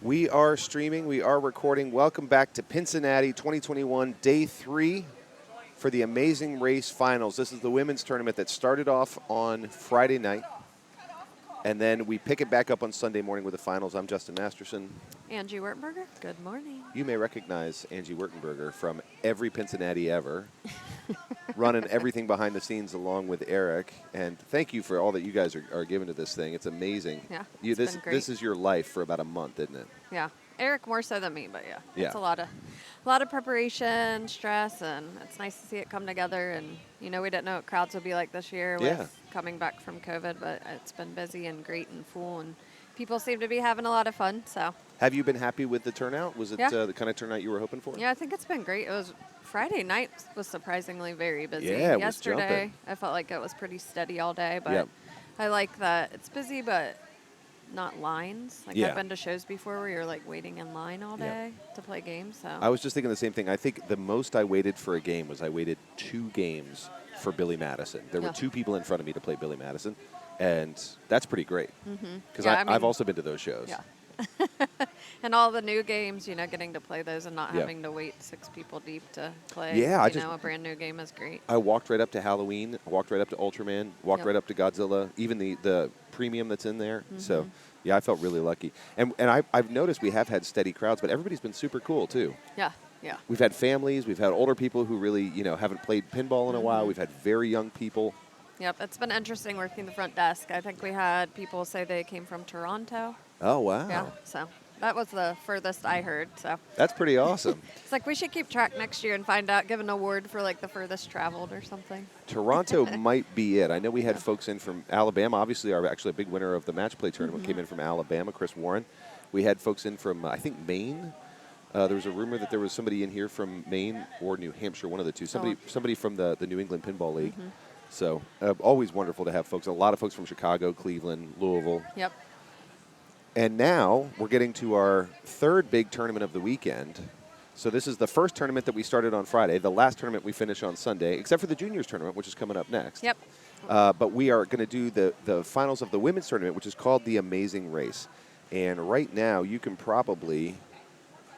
We are streaming. We are recording. Welcome back to Pincinnati 2021, Day 3 for the Amazing Race Finals. This is the women's tournament that started off on Friday night, and then we pick it back up on Sunday morning with the finals. I'm Justin Masterson. Angie Wertenberger, good morning. You may recognize Angie Wertenberger from every Pincinnati ever, running everything behind the scenes along with Eric. And thank you for all that you guys are giving to this thing. It's amazing. Yeah, This been great. This is your life for about a month, isn't it? Yeah, Eric more so than me, but yeah, Yeah. it's a lot of preparation, stress, and it's nice to see it come together. And we didn't know what crowds would be like this year with coming back from COVID, but it's been busy and great and full, and people seem to be having a lot of fun. So. Have you been happy with the turnout? Was it the kind of turnout you were hoping for? Yeah, I think it's been great. It was Friday night was surprisingly very busy. Yeah, it was Yesterday, jumping. I felt like it was pretty steady all day, but Yep. I like that it's busy, but not lines. Like Yeah. I've been to shows before where you're like waiting in line all day to play games. So I was just thinking the same thing. I think the most I waited for a game was I waited 2 games for Billy Madison. There were Yeah. 2 people in front of me to play Billy Madison, and that's pretty great. Because Yeah, I mean- I've also been to those shows. yeah. And all the new games, getting to play those and not Yeah. having to wait 6 people deep to play. Yeah, a brand new game is great. I walked right up to Halloween, I walked right up to Ultraman, walked Yep. right up to Godzilla, even the premium that's in there. So, yeah, I felt really lucky. And I've noticed we have had steady crowds, but everybody's been super cool, too. Yeah, yeah. We've had families, we've had older people who really, haven't played pinball in a while. We've had very young people. Yep, it's been interesting working the front desk. I think we had people say they came from Toronto. Oh, wow. Yeah, so that was the furthest I heard. So That's pretty awesome. it's like we should keep track next year and find out, give an award for like the furthest traveled or something. Toronto might be it. I know we had folks in from Alabama. Obviously, actually a big winner of the match play tournament came in from Alabama, Chris Warren. We had folks in from, I think, Maine. There was a rumor that there was somebody in here from Maine or New Hampshire, one of the two. Somebody from the New England Pinball League. So always wonderful to have folks. A lot of folks from Chicago, Cleveland, Louisville. Yep. And now we're getting to our third big tournament of the weekend. So this is the first tournament that we started on Friday, the last tournament we finish on Sunday, except for the juniors tournament, which is coming up next. Yep. But we are going to do the finals of the women's tournament, which is called the Amazing Race. And right now you can probably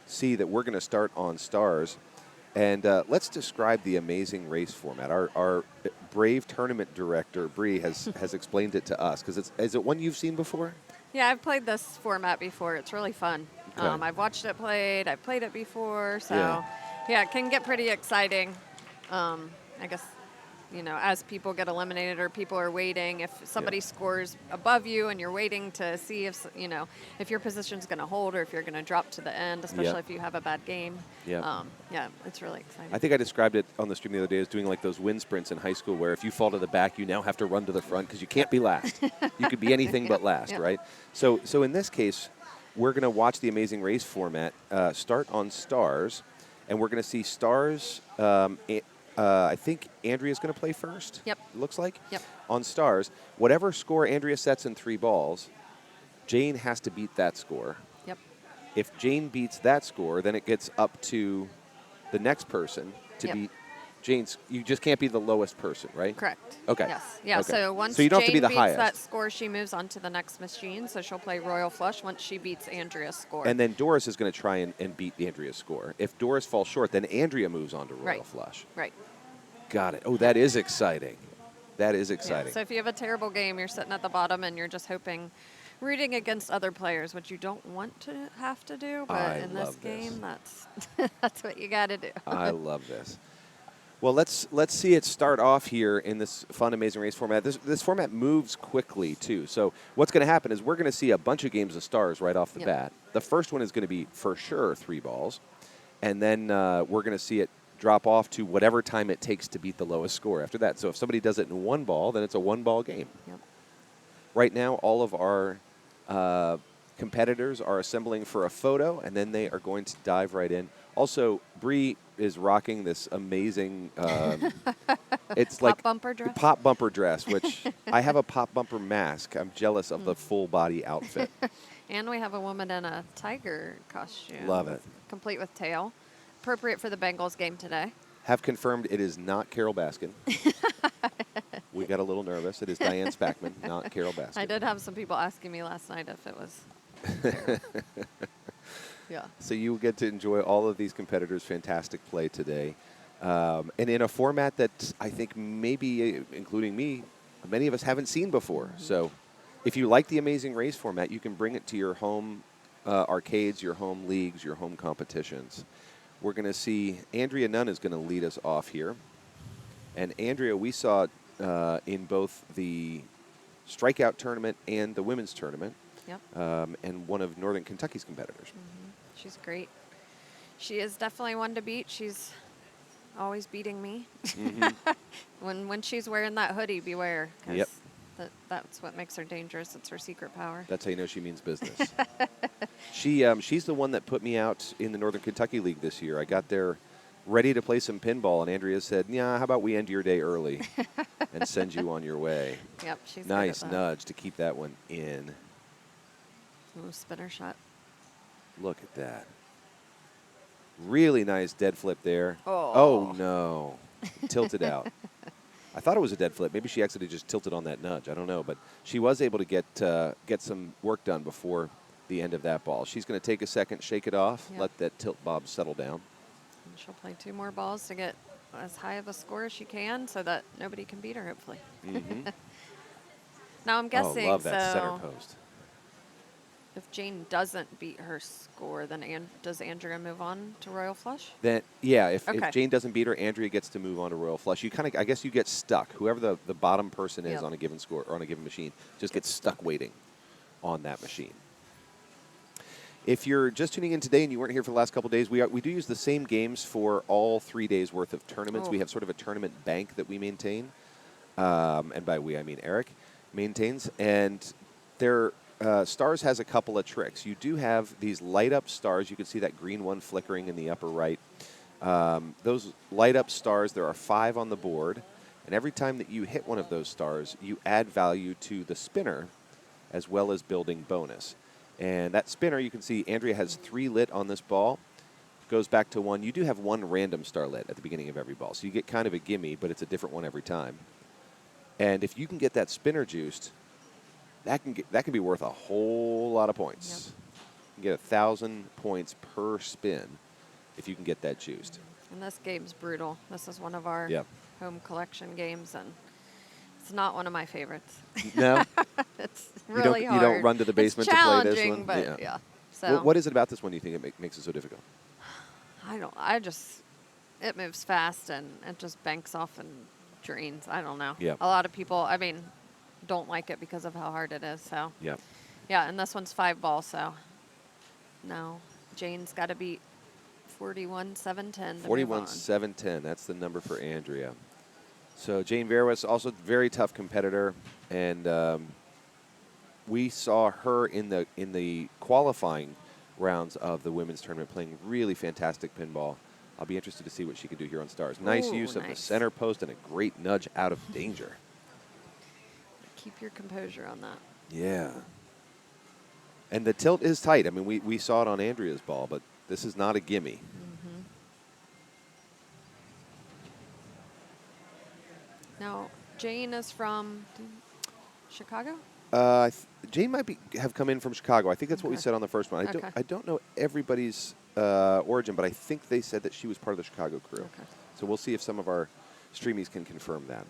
see that we're going to start on stars. And let's describe the Amazing Race format. Our brave tournament director, Bree, has explained it to us. Because is it one you've seen before? Yeah, I've played this format before. It's really fun. Okay. I've watched it played. I've played it before. So, Yeah. yeah, it can get pretty exciting. I guess, as people get eliminated or people are waiting, if somebody scores above you and you're waiting to see if your position's going to hold or if you're going to drop to the end, especially if you have a bad game. Yeah. Yeah, it's really exciting. I think I described it on the stream the other day as doing like those wind sprints in high school where if you fall to the back, you now have to run to the front because you can't be last. You could be anything but last, right? So in this case, we're going to watch the Amazing Race format start on stars, and we're going to see stars. I think Andrea's going to play first. Yep. It looks like. Yep. On stars, whatever score Andrea sets in 3 balls, Jane has to beat that score. Yep. If Jane beats that score, then it gets up to the next person to Yep. beat Jane's. You just can't be the lowest person, right? Correct. Okay. Yes. Yeah. Okay. So once So you don't Jane have to be the beats highest. that score, she moves on to the next machine. So she'll play Royal Flush once she beats Andrea's score. And then Doris is going to try and beat Andrea's score. If Doris falls short, then Andrea moves on to Royal Right. Flush. Right. Got it. Oh, that is exciting. That is Yeah. exciting. So if you have a terrible game, you're sitting at the bottom and you're just hoping, rooting against other players, which you don't want to have to do. But I in this love this. game, that's what you got to do. I love this. Well, let's see it start off here in this fun, Amazing Race format. This format moves quickly, too. So what's going to happen is we're going to see a bunch of games of stars right off the bat. The first one is going to be, for sure, 3 balls. And then we're going to see it drop off to whatever time it takes to beat the lowest score after that. So if somebody does it in 1 ball, then it's a 1-ball game. Yep. Right now, all of our competitors are assembling for a photo, and then they are going to dive right in. Also, Bree is rocking this amazing, it's Pop like bumper dress? pop bumper dress, which I have a pop bumper mask. I'm jealous of the full body outfit. And we have a woman in a tiger costume. Love it. Complete with tail. Appropriate for the Bengals game today. Have confirmed it is not Carol Baskin. We got a little nervous. It is Diane Spackman, not Carol Baskin. I did have some people asking me last night if it was Carol. Yeah. So you get to enjoy all of these competitors' fantastic play today. And in a format that I think maybe, including me, many of us haven't seen before. So if you like the Amazing Race format, you can bring it to your home arcades, your home leagues, your home competitions. We're going to see Andrea Nunn is going to lead us off here. And Andrea, we saw in both the Strikeout tournament and the women's tournament, Yep. and one of Northern Kentucky's competitors. She's great. She is definitely one to beat. She's always beating me. When she's wearing that hoodie, beware. 'Cause Yep. that's what makes her dangerous. It's her secret power. That's how you know she means business. She's the one that put me out in the Northern Kentucky League this year. I got there ready to play some pinball, and Andrea said, "Yeah, how about we end your day early and send you on your way?" Yep, she's Nice good at that. nudge to keep that one in. Ooh, spinner shot. Look at that. Really nice dead flip there. Oh. No. Tilted out. I thought it was a dead flip. Maybe she actually just tilted on that nudge. I don't know. But she was able to get some work done before the end of that ball. She's going to take a second, shake it off, Yep. let that tilt bob settle down. And she'll play 2 more balls to get as high of a score as she can so that nobody can beat her, hopefully. Now I'm guessing, Oh, love that center so post. if Jane doesn't beat her score, then does Andrea move on to Royal Flush? Then, yeah, if Okay. Jane doesn't beat her, Andrea gets to move on to Royal Flush. You kind of, I guess you get stuck. Whoever the bottom person is Yep. on a given score or on a given machine just gets stuck waiting on that machine. If you're just tuning in today and you weren't here for the last couple of days, we do use the same games for all 3 days worth of tournaments. Oh. We have sort of a tournament bank that we maintain, and by we I mean Eric maintains. And their Stars has a couple of tricks. You do have these light up stars. You can see that green one flickering in the upper right. Those light up stars, there are 5 on the board, and every time that you hit one of those stars, you add value to the spinner as well as building bonus. And that spinner, you can see Andrea has 3 lit on this ball. Goes back to 1. You do have 1 random star lit at the beginning of every ball. So you get kind of a gimme, but it's a different one every time. And if you can get that spinner juiced, that can be worth a whole lot of points. You can get 1,000 points per spin if you can get that juiced. And this game's brutal. This is one of our Yep. home collection games, and it's not one of my favorites. No? It's You really don't hard. run to the basement it's to play this challenging, one? but Yeah. yeah. So What is it about this one you think it makes it so difficult? it moves fast and it just banks off and drains. I don't know. Yeah. A lot of people, don't like it because of how hard it is. So Yeah. yeah, and this one's 5 ball. So no, Jane's got to beat 41-710. 41-710. That's the number for Andrea. So Jane Verwes, also a very tough competitor, and we saw her in the qualifying rounds of the women's tournament playing really fantastic pinball. I'll be interested to see what she can do here on Stars. Nice Ooh, use of the nice. center post and a great nudge out of danger. Keep your composure on that. Yeah. And the tilt is tight. I mean, we saw it on Andrea's ball, but this is not a gimme. Now, Jane is from Chicago? Jane might have come in from Chicago. I think that's what we Okay. said on the first one. Okay. I don't know everybody's origin, but I think they said that she was part of the Chicago crew. Okay. So we'll see if some of our streamies can confirm that.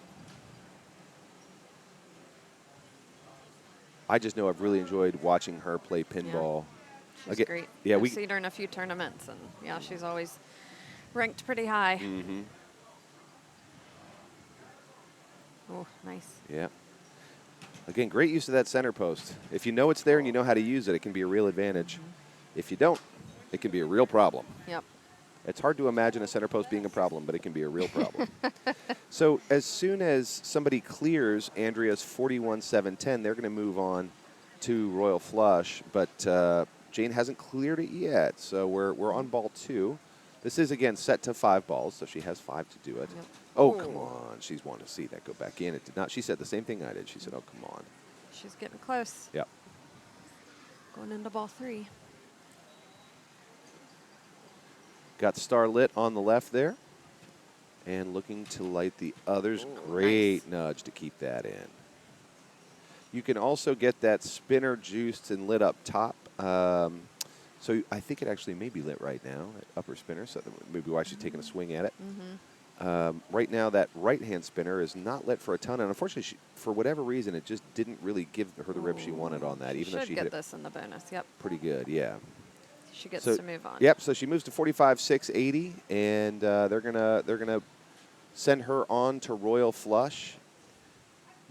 I just know I've really enjoyed watching her play pinball. She's Again- great. yeah, I've we- seen her in a few tournaments, and yeah, she's always ranked pretty high. Mm-hmm. Oh, nice. Yeah. Again, great use of that center post. If you know it's there and you know how to use it, it can be a real advantage. If you don't, it can be a real problem. Yep. It's hard to imagine a center post being a problem, but it can be a real problem. So as soon as somebody clears Andrea's 41-710, they're going to move on to Royal Flush, but Jane hasn't cleared it yet, so we're on ball 2. This is, again, set to 5 balls, so she has 5 to do it. Yep. Oh, Ooh. come on. She's wanting to see that go back in. It did not. She said the same thing I did. She said, oh, come on. She's getting close. Yep. Going into ball 3. Got star lit on the left there. And looking to light the others. Ooh, Great nice. nudge to keep that in. You can also get that spinner juiced and lit up top So I think it actually may be lit right now, that upper spinner, so maybe we're actually taking a swing at it. Right now, that right-hand spinner is not lit for a ton, and unfortunately, for whatever reason, it just didn't really give her the rip she wanted on that, even though she hit should get it this in the bonus. Yep. pretty good, yeah. She gets So, to move on. Yep, so she moves to 45,680, and they're gonna send her on to Royal Flush.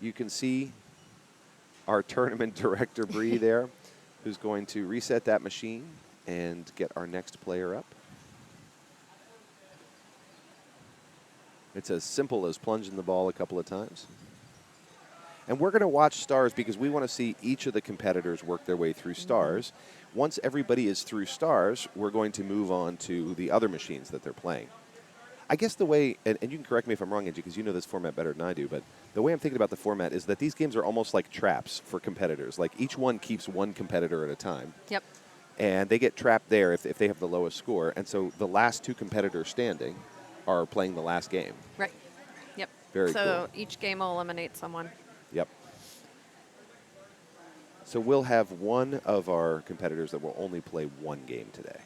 You can see our tournament director, Bree, there, who's going to reset that machine and get our next player up. It's as simple as plunging the ball a couple of times. And we're going to watch stars because we want to see each of the competitors work their way through stars. Once everybody is through stars, we're going to move on to the other machines that they're playing. I guess the way, and you can correct me if I'm wrong, Angie, because you know this format better than I do, but the way I'm thinking about the format is that these games are almost like traps for competitors. Like each one keeps one competitor at a time. Yep. And they get trapped there if they have the lowest score. And so the last two competitors standing are playing the last game. Right. Yep. Very so cool. each game will eliminate someone. Yep. So we'll have one of our competitors that will only play one game today.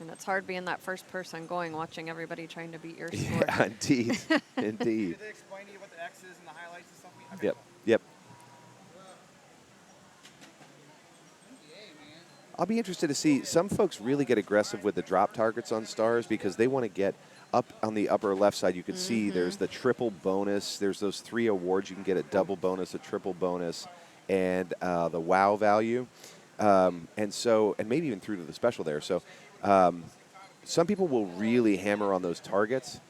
And it's hard being that first person going, watching everybody trying to beat your score. Yeah, indeed. Indeed. Did they explain to you what the X is and the highlights and stuff? Okay. Yep. Yep. I'll be interested to see. Some folks really get aggressive with the drop targets on stars because they want to get up on the upper left side. You can see there's the triple bonus. There's those 3 awards. You can get a double bonus, a triple bonus, and the wow value. And maybe even through to the special there. So some people will really hammer on those targets.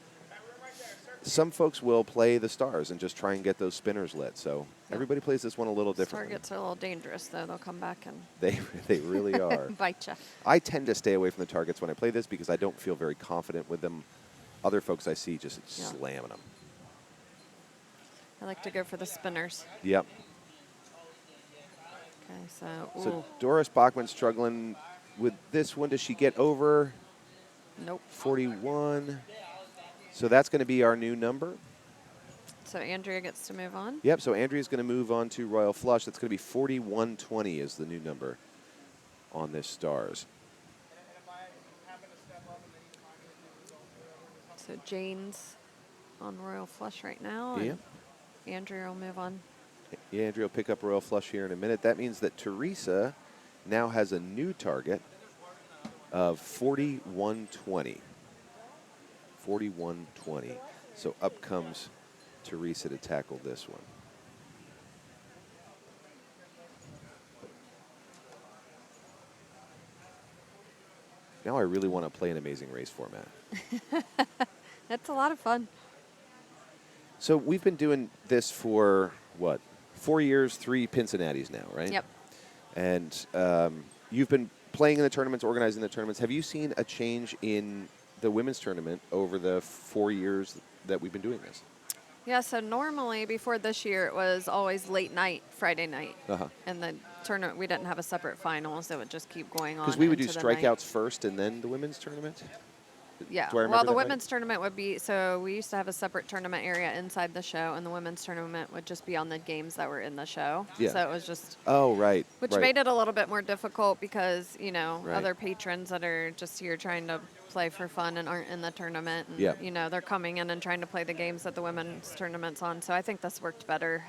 Some folks will play the stars and just try and get those spinners lit. So everybody plays this one a little differently. Targets are a little dangerous, though. They'll come back and They really are. bite you. I tend to stay away from the targets when I play this because I don't feel very confident with them. Other folks I see just slamming them. I like to go for the spinners. Yep. Okay, so, So Doris Bachman struggling with this one. Does she get over nope. 41? So that's going to be our new number. So Andrea gets to move on. Yep, so Andrea's going to move on to Royal Flush. That's going to be 4120 is the new number on this stars. So Jane's on Royal Flush right now. Yeah. And Andrea will move on. Yeah, Andrea will pick up Royal Flush here in a minute. That means that Teresa now has a new target of 4120. 4120. So up comes Teresa to tackle this one. Now I really want to play an Amazing Race format. That's a lot of fun. So we've been doing this for, what, 4 years, 3 Pincinnattis now, right? Yep. And you've been playing in the tournaments, organizing the tournaments. Have you seen a change in the women's tournament over the 4 years that we've been doing this? Yeah, so normally before this year, it was always late night, Friday night. Uh-huh. And the tournament, we didn't have a separate final, so it would just keep going on. Because we would do into the night. strikeouts first and then the women's tournament? Yeah. Do I remember Well, the that right? women's tournament would be, so we used to have a separate tournament area inside the show, and the women's tournament would just be on the games that were in the show. Yeah. So it was just, Oh, right. which right. made it a little bit more difficult because, Right. other patrons that are just here trying to play for fun and aren't in the tournament. And, Yeah. they're coming in and trying to play the games that the women's tournament's on. So I think this worked better,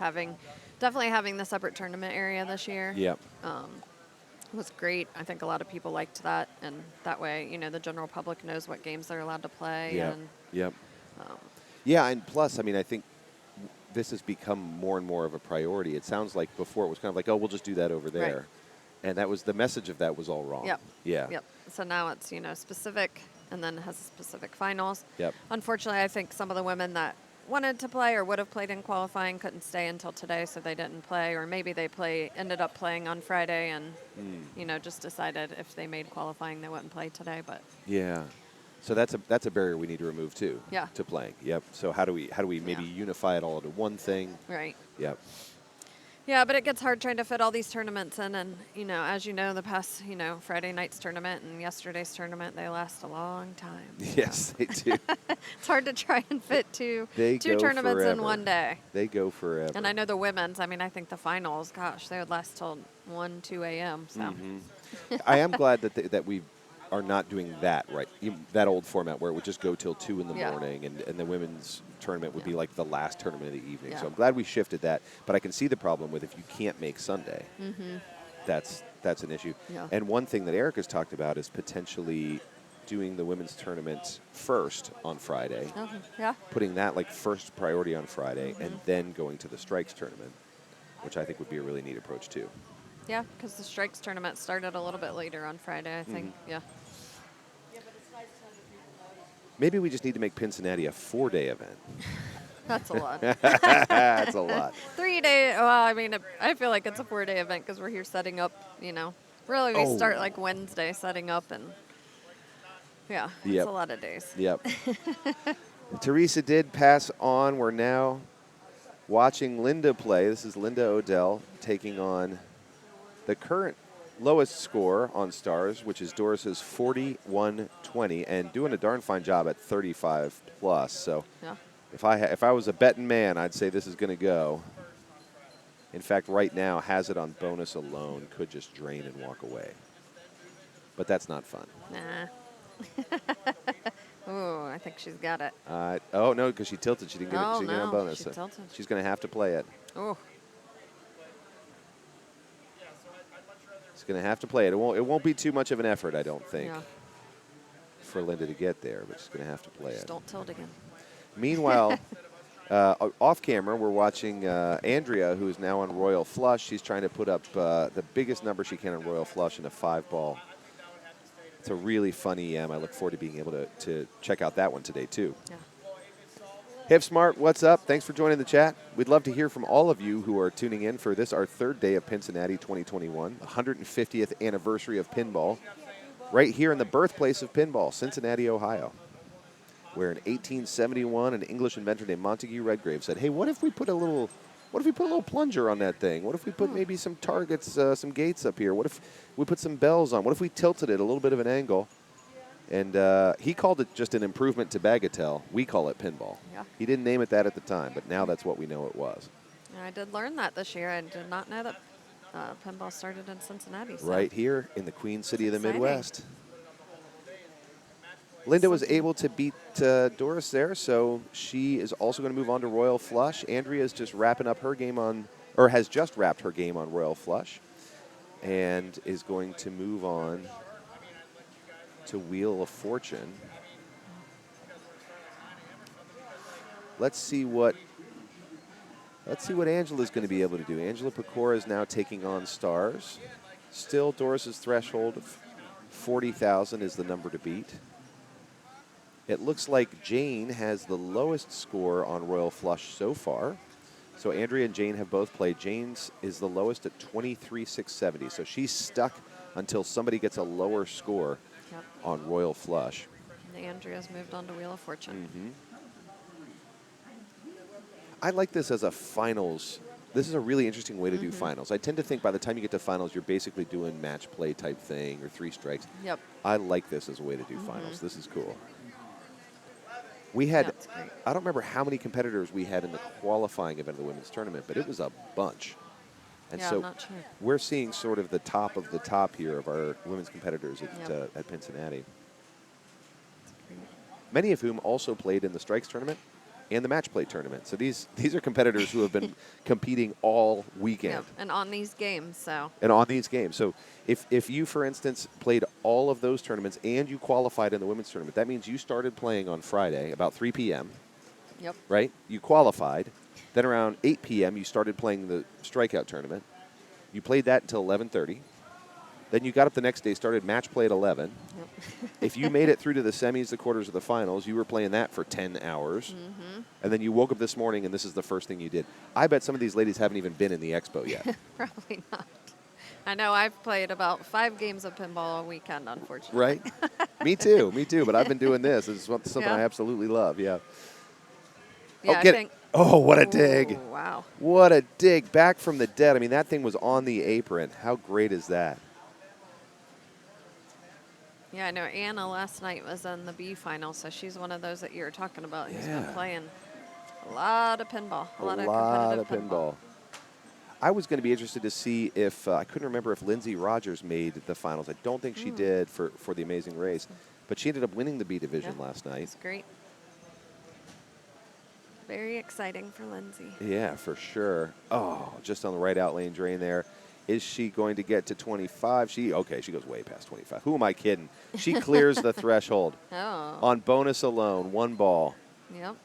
definitely having the separate tournament area this year. Yep. Was great. I think a lot of people liked that, and that way, the general public knows what games they're allowed to play. Yep. And Yep. Yeah, and plus, I mean, I think this has become more and more of a priority. It sounds like before it was kind of like, oh, we'll just do that over there. Right. And that was the message of that was all wrong. Yep. Yeah. Yep. So now it's specific, and then has specific finals. Yep. Unfortunately, I think some of the women that wanted to play or would have played in qualifying couldn't stay until today, so they didn't play, or maybe they ended up playing on Friday and just decided if they made qualifying they wouldn't play today. But Yeah. So that's a barrier we need to remove too. Yeah. To playing. Yep. So how do we maybe unify it all into one thing? right. Yep. Yeah, but it gets hard trying to fit all these tournaments in. And, as you know, the past, Friday night's tournament and yesterday's tournament, they last a long time. Yes, they do. It's hard to try and fit two They go tournaments forever. in one day. They go forever. And I know the women's, I think the finals, gosh, they would last till 1, 2 a.m. So, I am glad that we are not doing that, right? That old format where it would just go till 2 in the Yeah. morning and the women's tournament would be like the last tournament of the evening. Yeah. So I'm glad we shifted that. But I can see the problem with if you can't make Sunday. That's an issue. Yeah. And one thing that Eric has talked about is potentially doing the women's tournament first on Friday, yeah. putting that like first priority on Friday, and then going to the strikes tournament, which I think would be a really neat approach too. Yeah, because the strikes tournament started a little bit later on Friday, I think. Yeah. Maybe we just need to make Pincinnati a 4-day event. That's a lot. That's a lot. 3 day. Well, I feel like it's a 4-day event because we're here setting up. Really we start like Wednesday setting up, and yeah, it's Yep. a lot of days. Yep. Teresa did pass on. We're now watching Linda play. This is Linda Odell taking on the current lowest score on Stars, which is Doris's 41-20, and doing a darn fine job at 35 plus. So Yeah. if I was a betting man, I'd say this is going to go. In fact, right now, has it on bonus alone, could just drain and walk away. But that's not fun. Nah. Ooh, I think she's got it. Oh, no, because she tilted. She didn't get it. Oh, She didn't get it on no, bonus. she So tilted. she's going to have to play it. Oh. She's going to have to play it. It won't be too much of an effort, I don't think, Yeah. for Linda to get there, but she's going to have to play Just it. don't tilt again. Meanwhile, off camera, we're watching Andrea, who is now on Royal Flush. She's trying to put up the biggest number she can on Royal Flush in a 5-ball. It's a really funny EM. I look forward to being able to check out that one today, too. Yeah. Hip Smart, what's up? Thanks for joining the chat. We'd love to hear from all of you who are tuning in for this, our third day of Pincinnati 2021, 150th anniversary of pinball, right here in the birthplace of pinball, Cincinnati, Ohio, where in 1871 an English inventor named Montague Redgrave said, "Hey, what if we put a little plunger on that thing? What if we put maybe some targets, some gates up here? What if we put some bells on? What if we tilted it a little bit of an angle?" And he called it just an improvement to Bagatelle. We call it pinball. Yeah. He didn't name it that at the time, but now that's what we know it was. I did learn that this year. I did not know that pinball started in Cincinnati. So. Right here in the Queen City of the Exciting. Midwest. Linda was able to beat Doris there, so she is also going to move on to Royal Flush. Andrea is just wrapping up her game has just wrapped her game on Royal Flush, and is going to move on to Wheel of Fortune. Let's see what Angela's going to be able to do. Angela Pecora is now taking on Stars. Still, Doris's threshold of 40,000 is the number to beat. It looks like Jane has the lowest score on Royal Flush so far. So Andrea and Jane have both played. Jane's is the lowest at 23,670. So she's stuck until somebody gets a lower score on Royal Flush. And Andrea's moved on to Wheel of Fortune. Mm-hmm. I like this as a finals. This is a really interesting way to do finals. I tend to think by the time you get to finals, you're basically doing match play type thing or 3 strikes. Yep. I like this as a way to do finals. This is cool. We had, That's great. I don't remember how many competitors we had in the qualifying event of the women's tournament, but it was a bunch. And Yeah, so I'm not sure. we're seeing sort of the top here of our women's competitors Yep. at Pincinnati. Many of whom also played in the strikes tournament and the match play tournament. So these are competitors who have been competing all weekend. Yeah, and on these games, so. And on these games. So if you, for instance, played all of those tournaments and you qualified in the women's tournament, that means you started playing on Friday about 3 p.m., Yep. right? You qualified. Then around 8 p.m., you started playing the strikeout tournament. You played that until 11:30. Then you got up the next day, started match play at 11. Yep. If you made it through to the semis, the quarters, or the finals, you were playing that for 10 hours. And then you woke up this morning, and this is the first thing you did. I bet some of these ladies haven't even been in the expo yet. Probably not. I know I've played about 5 games of pinball all weekend, unfortunately. Right? Me too. But I've been doing this. It's something Yeah. I absolutely love, yeah. Yeah, oh, I get think. it. Oh, what a dig. Ooh, wow. What a dig. Back from the dead. I mean, that thing was on the apron. How great is that? Yeah, I know Anna last night was in the B final, so she's one of those that you were talking about who's been Yeah. playing a lot of pinball, a lot of lot competitive of pinball. I was going to be interested to see if I couldn't remember if Lindsay Rogers made the finals. I don't think she did for the Amazing Race, but she ended up winning the B division last night. It's great. Very exciting for Lindsay. Yeah, for sure. Oh, just on the right out lane drain there. Is she going to get to 25? She goes way past 25. Who am I kidding? She clears the threshold Oh. on bonus alone, one ball. Yep.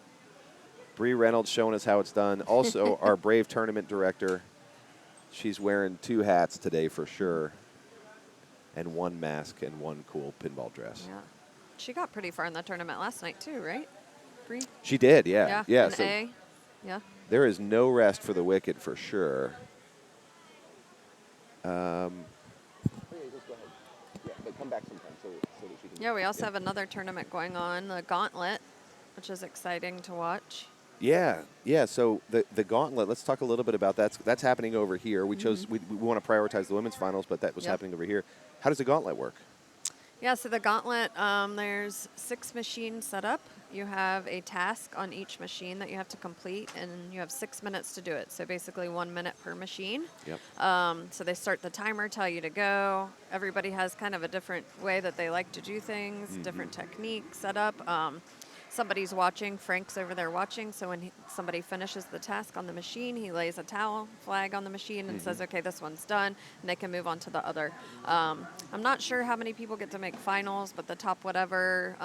Bree Reynolds showing us how it's done. Also, our Brave tournament director. She's wearing 2 hats today for sure, and 1 mask and 1 cool pinball dress. Yeah. She got pretty far in the tournament last night too, right? Bree? She did, yeah. An So A. Yeah. there is no rest for the wicked for sure. Come back sometime so that she can. Yeah, we also have another tournament going on, the Gauntlet, which is exciting to watch. Yeah. So the gauntlet. Let's talk a little bit about that. That's happening over here. We chose we want to prioritize the women's finals, but that was happening over here. How does the gauntlet work? Yeah, so the Gauntlet, there's 6 machines set up. You have a task on each machine that you have to complete, and you have 6 minutes to do it. So basically 1 minute per machine. Yep. So they start the timer, tell you to go. Everybody has kind of a different way that they like to do things, different techniques set up. Somebody's watching. Frank's over there watching. So when somebody finishes the task on the machine, he lays a towel flag on the machine and says, okay, this one's done, and they can move on to the other. I'm not sure how many people get to make finals, but the top whatever,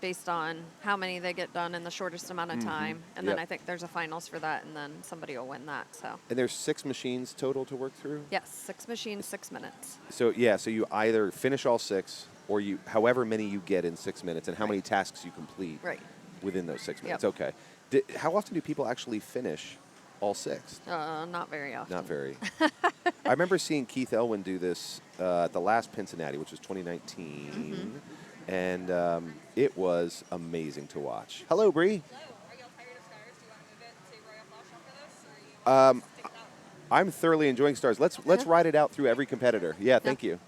based on how many they get done in the shortest amount of time. And then I think there's a finals for that, and then somebody will win that. So. And there's 6 machines total to work through? Yes, 6 machines, 6 minutes. So you either finish all 6 or you however many you get in 6 minutes and how many tasks you complete within those 6 minutes. Yep. Okay. How often do people actually finish all 6? Not very often. Not very. I remember seeing Keith Elwin do this at the last Pincinnati, which was 2019, and it was amazing to watch. Hello, Bree. Hello. Are y'all tired of Stars? Do you want to move it to Royal Flush for this, or are you stick it out? I'm thoroughly enjoying Stars. Let's ride it out through every competitor. Yeah, thank you.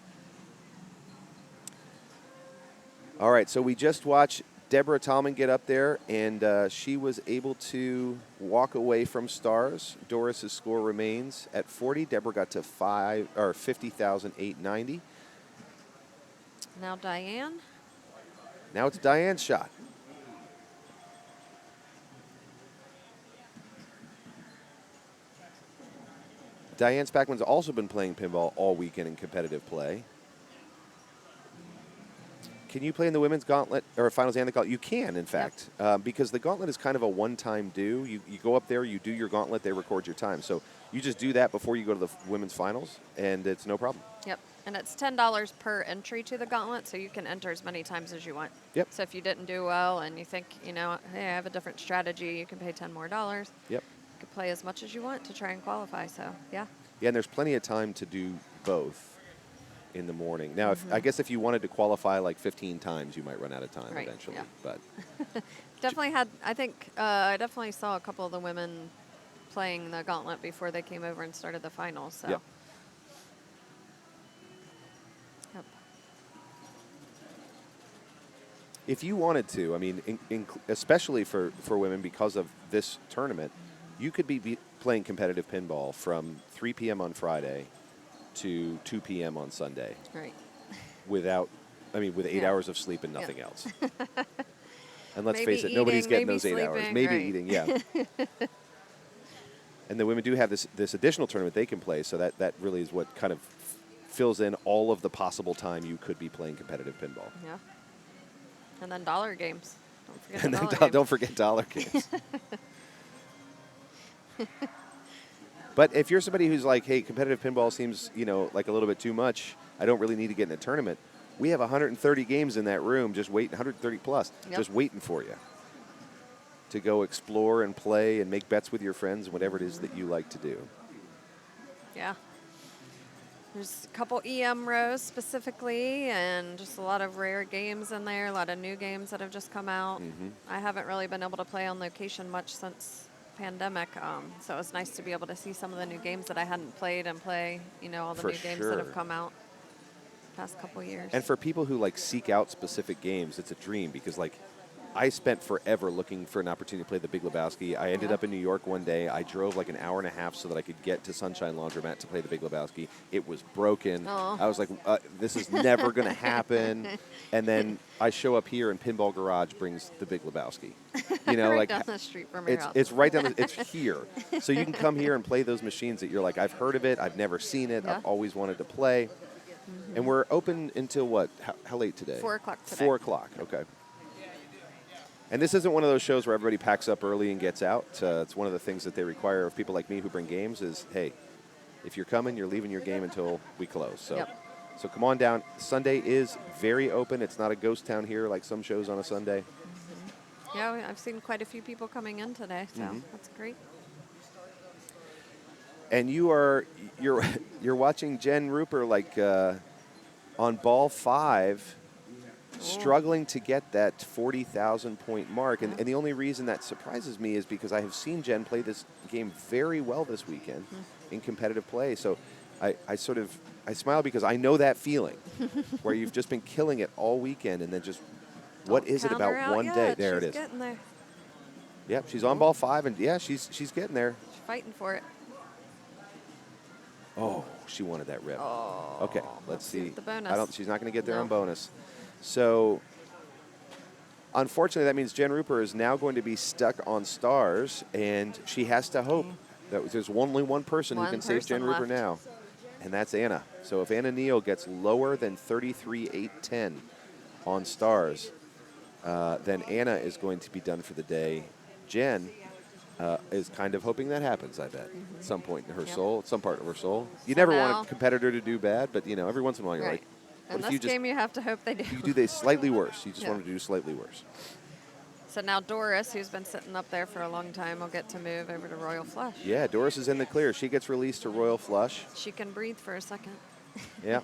All right, so we just watched Deborah Tallman get up there, and she was able to walk away from Stars. Doris's score remains at 40. Deborah got to 50,890. Now Diane. Now it's Diane's shot. Diane Spackman's also been playing pinball all weekend in competitive play. Can you play in the women's gauntlet or finals and the gauntlet? You can, in fact, because the gauntlet is kind of a one-time do. You go up there, you do your gauntlet, they record your time. So you just do that before you go to the women's finals, and it's no problem. Yep. And it's $10 per entry to the gauntlet, so you can enter as many times as you want. Yep. So if you didn't do well and you think, hey, I have a different strategy, you can pay $10 more. Yep. You can play as much as you want to try and qualify. So, yeah. Yeah, and there's plenty of time to do both in the morning. Now, I guess if you wanted to qualify like 15 times, you might run out of time eventually. Yeah. But Definitely had, I definitely saw a couple of the women playing the gauntlet before they came over and started the finals. So. Yep. Yep. if you wanted to, I mean, especially for women because of this tournament, you could be playing competitive pinball from 3 p.m. on Friday to 2 p.m. on Sunday. Right. With 8 hours of sleep and nothing else. And let's Maybe face it, nobody's getting maybe those 8 hours. sleeping, Maybe right. eating, yeah. And the women do have this additional tournament they can play, so that really is what kind of fills in all of the possible time you could be playing competitive pinball. Yeah. And then dollar games. Don't forget And the then dollar games. don't forget dollar games. But if you're somebody who's like, hey, competitive pinball seems, like a little bit too much, I don't really need to get in a tournament, we have 130 games in that room just waiting, 130 plus, just waiting for you to go explore and play and make bets with your friends, whatever it is that you like to do. Yeah. There's a couple EM rows specifically, and just a lot of rare games in there, a lot of new games that have just come out. I haven't really been able to play on location much since pandemic, so it was nice to be able to see some of the new games that I hadn't played and play, all the For new games that have sure. come out past couple years. And for people who like seek out specific games, it's a dream because like I spent forever looking for an opportunity to play the Big Lebowski. I ended up in New York one day. I drove like an hour and a half so that I could get to Sunshine Laundromat to play the Big Lebowski. It was broken. Aw. I was like, this is never going to happen. And then I show up here and Pinball Garage brings the Big Lebowski. Right like down the street from your house. it's right down. It's here, so you can come here and play those machines that you're like, I've heard of it, I've never seen it, Yeah. I've always wanted to play. And we're open until what? How late today? 4 o'clock today. 4 o'clock. Okay. And this isn't one of those shows where everybody packs up early and gets out. It's one of the things that they require of people like me who bring games is, hey, if you're coming, you're leaving your game until we close. So, Yep. so come on down. Sunday is very open. It's not a ghost town here like some shows on a Sunday. Yeah, I've seen quite a few people coming in today, so that's great. And you're watching Jen Rupert like on ball 5, struggling to get that 40,000 point mark. And the only reason that surprises me is because I have seen Jen play this game very well this weekend in competitive play. So I smile because I know that feeling where you've just been killing it all weekend and then just what is it Count her about out one yet. day? There She's it is. Getting there. Yep, she's on ball 5 and yeah, she's getting there. She's fighting for it. Oh, she wanted that rip. Oh, Okay, let's see. the bonus. She's not going to get there No. on bonus. So, unfortunately, that means Jen Rupert is now going to be stuck on stars, and she has to hope that there's only one person who One can save Jen person Rupert left. now, and that's Anna. So if Anna Neal gets lower than 33,810 on stars, then Anna is going to be done for the day. Jen is kind of hoping that happens, I bet, at some point in her soul, some part of her soul. You never want now- a competitor to do bad, but, every once in a while you're Right. like, In what if this you just game, you have to hope they do. you do they slightly worse? You just Yeah. want to do slightly worse. So now Doris, who's been sitting up there for a long time, will get to move over to Royal Flush. Yeah, Doris is in the clear. She gets released to Royal Flush. She can breathe for a second. Yeah.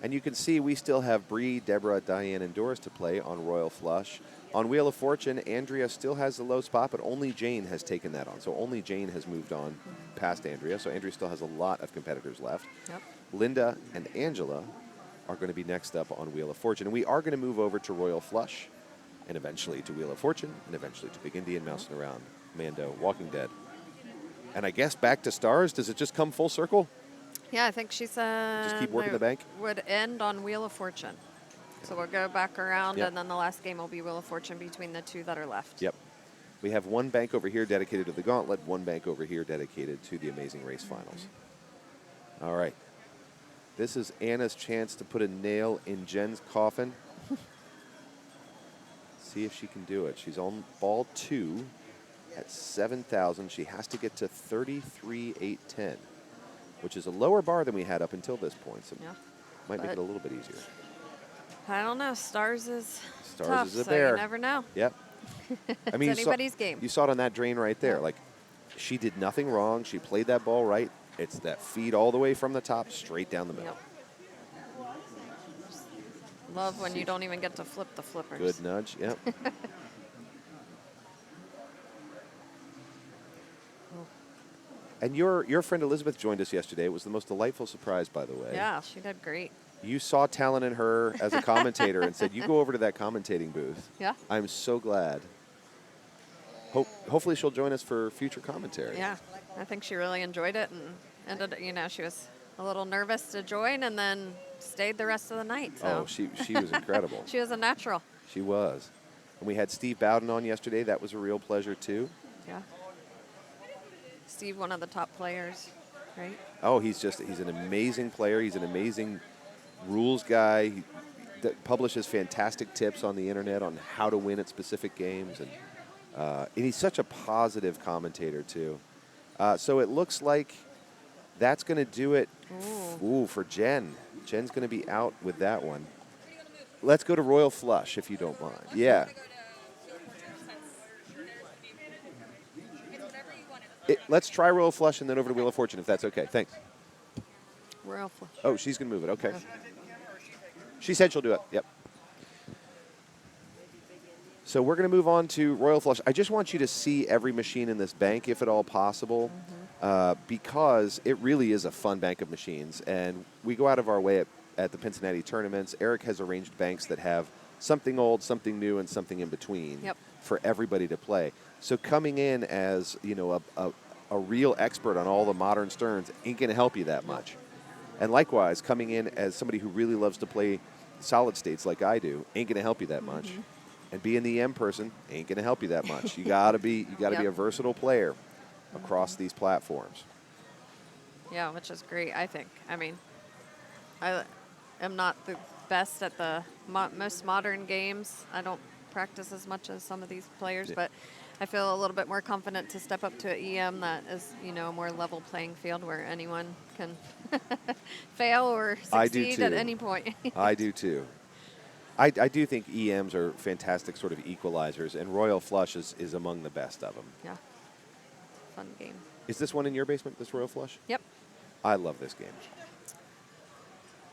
And you can see we still have Bree, Deborah, Diane, and Doris to play on Royal Flush. On Wheel of Fortune, Andrea still has the low spot, but only Jane has taken that on. So only Jane has moved on past Andrea. So Andrea still has a lot of competitors left. Yep. Linda and Angela are going to be next up on Wheel of Fortune. And we are going to move over to Royal Flush and eventually to Wheel of Fortune and eventually to Big Indian, Mousing Around, Mando, Walking Dead. And I guess back to stars. Does it just come full circle? Yeah, I think she said Just keep working the bank? would end on Wheel of Fortune. So we'll go back around, Yep. and then the last game will be Wheel of Fortune between the two that are left. Yep. We have one bank over here dedicated to the Gauntlet, one bank over here dedicated to the Amazing Race Finals. All right. This is Anna's chance to put a nail in Jen's coffin. See if she can do it. She's on ball 2 at 7,000. She has to get to 33,810, which is a lower bar than we had up until this point. So Yeah. might make it But- a little bit easier. I don't know. Stars is Stars tough, is a so bear. you never know. Yep. I mean, It's anybody's game. You saw it on that drain right there. Yeah. Like, she did nothing wrong. She played that ball right. It's that feed all the way from the top, straight down the middle. Yep. Love when you don't even get to flip the flippers. Good nudge. Yep. And your friend Elizabeth joined us yesterday. It was the most delightful surprise, by the way. Yeah, she did great. You saw talent in her as a commentator and said, you go over to that commentating booth. Yeah. I'm so glad. Hopefully she'll join us for future commentary. Yeah, I think she really enjoyed it and ended. She was a little nervous to join and then stayed the rest of the night. So. Oh, she was incredible. She was a natural. She was. And we had Steve Bowden on yesterday. That was a real pleasure, too. Yeah. Steve, one of the top players, right? Oh, he's an amazing player. He's an amazing rules guy. He publishes fantastic tips on the internet on how to win at specific games. And he's such a positive commentator, too. So it looks like that's going to do it for Jen. Jen's going to be out with that one. Let's go to Royal Flush, if you don't mind. Yeah. Let's try Royal Flush and then over to Wheel of Fortune, if that's okay. Thanks. Royal Flush. Oh, she's going to move it. Okay. Yeah. She said she'll do it. Yep. So we're going to move on to Royal Flush. I just want you to see every machine in this bank, if at all possible, because it really is a fun bank of machines. And we go out of our way at the Pincinnati tournaments. Eric has arranged banks that have something old, something new, and something in between for everybody to play. So coming in as, you know, a real expert on all the modern Sterns ain't going to help you that much. And likewise, coming in as somebody who really loves to play solid states like I do ain't going to help you that much. And being the EM person ain't going to help you that much. You got to be a versatile player across these platforms. Yeah, which is great, I think. I mean, I am not the best at the most modern games. I don't practice as much as some of these players, but I feel a little bit more confident to step up to an EM that is, you know, a more level playing field where anyone can fail or succeed at any point. I do too. I do think EMs are fantastic sort of equalizers, and Royal Flush is among the best of them. Yeah. Fun game. Is this one in your basement, this Royal Flush? Yep. I love this game.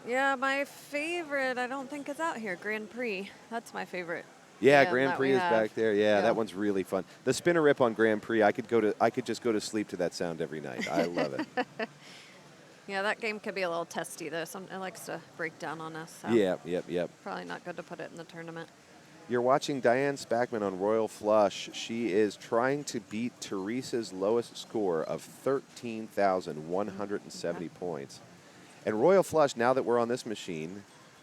Yeah, my favorite, I don't think it's out here, Grand Prix. That's my favorite. Yeah, EM Grand that Prix we is have. back there. Yeah, that one's really fun. The spinner rip on Grand Prix, I could just go to sleep to that sound every night. I love it. Yeah, that game could be a little testy, though. It likes to break down on us. So Yep. probably not good to put it in the tournament. You're watching Diane Spackman on Royal Flush. She is trying to beat Teresa's lowest score of 13,170 points. And Royal Flush, now that we're on this machine,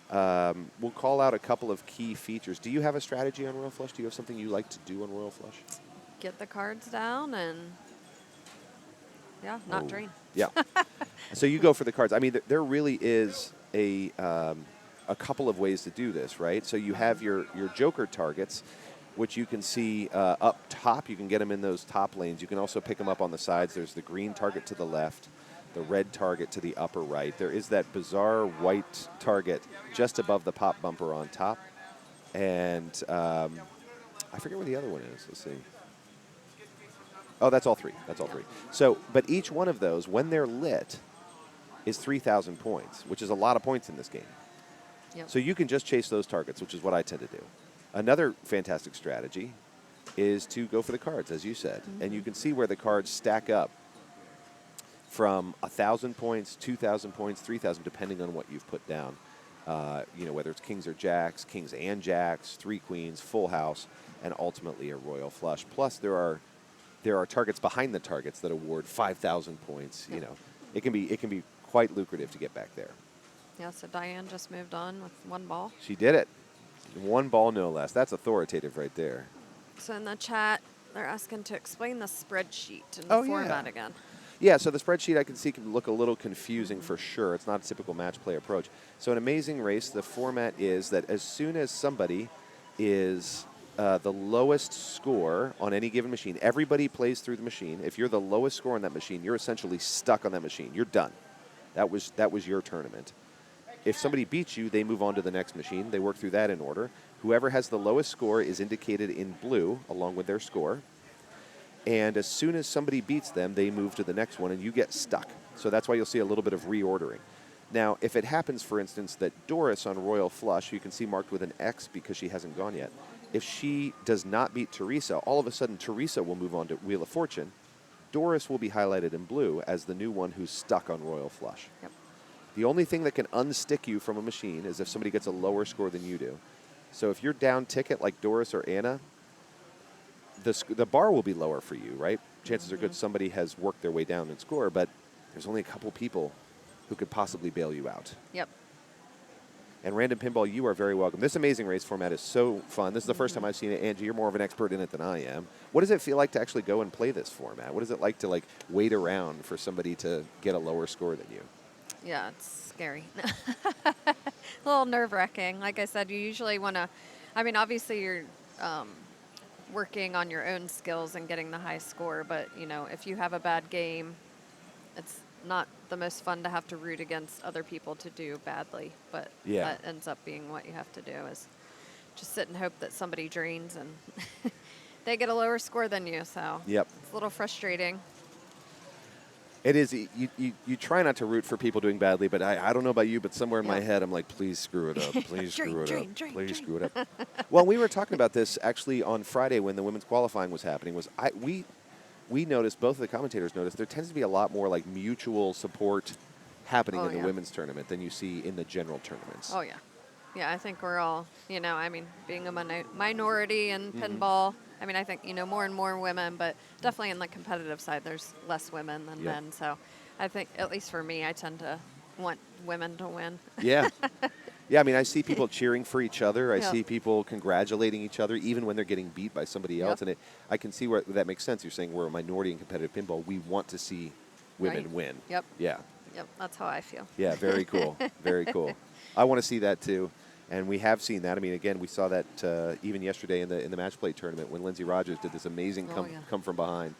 we'll call out a couple of key features. Do you have a strategy on Royal Flush? Do you have something you like to do on Royal Flush? Get the cards down and, not drain. Yeah. So you go for the cards. I mean, there really is a couple of ways to do this, right? So you have your joker targets, which you can see up top. You can get them in those top lanes. You can also pick them up on the sides. There's the green target to the left, the red target to the upper right. There is that bizarre white target just above the pop bumper on top. And I forget where the other one is. Let's see. Oh, that's all three. That's all three. So, but each one of those, when they're lit, is 3,000 points, which is a lot of points in this game. Yep. So you can just chase those targets, which is what I tend to do. Another fantastic strategy is to go for the cards, as you said. And you can see where the cards stack up from 1,000 points, 2,000 points, 3,000, depending on what you've put down. You know, whether it's kings or jacks, kings and jacks, 3 queens, full house, and ultimately a royal flush. Plus, there are targets behind the targets that award 5,000 points. You know, it can be quite lucrative to get back there. Yeah, so Diane just moved on with 1 ball. She did it. 1 ball, no less. That's authoritative right there. So in the chat, they're asking to explain the spreadsheet and the format again. Yeah, so the spreadsheet I can see can look a little confusing for sure. It's not a typical match play approach. So an Amazing Race, the format is that as soon as somebody is the lowest score on any given machine, everybody plays through the machine. If you're the lowest score on that machine, you're essentially stuck on that machine. You're done. That was your tournament. If somebody beats you, they move on to the next machine. They work through that in order. Whoever has the lowest score is indicated in blue along with their score. And as soon as somebody beats them, they move to the next one, and you get stuck. So that's why you'll see a little bit of reordering. Now, if it happens, for instance, that Doris on Royal Flush, you can see marked with an X because she hasn't gone yet. If she does not beat Teresa, all of a sudden Teresa will move on to Wheel of Fortune. Doris will be highlighted in blue as the new one who's stuck on Royal Flush. Yep. The only thing that can unstick you from a machine is if somebody gets a lower score than you do. So if you're down ticket like Doris or Anna, the bar will be lower for you, right? Chances are good somebody has worked their way down in score, but there's only a couple people who could possibly bail you out. Yep. And Random Pinball, you are very welcome. This Amazing Race format is so fun. This is the first time I've seen it. Angie, you're more of an expert in it than I am. What does it feel like to actually go and play this format? What is it like to wait around for somebody to get a lower score than you? Yeah, it's scary. A little nerve-wracking. Like I said, you usually want to, I mean, obviously you're working on your own skills and getting the high score, but, you know, if you have a bad game, it's not the most fun to have to root against other people to do badly, but that ends up being what you have to do is just sit and hope that somebody drains and they get a lower score than you, so it's a little frustrating. It is. You try not to root for people doing badly, but I don't know about you, but somewhere in my Yeah. head, I'm like, please screw it up. Please screw it Drain, up. drain, Please drain. screw it up. Well, we were talking about this actually on Friday when the women's qualifying was happening. We noticed, both of the commentators noticed, there tends to be a lot more like mutual support happening Oh, in the yeah. women's tournament than you see in the general tournaments. Oh, yeah. Yeah, I think we're all, I mean, being a minority in Mm-hmm. pinball, I mean, I think, more and more women, but definitely in the competitive side, there's less women than Yep. men. So I think, at least for me, I tend to want women to win. Yeah. Yeah, I mean, I see people cheering for each other. I Yep. see people congratulating each other, even when they're getting beat by somebody else. Yep. And I can see where that makes sense. You're saying we're a minority in competitive pinball. We want to see women Right. win. Yep. Yeah. Yep, that's how I feel. Yeah, very cool. Very cool. I want to see that too. And we have seen that. I mean, again, we saw that even yesterday in the match play tournament when Lindsey Rogers did this amazing Oh, yeah. come from behind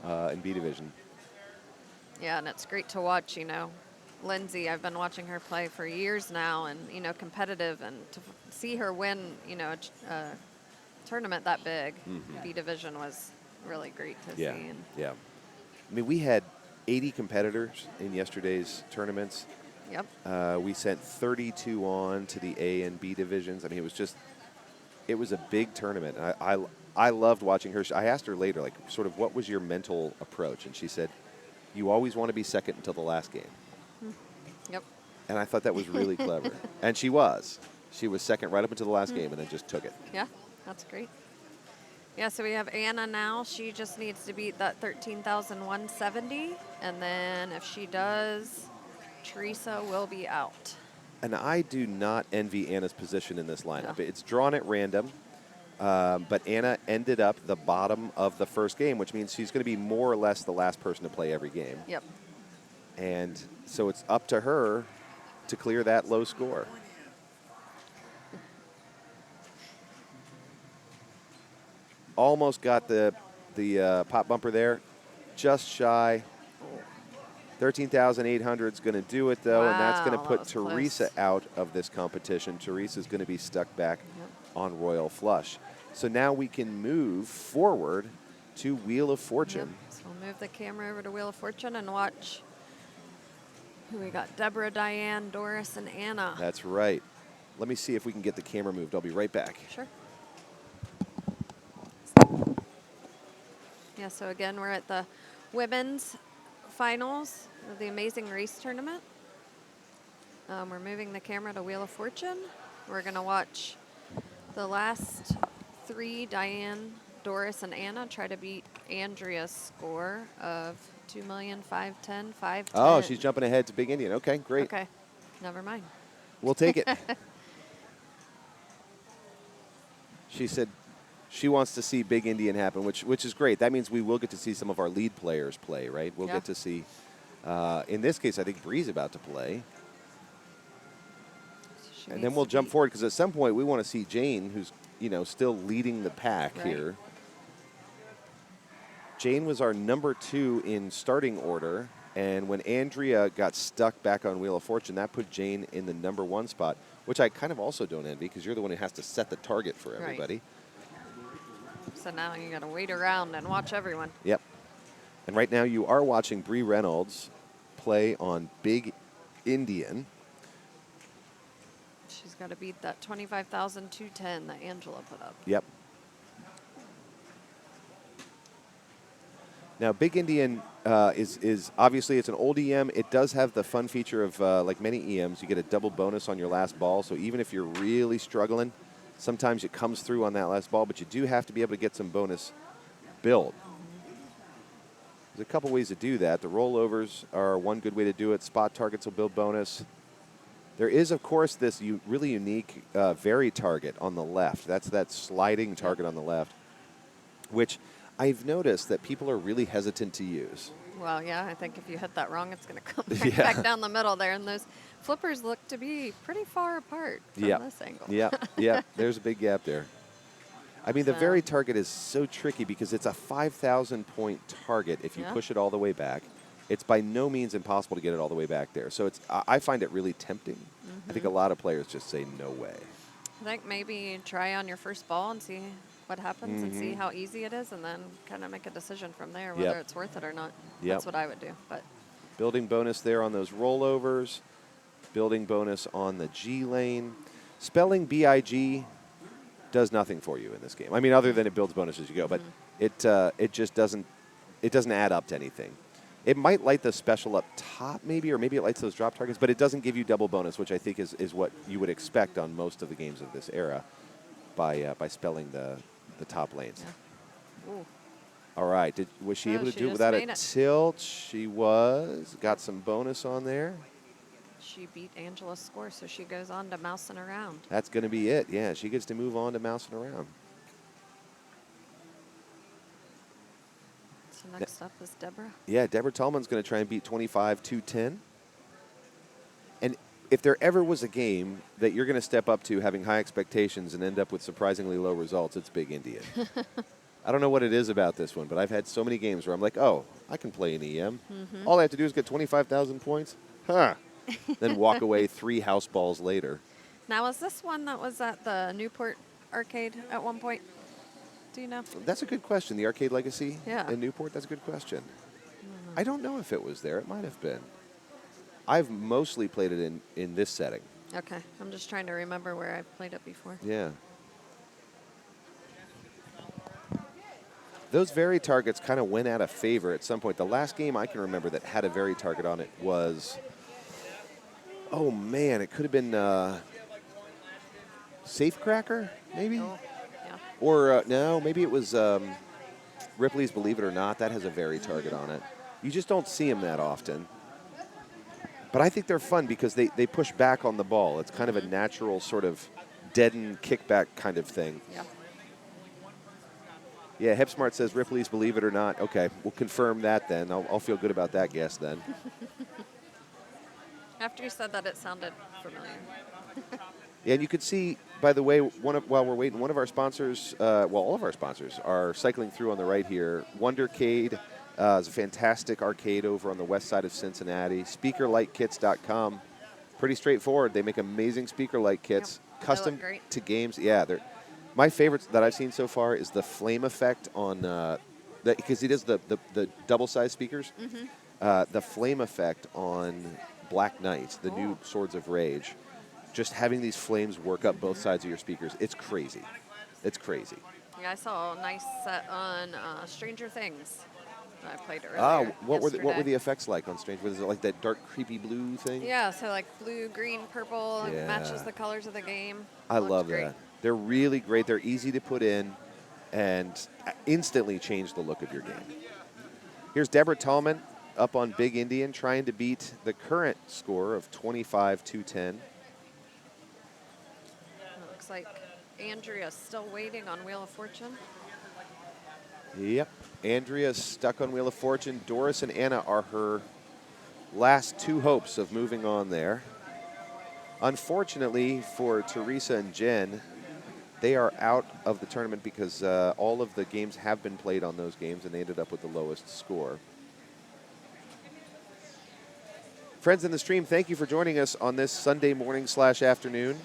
in B division. Yeah, and it's great to watch, Lindsay, I've been watching her play for years now and, competitive, and to see her win, a tournament that big, B division, was really great to Yeah, see. And yeah. I mean, we had 80 competitors in yesterday's tournaments. yep. We sent 32 on to the A and B divisions. I mean, it was a big tournament. I loved watching her. I asked her later, like, sort of, what was your mental approach? And she said, you always want to be second until the last game. Yep. And I thought that was really clever. And she was. She was second right up until the last game and then just took it. Yeah, that's great. Yeah, so we have Anna now. She just needs to beat that 13,170. And then if she does, Teresa will be out. And I do not envy Anna's position in this lineup. No. It's drawn at random. But Anna ended up the bottom of the first game, which means she's going to be more or less the last person to play every game. Yep. And so it's up to her to clear that low score. Almost got the pop bumper there, just shy. 13,800 is going to do it, though, and that's going to Wow, put that was Teresa close. out of this competition. Teresa's going to be stuck back on Royal Flush. So now we can move forward to Wheel of Yep. Fortune. So we'll move the camera over to Wheel of Fortune and watch who we got. Deborah, Diane, Doris, and Anna. That's right. Let me see if we can get the camera moved. I'll be right back. Sure. Yeah, so again, we're at the women's finals of the Amazing Race Tournament. We're moving the camera to Wheel of Fortune. We're going to watch the last three, Diane, Doris, and Anna, try to beat Andrea's score of 2,510,510. Oh, she's jumping ahead to Big Indian. Okay, great. Okay, never mind. We'll take it. She said she wants to see Big Indian happen, which is great. That means we will get to see some of our lead players play, right? We'll Yeah. get to see, in this case, I think Bree's about to play. She And needs then we'll to jump beat- forward because at some point we want to see Jane, who's still leading the pack Right. here. Jane was our number 2 in starting order, and when Andrea got stuck back on Wheel of Fortune, that put Jane in the number 1 spot, which I kind of also don't envy because you're the one who has to set the target for Right. everybody. So now you got to wait around and watch everyone. Yep. And right now you are watching Bree Reynolds play on Big Indian. She's got to beat that 25,210 that Angela put up. Yep. Now, Big Indian is obviously it's an old EM. It does have the fun feature of like many EMs, you get a double bonus on your last ball. So even if you're really struggling, sometimes it comes through on that last ball, but you do have to be able to get some bonus build. There's a couple ways to do that. The rollovers are one good way to do it. Spot targets will build bonus. There is, of course, this really unique vary target on the left. That's that sliding target on the left, which I've noticed that people are really hesitant to use. Well, yeah, I think if you hit that wrong, it's going to come right Yeah. back down the middle there. And those flippers look to be pretty far apart from Yeah. this angle. Yeah. There's a big gap there. I mean, the So- vary target is so tricky because it's a 5,000 point target if you Yeah. push it all the way back. It's by no means impossible to get it all the way back there. So I find it really tempting. I think a lot of players just say no way. I think maybe try on your first ball and see what happens and see how easy it is, and then kind of make a decision from there whether it's worth it or not. That's what I would do. But building bonus there on those rollovers. Building bonus on the G lane. Spelling BIG does nothing for you in this game. I mean, other than it builds bonus as you go, but it just doesn't add up to anything. It might light the special up top maybe, or maybe it lights those drop targets, but it doesn't give you double bonus, which I think is what you would expect on most of the games of this era by spelling the top lanes. Yeah. Ooh. All right. Was she able to do it just without a made it. tilt? She was. Got some bonus on there. She beat Angela's score, so she goes on to mousing around. That's going to be it. Yeah, she gets to move on to mousing around. So next up is Deborah. Yeah, Deborah Tallman's going to try and beat 25-210. And if there ever was a game that you're going to step up to having high expectations and end up with surprisingly low results, it's Big Indian. I don't know what it is about this one, but I've had so many games where I'm like, oh, I can play an EM. All I have to do is get 25,000 points. Huh. Then walk away 3 house balls later. Now, is this one that was at the Newport arcade at one point? Do you know? That's a good question. The Arcade Legacy Yeah. in Newport, that's a good question. I don't know if it was there. It might have been. I've mostly played it in this setting. Okay. I'm just trying to remember where I've played it before. Yeah. Those very targets kind of went out of favor at some point. The last game I can remember that had a very target on it was, oh man, it could have been Safecracker, maybe? Oh, yeah. Or no, maybe it was Ripley's Believe It or Not. That has a very target on it. You just don't see them that often. But I think they're fun because they push back on the ball. It's kind of a natural sort of deaden kickback kind of thing. Yeah. Yeah, HipSmart says Ripley's Believe It or Not. Okay, we'll confirm that then. I'll feel good about that guess then. After you said that, it sounded familiar. Yeah, and you could see, by the way, while we're waiting, one of our sponsors, all of our sponsors are cycling through on the right here. Wondercade is a fantastic arcade over on the west side of Cincinnati. SpeakerLightKits.com. Pretty straightforward. They make amazing speaker light kits, custom great. to games. Yeah, my favorites that I've seen so far is the flame effect on, because it is the double-sized speakers. The flame effect on Black Knight, the new Swords of Rage. Just having these flames work up both sides of your speakers, it's crazy. It's crazy. Yeah, I saw a nice set on Stranger Things. I played earlier. Ah, what were yesterday. the effects like on Strange? Was it like that dark, creepy blue thing? Yeah, so like blue, green, purple, it Yeah. matches the colors of the game. I Looked love great. that. They're really great. They're easy to put in and instantly change the look of your game. Here's Deborah Tallman up on Big Indian trying to beat the current score of 25-210. Looks like Andrea's still waiting on Wheel of Fortune. Yep. Andrea's stuck on Wheel of Fortune. Doris and Anna are her last 2 hopes of moving on there. Unfortunately for Teresa and Jen, they are out of the tournament because all of the games have been played on those games, and they ended up with the lowest score. Friends in the stream, thank you for joining us on this Sunday morning/afternoon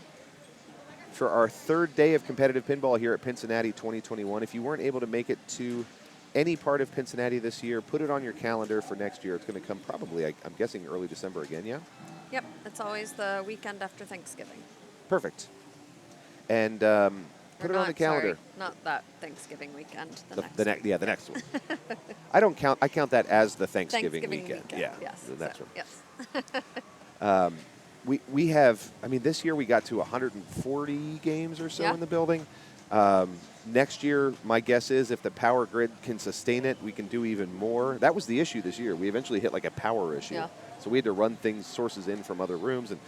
for our 3rd day of competitive pinball here at Pincinnati 2021. If you weren't able to make it to any part of Pincinnati this year, put it on your calendar for next year. It's going to come probably, I'm guessing, early December again, yeah? Yep, it's always the weekend after Thanksgiving. Perfect. And put Or it on not, the calendar. Sorry, not that Thanksgiving weekend. The next. Yeah, the next one. I count that as the Thanksgiving weekend. Yeah, Yes. the next so, one. Yes. We have, this year we got to 140 games or so Yeah. in the building. Next year, my guess is if the power grid can sustain it, we can do even more. That was the issue this year. We eventually hit like a power issue. Yeah. So we had to run sources in from other rooms. And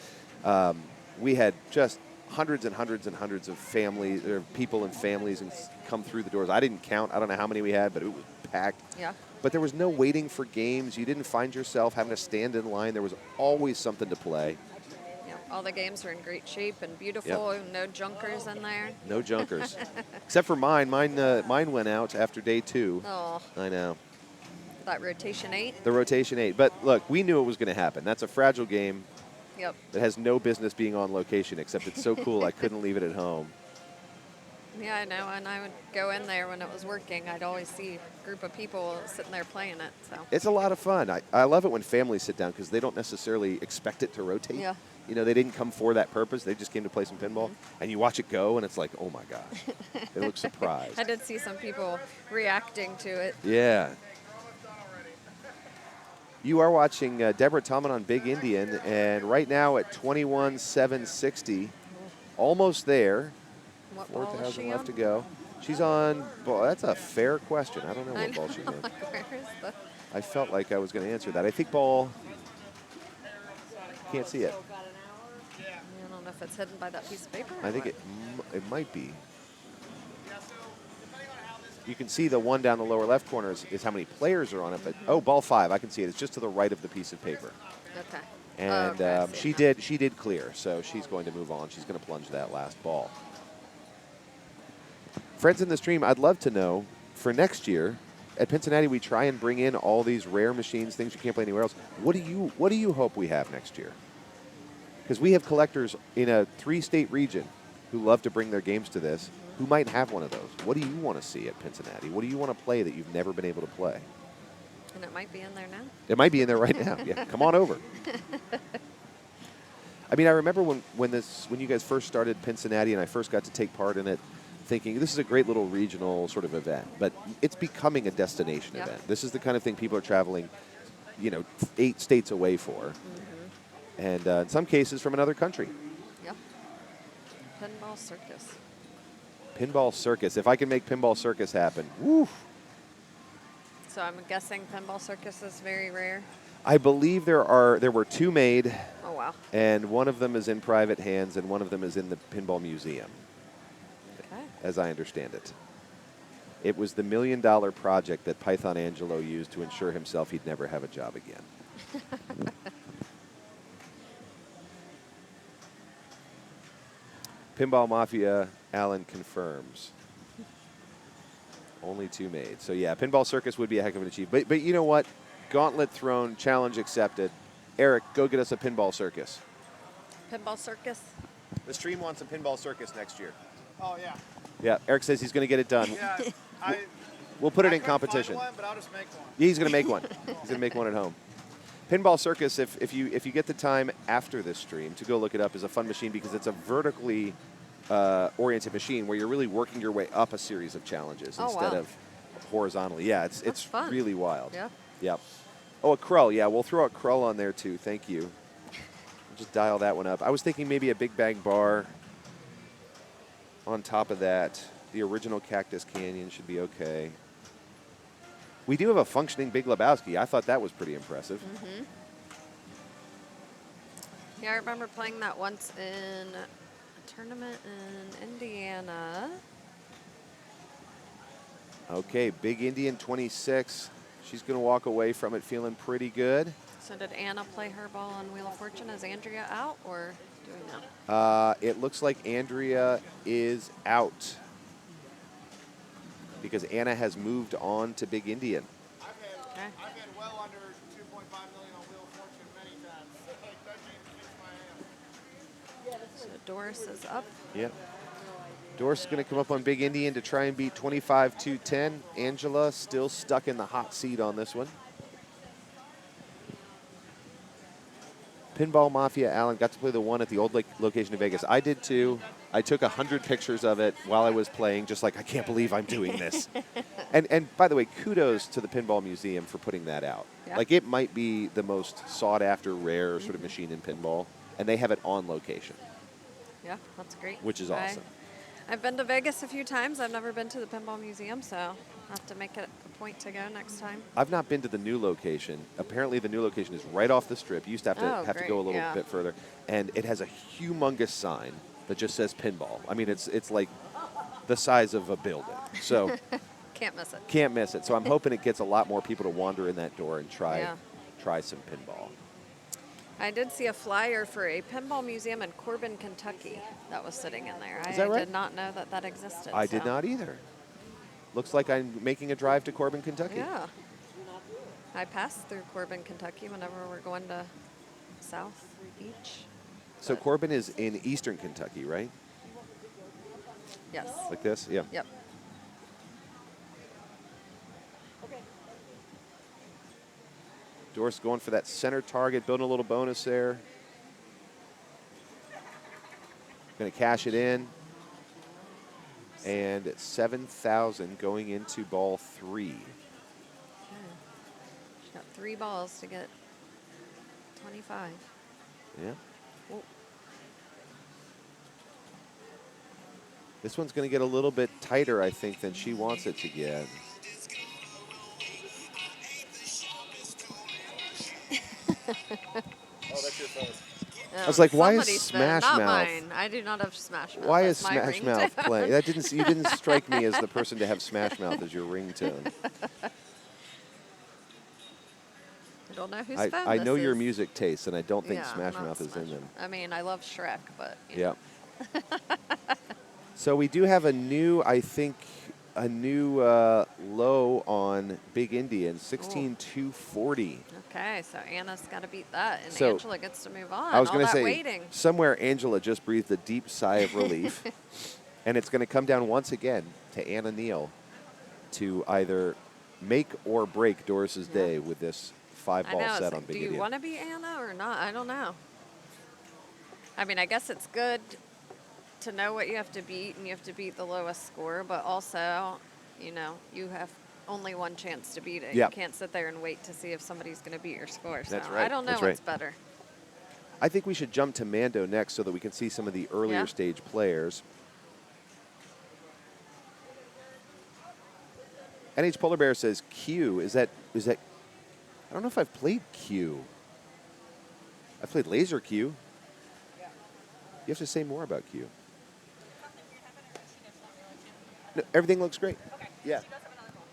we had just hundreds and hundreds and hundreds of families, or people and families come through the doors. I didn't count. I don't know how many we had, but it was packed. Yeah. But there was no waiting for games. You didn't find yourself having to stand in line. There was always something to play. Yeah. All the games are in great shape and beautiful. Yep. No junkers in there. No junkers. Except for mine. Mine went out after day 2. Oh, I know. that rotation 8. The rotation 8. But look, we knew it was going to happen. That's a fragile game Yep. that has no business being on location, except it's so cool I couldn't leave it at home. Yeah, I know. And I would go in there when it was working. I'd always see a group of people sitting there playing it. So It's a lot of fun. I love it when families sit down because they don't necessarily expect it to rotate. Yeah. You know, they didn't come for that purpose. They just came to play some pinball. And you watch it go, and it's like, oh, my gosh. They look surprised. I did see some people reacting to it. Yeah. You are watching Deborah Tomlin on Big Indian, and right now at 21,760, almost there. What ball is 4,000 she left to on? go. She's on. Well, that's a fair question. I don't know I what ball she's know. on. Where is the? I felt like I was going to answer that. I think ball. Can't see it. I don't know if it's hidden by that piece of paper. I or think what. it might be. You can see the one down the lower left corner is how many players are on it. But oh, ball 5. I can see it. It's just to the right of the piece of paper. Okay. And okay, I see she it now. did clear, so she's going to move on. She's going to plunge that last ball. Friends in the stream, I'd love to know for next year at Pincinnati we try and bring in all these rare machines, things you can't play anywhere else. What do you hope we have next year? Because we have collectors in a 3-state region who love to bring their games to this, who might have one of those. What do you want to see at Pincinnati? What do you want to play that you've never been able to play? And it might be in there now. It might be in there right now. Yeah, come on over. I mean, I remember when you guys first started Pincinnati and I first got to take part in it, thinking this is a great little regional sort of event, but it's becoming a destination Yeah. event. This is the kind of thing people are traveling, 8 states away for, and in some cases from another country. Yep. Pinball circus. Pinball circus. If I can make pinball circus happen, woo! So I'm guessing pinball circus is very rare. I believe there were 2 made, Oh wow. and one of them is in private hands, and one of them is in the Pinball Museum, Okay. as I understand it. It was the $1 million project that Python Angelo used to ensure himself he'd never have a job again. Pinball Mafia, Alan confirms. Only 2 made. So yeah, Pinball Circus would be a heck of an achievement. But you know what? Gauntlet thrown, challenge accepted. Eric, go get us a Pinball Circus. Pinball circus. The stream wants a Pinball Circus next year. Oh, yeah. Yeah, Eric says he's going to get it done. Yeah, We'll put it I in couldn't find competition. one, but I'll just make one. Yeah, he's going to make one. He's going to make one at home. Pinball Circus, if you get the time after this stream to go look it up, is a fun machine because it's a vertically oriented machine where you're really working your way up a series of challenges Oh, instead wow. of horizontally. Yeah, it's fun. really wild. Yeah. Yep. Oh, a Krull. Yeah, we'll throw a Krull on there too. Thank you. Just dial that one up. I was thinking maybe a Big Bang Bar on top of that. The original Cactus Canyon should be okay. We do have a functioning Big Lebowski. I thought that was pretty impressive. Yeah, I remember playing that once in a tournament in Indiana. Okay, Big Indian 26. She's going to walk away from it feeling pretty good. So did Anna play her ball on Wheel of Fortune? Is Andrea out, or do we know? It looks like Andrea is out because Anna has moved on to Big Indian. Okay. I've had well under 2.5 million on Wheel of Fortune many times. That game kicks my ass. So Doris is up. Yep. Doris is going to come up on Big Indian to try and beat 25-210. Angela still stuck in the hot seat on this one. Pinball Mafia, Alan, got to play the one at the old location in Vegas. I did too. I took 100 pictures of it while I was playing, just like, I can't believe I'm doing this. and by the way, kudos to the Pinball Museum for putting that out. Yeah. Like, it might be the most sought-after, rare sort of machine in pinball, and they have it on location, Yeah, that's great. which is awesome. I've been to Vegas a few times. I've never been to the Pinball Museum, so I'll have to make it a point to go next time. I've not been to the new location. Apparently, the new location is right off the strip. You used to have to go a little yeah. bit further, and it has a humongous sign that just says pinball. I mean, it's like the size of a building. So Can't miss it. can't miss it. So I'm hoping it gets a lot more people to wander in that door and try Yeah. some pinball. I did see a flyer for a pinball museum in Corbin, Kentucky that was sitting in there. Is that right? did not know that existed. I did so. not either. Looks like I'm making a drive to Corbin, Kentucky. Yeah. I pass through Corbin, Kentucky whenever we're going to South Beach. So Corbin is in eastern Kentucky, right? Yes. Like this? Yeah. Yep. Doris going for that center target, building a little bonus there. Going to cash it in. And at 7,000 going into ball 3. Okay. She's got 3 balls to get 25. Yeah. Oh, This one's going to get a little bit tighter, I think, than she wants it to get. Oh, that's your phone. I was like, why is somebody's Smash not Mouth? mine. I do not have Smash Mouth. Why is That's my Smash Mouth ringtone. playing? That didn't. You didn't strike me as the person to have Smash Mouth as your ringtone. I don't know whose phone I this know your is. music tastes, and I don't think Yeah, Smash not Mouth is in Smash. them. I mean, I love Shrek, but you know. Yeah. So we do have a new, I think, low on Big Indian, 16,240. Okay, so Anna's got to beat that, and So, Angela gets to move on. I was All going to that say, waiting. somewhere Angela just breathed a deep sigh of relief, and it's going to come down once again to Anna Neal to either make or break Doris's day with this I 5-ball know. It's set like, on Big do you Indian. want to be Anna or not? I don't know. I mean, I guess it's good to know what you have to beat, and you have to beat the lowest score, but also, you know, you have only one chance to beat it. Yep. You can't sit there and wait to see if somebody's going to beat your score. So That's right. I don't know That's what's right. better. I think we should jump to Mando next so that we can see some of the earlier Yeah. stage players. NH Polar Bear says Q. Is that? I don't know if I've played Q. I've played Laser Q. You have to say more about Q. No, everything looks great. Okay. Yeah. She does have another ball.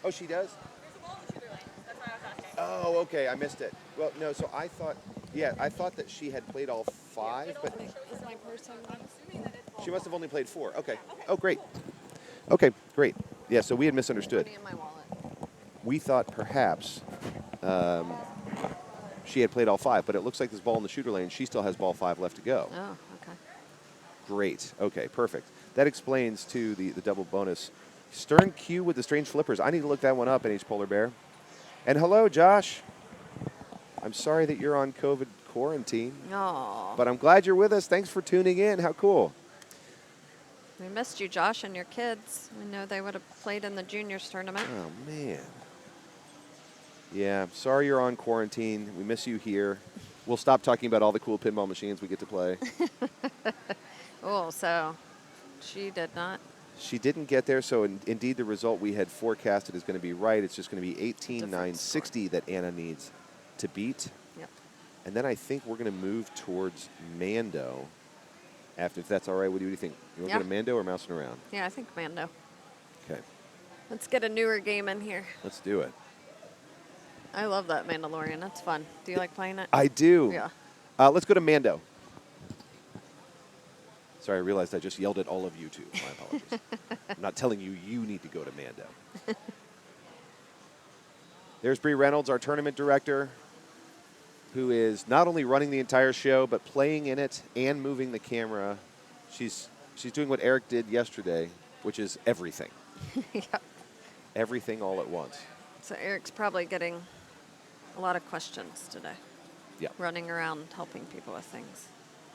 Oh, she does? There's a ball in the shooter lane. That's why I was asking. Oh, okay. I missed it. Well, no. So I thought that she had played all 5, but Is my person? I'm assuming that it's ball. she must have only played 4. Okay. Oh, great. Okay, great. Yeah. So we had misunderstood. Money in my wallet. We thought perhaps she had played all 5, but it looks like this ball in the shooter lane, she still has ball 5 left to go. Oh, okay. Great. Okay, perfect. That explains, too, the double bonus. Stern Q with the strange flippers. I need to look that one up, NH Polar Bear. And hello, Josh. I'm sorry that you're on COVID quarantine, Oh, but I'm glad you're with us. Thanks for tuning in. How cool. we missed you, Josh, and your kids. We know they would have played in the juniors tournament. Oh, man. Yeah, sorry you're on quarantine. We miss you here. We'll stop talking about all the cool pinball machines we get to play. Oh, so she did not. She didn't get there, so indeed the result we had forecasted is going to be right. It's just going to be Different 18,960 that Anna needs to beat. Yep. And then I think we're going to move towards Mando. After, if that's all right, what do you think? You want to Yeah. go to Mando or mousing around? Yeah, I think Mando. Okay, Let's get a newer game in here. let's do it. I love that Mandalorian. That's fun. Do you like playing it? I do. Yeah. Let's go to Mando. Sorry, I realized I just yelled at all of you too. My apologies. I'm not telling you you need to go to Mando. There's Bree Reynolds, our tournament director, who is not only running the entire show, but playing in it and moving the camera. She's doing what Eric did yesterday, which is everything. Yep. Everything all at once. So Eric's probably getting a lot of questions today. Yeah. Running around helping people with things.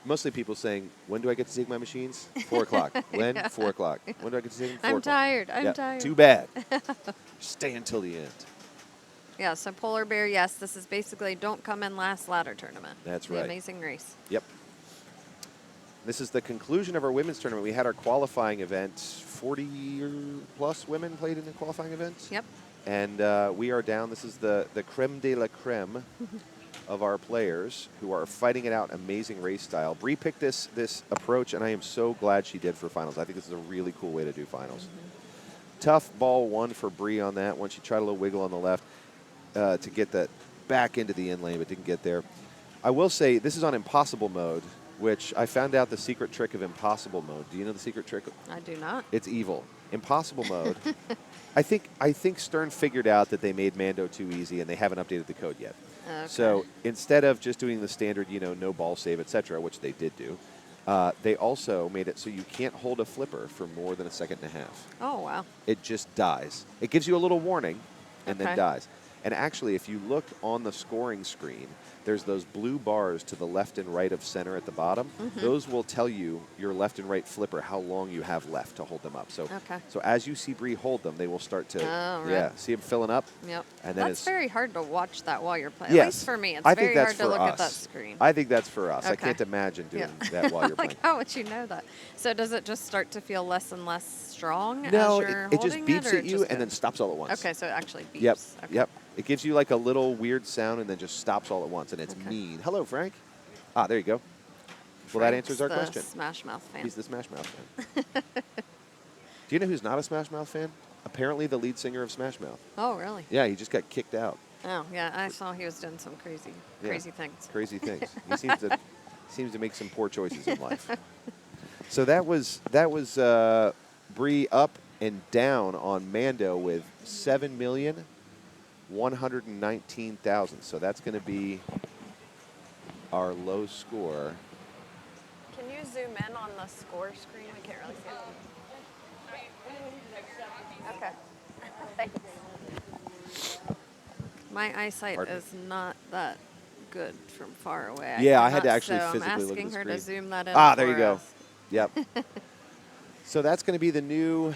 Mostly people saying, when do I get to take my machines? 4 o'clock. When? 4 o'clock. When do I get to take them? 4 I'm o'clock. tired. I'm Yeah, tired. Too bad. Stay until the end. Yeah, so Polar Bear, yes, this is basically don't come in last ladder tournament. That's The right. Amazing Race. Yep. This is the conclusion of our women's tournament. We had our qualifying event. 40-plus women played in the qualifying event. Yep. And we are down. This is the creme de la creme of our players who are fighting it out. Amazing race style. Bree picked this approach, and I am so glad she did for finals. I think this is a really cool way to do finals. Tough ball 1 for Bree on that one. She tried a little wiggle on the left to get that back into the in lane, but didn't get there. I will say this is on impossible mode, which I found out the secret trick of impossible mode. Do you know the secret trick? I do not. It's evil. Impossible mode. I think Stern figured out that they made Mando too easy, and they haven't updated the code yet. Okay. So instead of just doing the standard, no ball save, etc., which they did do, They also made it so you can't hold a flipper for more than a second and a half. Oh, wow. It just dies. It gives you a little warning and then Okay. dies. And actually, if you look on the scoring screen, there's those blue bars to the left and right of center at the bottom. Mm-hmm. Those will tell you your left and right flipper, how long you have left to hold them up. So, Okay. so as you see Bree hold them, they will start to, Oh, right. yeah, see them filling up. Yep. And then That's it's very hard to watch that while you're playing. yes. At least for me, it's I very think that's hard to for look us. at that screen. I think that's for us. I Okay. can't imagine doing Yeah. that while you're playing. Like, how would you know that? So does it just start to feel less and less strong No, as you're it just holding beeps or at it you just and then goes- stops all at once. Okay, so it actually beeps. Yep. Okay. Yep. It gives you like a little weird sound and then just stops all at once, and it's Okay. mean. Hello, Frank. Ah, there you go. Well, that answers our Frank's question. the Smash Mouth fan. He's the Smash Mouth fan. Do you know who's not a Smash Mouth fan? Apparently the lead singer of Smash Mouth. Oh, really? Yeah, he just got kicked out. Oh, yeah. I saw he was doing some crazy Yeah. things. Crazy things. He seems to make some poor choices in life. So that was Bree up and down on Mando with 7,119,000. So that's going to be our low score. Can you zoom in on the score screen? We can't really see it. Okay. Thanks. My eyesight Pardon me? is not that good from far away. Yeah, I had to cannot, actually so physically I'm look at asking the her screen. to zoom that in. Ah, there you for go. us. Yep. So that's going to be the new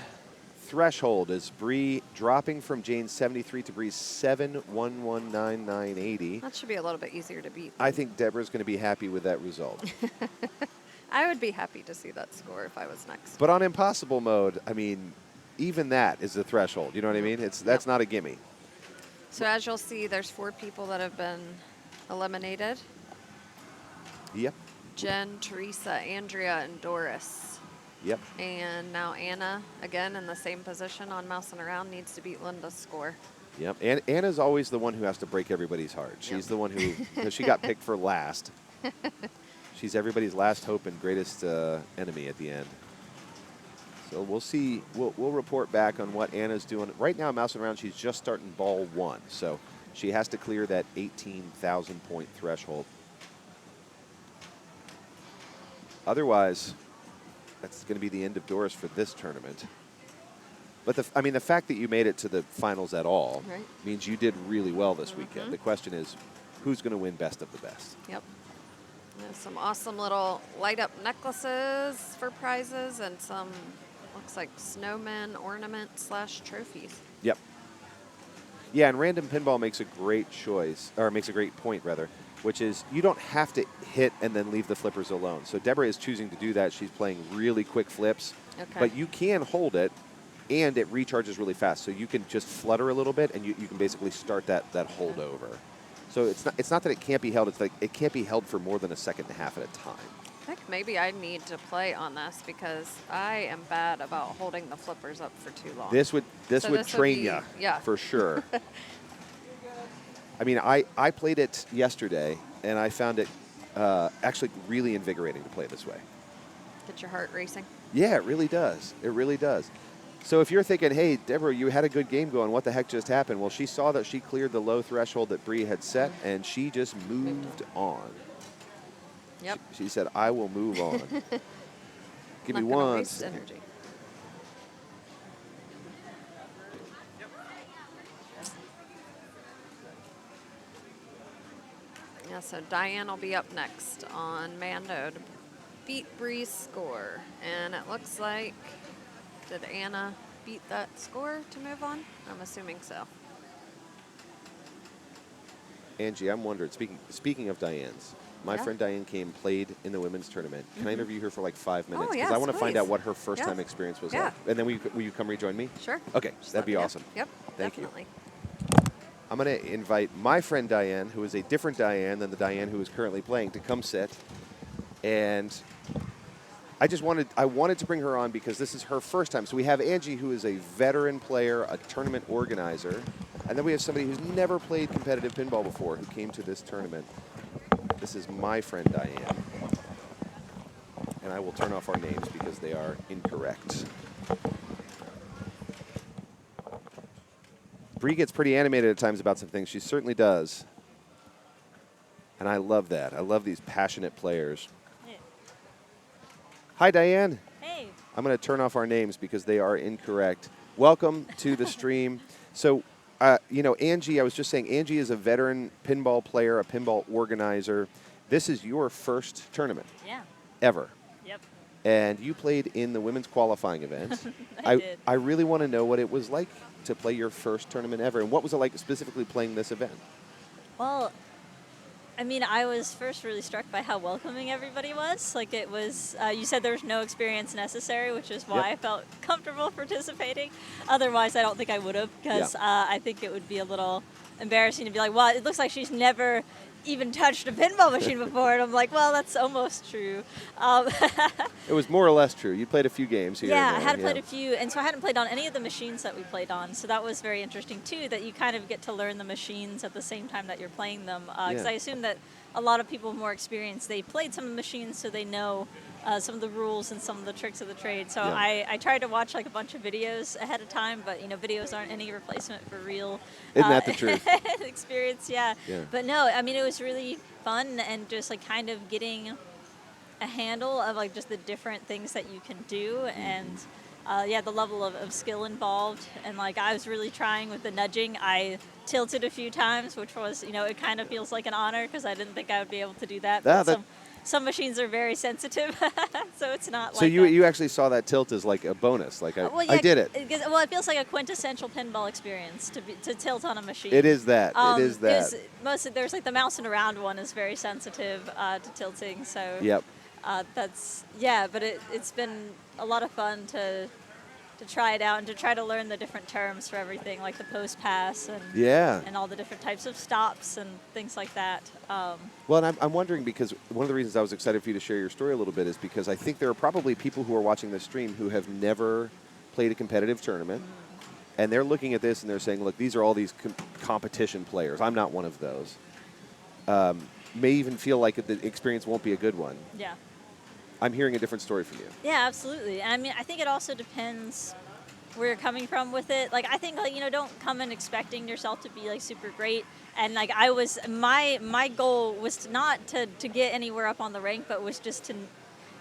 threshold, is Bree dropping from Jane's 73 to Bree's 7,119,980. That should be a little bit easier to beat. I think Deborah's going to be happy with that result. I would be happy to see that score if I was next. But on impossible mode, I mean, even that is the threshold. You know what I mean? That's not a gimme. So as you'll see, there's 4 people that have been eliminated. Yep. Jen, Teresa, Andrea, and Doris. Yep. And now Anna, again in the same position on mousing around, needs to beat Linda's score. Yep. And Anna's always the one who has to break everybody's heart. She's Yep. the one who, because she got picked for last. She's everybody's last hope and greatest enemy at the end. So we'll see. We'll report back on what Anna's doing. Right now, mousing around, she's just starting ball 1. So she has to clear that 18,000 point threshold. Otherwise, that's going to be the end of doors for this tournament. But the fact that you made it to the finals at all Right. means you did really well this weekend. The question is, who's going to win best of the best? Yep. There's some awesome little light up necklaces for prizes and some, looks like snowman ornament / trophies. Yep. Yeah, and random pinball makes a great choice, or makes a great point, rather, which is you don't have to hit and then leave the flippers alone. So Deborah is choosing to do that. She's playing really quick flips. Okay. But you can hold it, and it recharges really fast. So you can just flutter a little bit, and you can basically start that hold over. So it's not that it can't be held. It's like it can't be held for more than a second and a half at a time. I think maybe I need to play on this because I am bad about holding the flippers up for too long. This would So would this would train be- you, yeah. for sure. I mean, I played it yesterday, and I found it actually really invigorating to play this way. Get your heart racing. Yeah, it really does. It really does. So if you're thinking, hey, Deborah, you had a good game going, what the heck just happened? Well, she saw that she cleared the low threshold that Bree had set, and she just moved on. Yep. She said, I will move on. Give me Not gonna one waste second. energy. Yeah, so Diane will be up next on Mando to beat Bree's score. And it looks like, did Anna beat that score to move on? I'm assuming so. Angie, I'm wondering, speaking of Diane's, my Yeah. friend Diane came, played in the women's tournament. Can I interview her for like 5 minutes? Oh, Because I yes, want to find please. out what her first time Yeah. experience was Yeah. like. And then will you come rejoin me? Sure. Okay, Just that'd let be me know. awesome. Yep, Thank you. definitely. I'm going to invite my friend Diane, who is a different Diane than the Diane who is currently playing, to come sit. And I wanted to bring her on because this is her first time. So we have Angie, who is a veteran player, a tournament organizer. And then we have somebody who's never played competitive pinball before who came to this tournament. This is my friend Diane. And I will turn off our names because they are incorrect. Bree gets pretty animated at times about some things. She certainly does. And I love that. I love these passionate players. Hi, Diane. Hey. I'm going to turn off our names because they are incorrect. Welcome to the stream. So, Angie, I was just saying, Angie is a veteran pinball player, a pinball organizer. This is your first tournament Yeah. ever. Yep. And you played in the women's qualifying event. I did. I really want to know what it was like to play your first tournament ever. And what was it like specifically playing this event? Well, I mean, I was first really struck by how welcoming everybody was. Like, it was, you said there was no experience necessary, which is why I felt comfortable participating. Otherwise, I don't think I would have, because I think it would be a little embarrassing to be like, well, it looks like she's never even touched a pinball machine before. And I'm like, well, that's almost true. It was more or less true. You played a few games here. Yeah, and I there, had played a few, and so I hadn't played on any of the machines that we played on. So that was very interesting too. That you kind of get to learn the machines at the same time that you're playing them. Because I assume that a lot of people with more experience, they played some of the machines, so they know some of the rules and some of the tricks of the trade. So I tried to watch like a bunch of videos ahead of time, but videos aren't any replacement for real. Isn't that the truth? Experience, yeah. But no, I mean it was really fun and just like kind of getting a handle of like just the different things that you can do and the level of skill involved. And like I was really trying with the nudging. I tilted a few times, which was, it kind of feels like an honor because I didn't think I would be able to do that. But some machines are very sensitive, so it's not like. So you actually saw that tilt as like a bonus, like I did it. It feels like a quintessential pinball experience to tilt on a machine. It is that. It is that. There's like the mouse and around one is very sensitive to tilting, so. Yep. But it's been a lot of fun to try it out and to try to learn the different terms for everything, like the post pass and all the different types of stops and things like that. Well, and I'm wondering because one of the reasons I was excited for you to share your story a little bit is because I think there are probably people who are watching this stream who have never played a competitive tournament, and they're looking at this and they're saying, look, these are all these competition players. I'm not one of those. May even feel like the experience won't be a good one. Yeah. I'm hearing a different story from you. Yeah, absolutely. And I mean, I think it also depends where you're coming from with it. Like, I think, like, don't come in expecting yourself to be, like, super great. And, like, my goal was not to get anywhere up on the rank, but was just to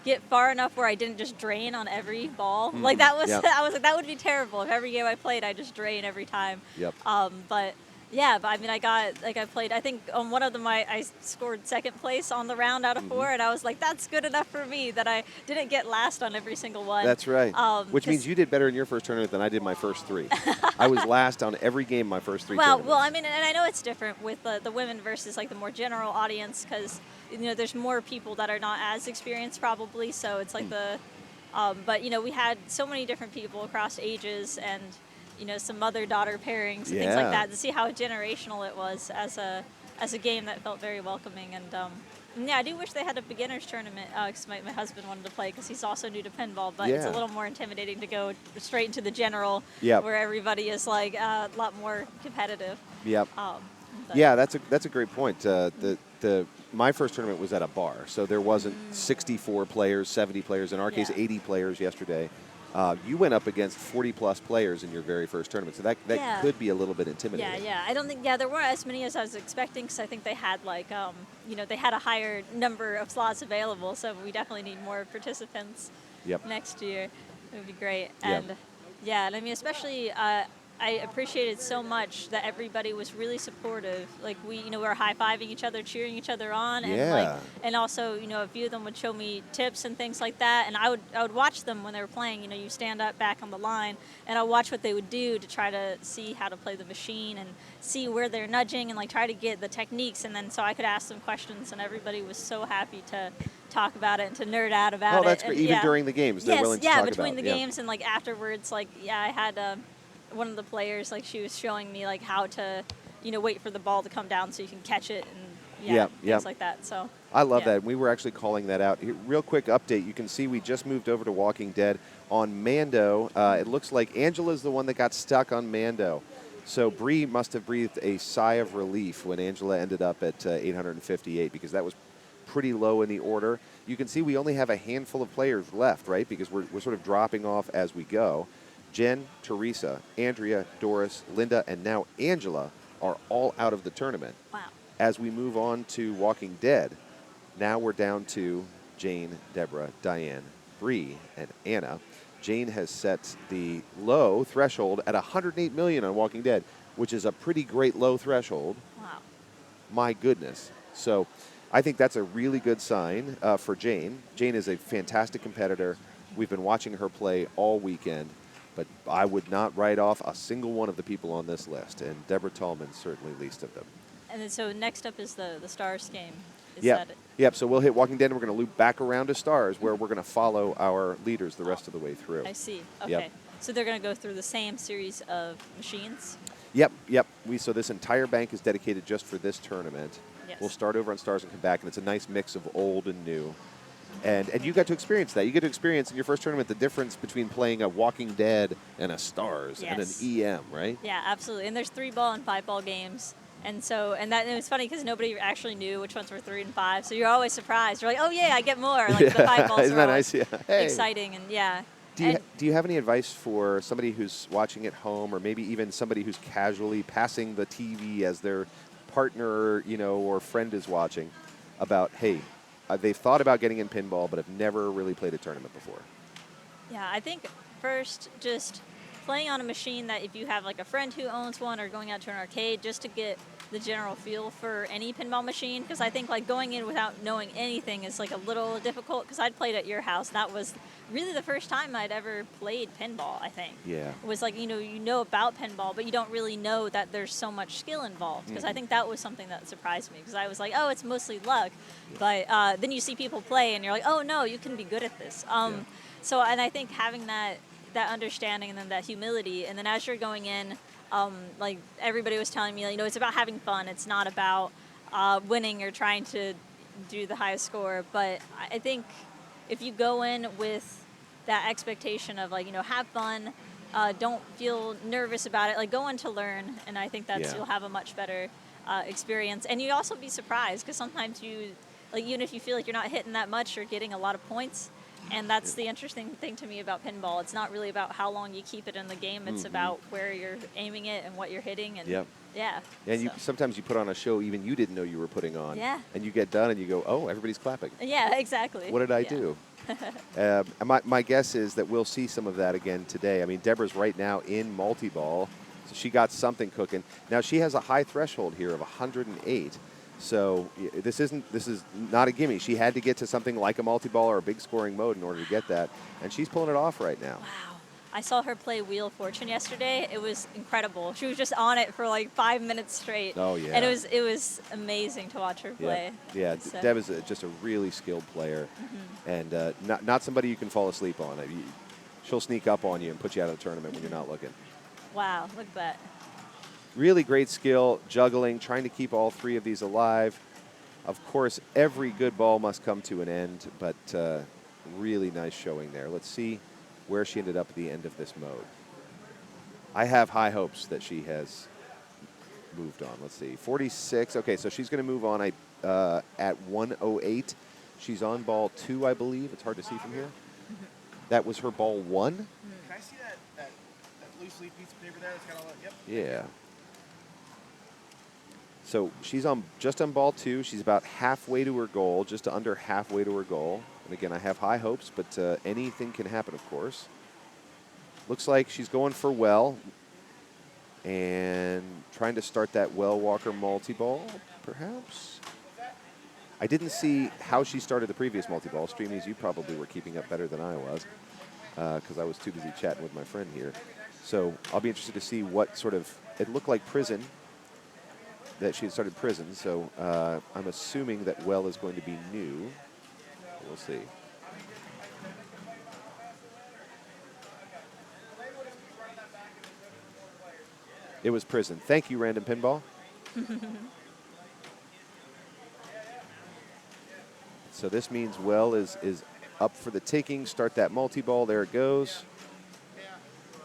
get far enough where I didn't just drain on every ball. Like, that was, I was like, that would be terrible. If every game I played, I just drain every time. Yep. But I mean, I played, I think on one of them I scored second place on the round out of 4, and I was like, that's good enough for me that I didn't get last on every single one. That's right. Which means you did better in your first tournament than I did my first 3. I was last on every game my first 3 tournaments. Well, I mean, and I know it's different with the women versus like the more general audience because, there's more people that are not as experienced probably, so it's like but, we had so many different people across ages and, some mother-daughter pairings and things like that to see how generational it was as a game that felt very welcoming. And I do wish they had a beginners tournament because my husband wanted to play because he's also new to pinball, but it's a little more intimidating to go straight into the general where everybody is like a lot more competitive. Yep. That's a great point. My first tournament was at a bar, so there wasn't 64 players, 70 players, in our case 80 players yesterday. You went up against 40-plus players in your very first tournament, so that could be a little bit intimidating. Yeah. I don't think, there weren't as many as I was expecting because I think they had, like, they had a higher number of slots available, so we definitely need more participants next year. It would be great. And, and I mean, especially I appreciated so much that everybody was really supportive. Like we were high-fiving each other, cheering each other on, and also a few of them would show me tips and things like that. And I would watch them when they were playing. You stand up back on the line, and I'll watch what they would do to try to see how to play the machine and see where they're nudging and like try to get the techniques. And then so I could ask them questions, and everybody was so happy to talk about it and to nerd out about it. Oh, that's great. Even during the games, they're willing to talk about it. Between the games and like afterwards, like I had one of the players, like she was showing me like how to, wait for the ball to come down so you can catch it and things like that. So I love that. We were actually calling that out. Here, real quick update. You can see we just moved over to Walking Dead on Mando. It looks like Angela's the one that got stuck on Mando. So Bree must have breathed a sigh of relief when Angela ended up at 858 because that was pretty low in the order. You can see we only have a handful of players left, right? Because we're sort of dropping off as we go. Jen, Teresa, Andrea, Doris, Linda, and now Angela are all out of the tournament. Wow. As we move on to Walking Dead, now we're down to Jane, Deborah, Diane, Bree and Anna. Jane has set the low threshold at 108 million on Walking Dead, which is a pretty great low threshold. Wow. My goodness. So I think that's a really good sign for Jane. Jane is a fantastic competitor. We've been watching her play all weekend, but I would not write off a single one of the people on this list, and Deborah Tallman certainly least of them. And then so next up is the Stars game. Is Yep. that it? Yep. So we'll hit Walking Dead, and we're going to loop back around to Stars, where we're going to follow our leaders the rest of the way through. I see. Okay. Yep. So they're going to go through the same series of machines. Yep. So this entire bank is dedicated just for this tournament. Yes. We'll start over on Stars and come back, and it's a nice mix of old and new. And you got to experience that. You get to experience in your first tournament the difference between playing a Walking Dead and a Stars and an Yes. EM, right? Yeah, absolutely. And there's 3-ball and 5-ball games. And so, and it was funny because nobody actually knew which ones were 3 and 5. So you're always surprised. You're like, oh yeah, I get more. Like the 5-balls Isn't are that always nice? Yeah. Hey. exciting, and yeah. Do you have any advice for somebody who's watching at home, or maybe even somebody who's casually passing the TV as their partner, or friend is watching, about, hey, they've thought about getting in pinball but have never really played a tournament before? Yeah, I think first just playing on a machine that if you have like a friend who owns one, or going out to an arcade, just to get the general feel for any pinball machine, because I think like going in without knowing anything is like a little difficult, because I'd played at your house. That was really the first time I'd ever played pinball, I think. Yeah. It was like, you know about pinball, but you don't really know that there's so much skill involved, because I think that was something that surprised me, because I was like, oh, it's mostly luck. But then you see people play and you're like, oh no, you can be good at this. So, and I think having that understanding and then that humility, and then as you're going in, like everybody was telling me, it's about having fun. It's not about winning or trying to do the highest score. But I think if you go in with that expectation of have fun, don't feel nervous about it, go in to learn, and I think you'll have a much better experience. And you also be surprised, because sometimes you, even if you feel like you're not hitting that much, you're getting a lot of points. And that's the interesting thing to me about pinball. It's not really about how long you keep it in the game. It's about where you're aiming it and what you're hitting. And yeah. And sometimes you put on a show even you didn't know you were putting on. Yeah. And you get done and you go, oh, everybody's clapping. Yeah, exactly. What did I do? My guess is that we'll see some of that again today. I mean, Deborah's right now in multi-ball, so she got something cooking. Now, she has a high threshold here of 108. So this is not a gimme. She had to get to something like a multi-ball or a big scoring mode in order to get that, and she's pulling it off right now. Wow. I saw her play Wheel of Fortune yesterday. It was incredible. She was just on it for 5 minutes straight. Oh, yeah. And it was amazing to watch her play. Yeah. So. Deb is just a really skilled player, and not somebody you can fall asleep on. She'll sneak up on you and put you out of the tournament when you're not looking. Wow, look at that. Really great skill, juggling, trying to keep all three of these alive. Of course, every good ball must come to an end, but really nice showing there. Let's see where she ended up at the end of this mode. I have high hopes that she has moved on. Let's see, 46. Okay, so she's going to move on at 108. She's on ball 2, I believe. It's hard to see from here. That was her ball 1? Can I see that loose leaf piece of paper there? That's got all that. Yep. Yeah. So she's just on ball 2. She's about halfway to her goal, just under halfway to her goal. And again, I have high hopes, but anything can happen, of course. Looks like she's going for well and trying to start that well Walker multi-ball, perhaps. I didn't see how she started the previous multi-ball. Streamies, you probably were keeping up better than I was, because I was too busy chatting with my friend here. So I'll be interested to see what sort of, it looked like prison, that she had started prison, so I'm assuming that well is going to be new. We'll see. It was prison. Thank you, Random Pinball. So this means well is up for the taking. Start that multi-ball. There it goes.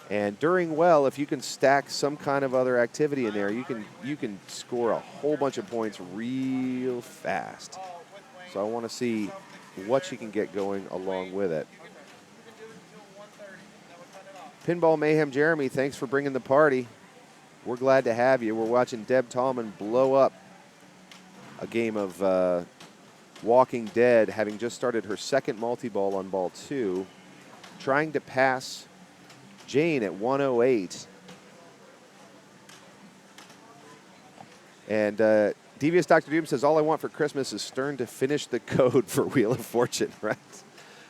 And during well, if you can stack some kind of other activity in there, you can score a whole bunch of points real fast. So I want to see what she can get going along with it. Pinball Mayhem Jeremy, thanks for bringing the party. We're glad to have you. We're watching Deb Tallman blow up a game of Walking Dead, having just started her second multi-ball on ball 2, trying to pass Jane at 108. And Devious Dr. Doom says, all I want for Christmas is Stern to finish the code for Wheel of Fortune, right?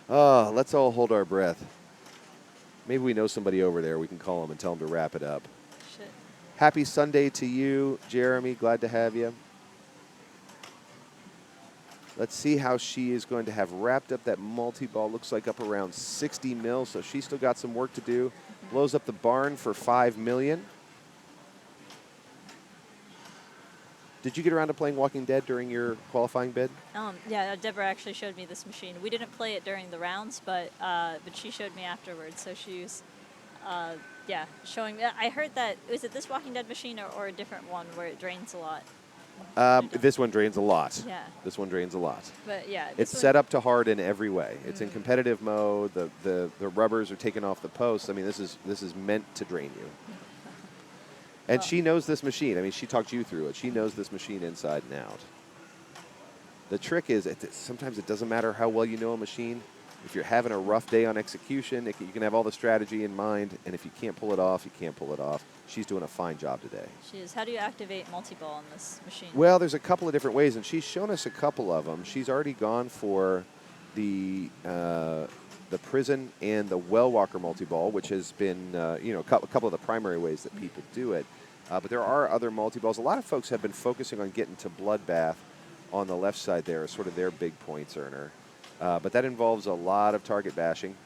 Oh, let's all hold our breath. Maybe we know somebody over there. We can call them and tell them to wrap it up. Shit. Happy Sunday to you, Jeremy. Glad to have you. Let's see how she is going to have wrapped up that multi-ball. Looks like up around 60 mil, so she's still got some work to do. Blows up the barn for 5 million. Did you get around to playing Walking Dead during your qualifying bid? Yeah, Deborah actually showed me this machine. We didn't play it during the rounds, but she showed me afterwards. So she was, showing me. I heard that, was it this Walking Dead machine or a different one where it drains a lot? This one drains a lot. Yeah. This one drains a lot. But yeah. It's set up to hard in every way. It's in competitive mode. The rubbers are taken off the posts. I mean, this is meant to drain you. And she knows this machine. I mean, she talked you through it. She knows this machine inside and out. The trick is, sometimes it doesn't matter how well you know a machine. If you're having a rough day on execution, you can have all the strategy in mind, and if you can't pull it off, you can't pull it off. She's doing a fine job today. She is. How do you activate multi-ball on this machine? Well, there's a couple of different ways, and she's shown us a couple of them. She's already gone for the prison and the well walker multi-ball, which has been a couple of the primary ways that people do it. But there are other multi-balls. A lot of folks have been focusing on getting to Bloodbath on the left side there as sort of their big points earner. But that involves a lot of target bashing,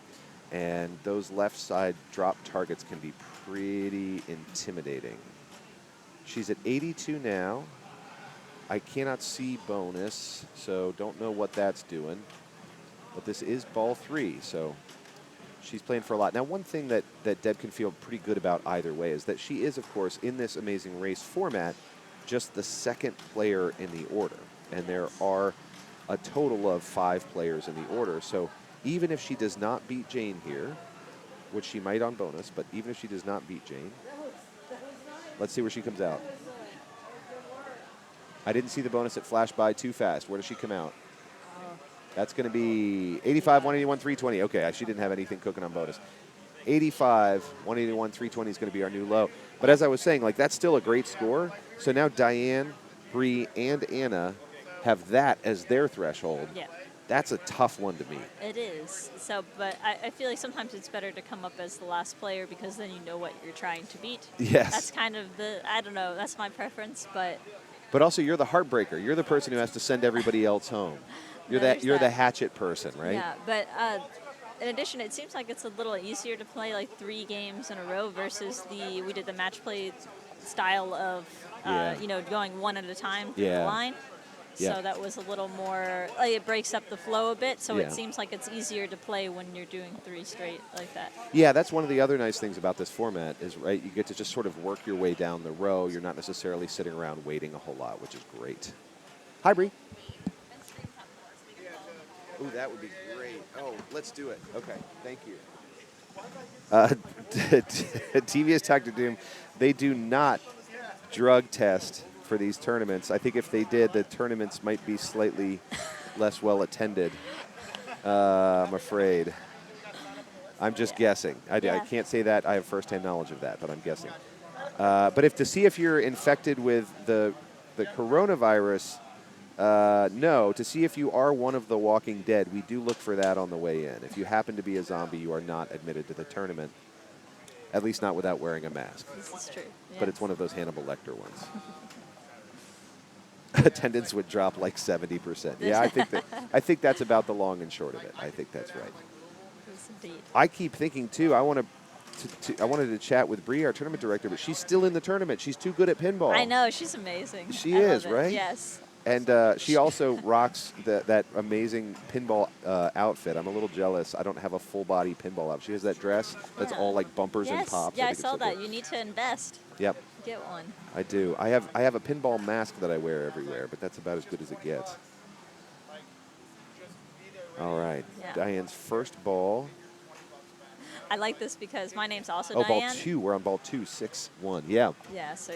and those left side drop targets can be pretty intimidating. She's at 82 now. I cannot see bonus, so don't know what that's doing. But this is ball 3, so she's playing for a lot. Now, one thing that Deb can feel pretty good about either way is that she is, of course, in this Amazing Race format, just the second player in the order. And there are a total of 5 players in the order. So even if she does not beat Jane here, which she might on bonus, but even if she does not beat Jane, let's see where she comes out. I didn't see the bonus. It flashed by too fast. Where does she come out? That's going to be 85, 181, 320. Okay, she didn't have anything cooking on bonus. 85, 181, 320 is going to be our new low. But as I was saying, that's still a great score. So now Diane, Bree, and Anna have that as their threshold. Yeah. That's a tough one to meet. It is. So, but I feel like sometimes it's better to come up as the last player because then you know what you're trying to beat. Yes. That's kind of I don't know, that's my preference, but. But also, you're the heartbreaker. You're the person who has to send everybody else home. You're the hatchet person, right? Yeah, but in addition, it seems like it's a little easier to play 3 games in a row versus we did the match play style of going one at a time through the line. Yeah. So that was a little more, it breaks up the flow a bit, so Yeah. it seems like it's easier to play when you're doing 3 straight like that. Yeah, that's one of the other nice things about this format is, right, you get to just sort of work your way down the row. You're not necessarily sitting around waiting a whole lot, which is great. Hi, Bree. Ooh, that would be great. Oh, let's do it. Okay, thank you. TVS Dr. Doom, they do not drug test for these tournaments. I think if they did, the tournaments might be slightly less well attended. I'm afraid. I'm just guessing. I can't say that. I have firsthand knowledge of that, but I'm guessing. But to see if you're infected with the coronavirus, no. To see if you are one of the Walking Dead, we do look for that on the way in. If you happen to be a zombie, you are not admitted to the tournament, at least not without wearing a mask. This is true. Yeah. But it's one of those Hannibal Lecter ones. Attendance would drop like 70%. Yeah, I think that's about the long and short of it. I think that's right. Yes, indeed. I keep thinking too. I wanted to chat with Bree, our tournament director, but she's still in the tournament. She's too good at pinball. I know, she's amazing. She I is, love it. right? Yes. And she also rocks that amazing pinball outfit. I'm a little jealous. I don't have a full body pinball outfit. She has that dress that's all like bumpers and pops. Yeah, I think it's saw so that. cool. You need to invest. Yep. Get one. I do. I have a pinball mask that I wear everywhere, but that's about as good as it gets. All right. Yeah. Diane's first ball. I like this because my name's also Oh, Diane. ball 2. We're on ball 2, 6-1. Yeah. Yeah, so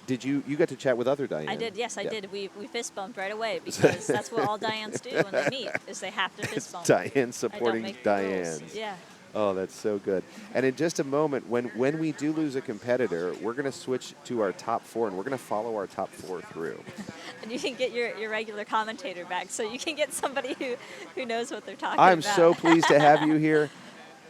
Did you got to chat with other Diane? I did. Yes, I Yeah. did. We fist bumped right away because that's what all Dianes do when they meet is they have to fist bump. Diane I don't supporting make the rules. Diane's. Yeah. Oh, that's so good. And in just a moment, when we do lose a competitor, we're going to switch to our top 4, and we're going to follow our top 4 through. And you can get your regular commentator back, so you can get somebody who knows what they're talking I'm about. so pleased to have you here.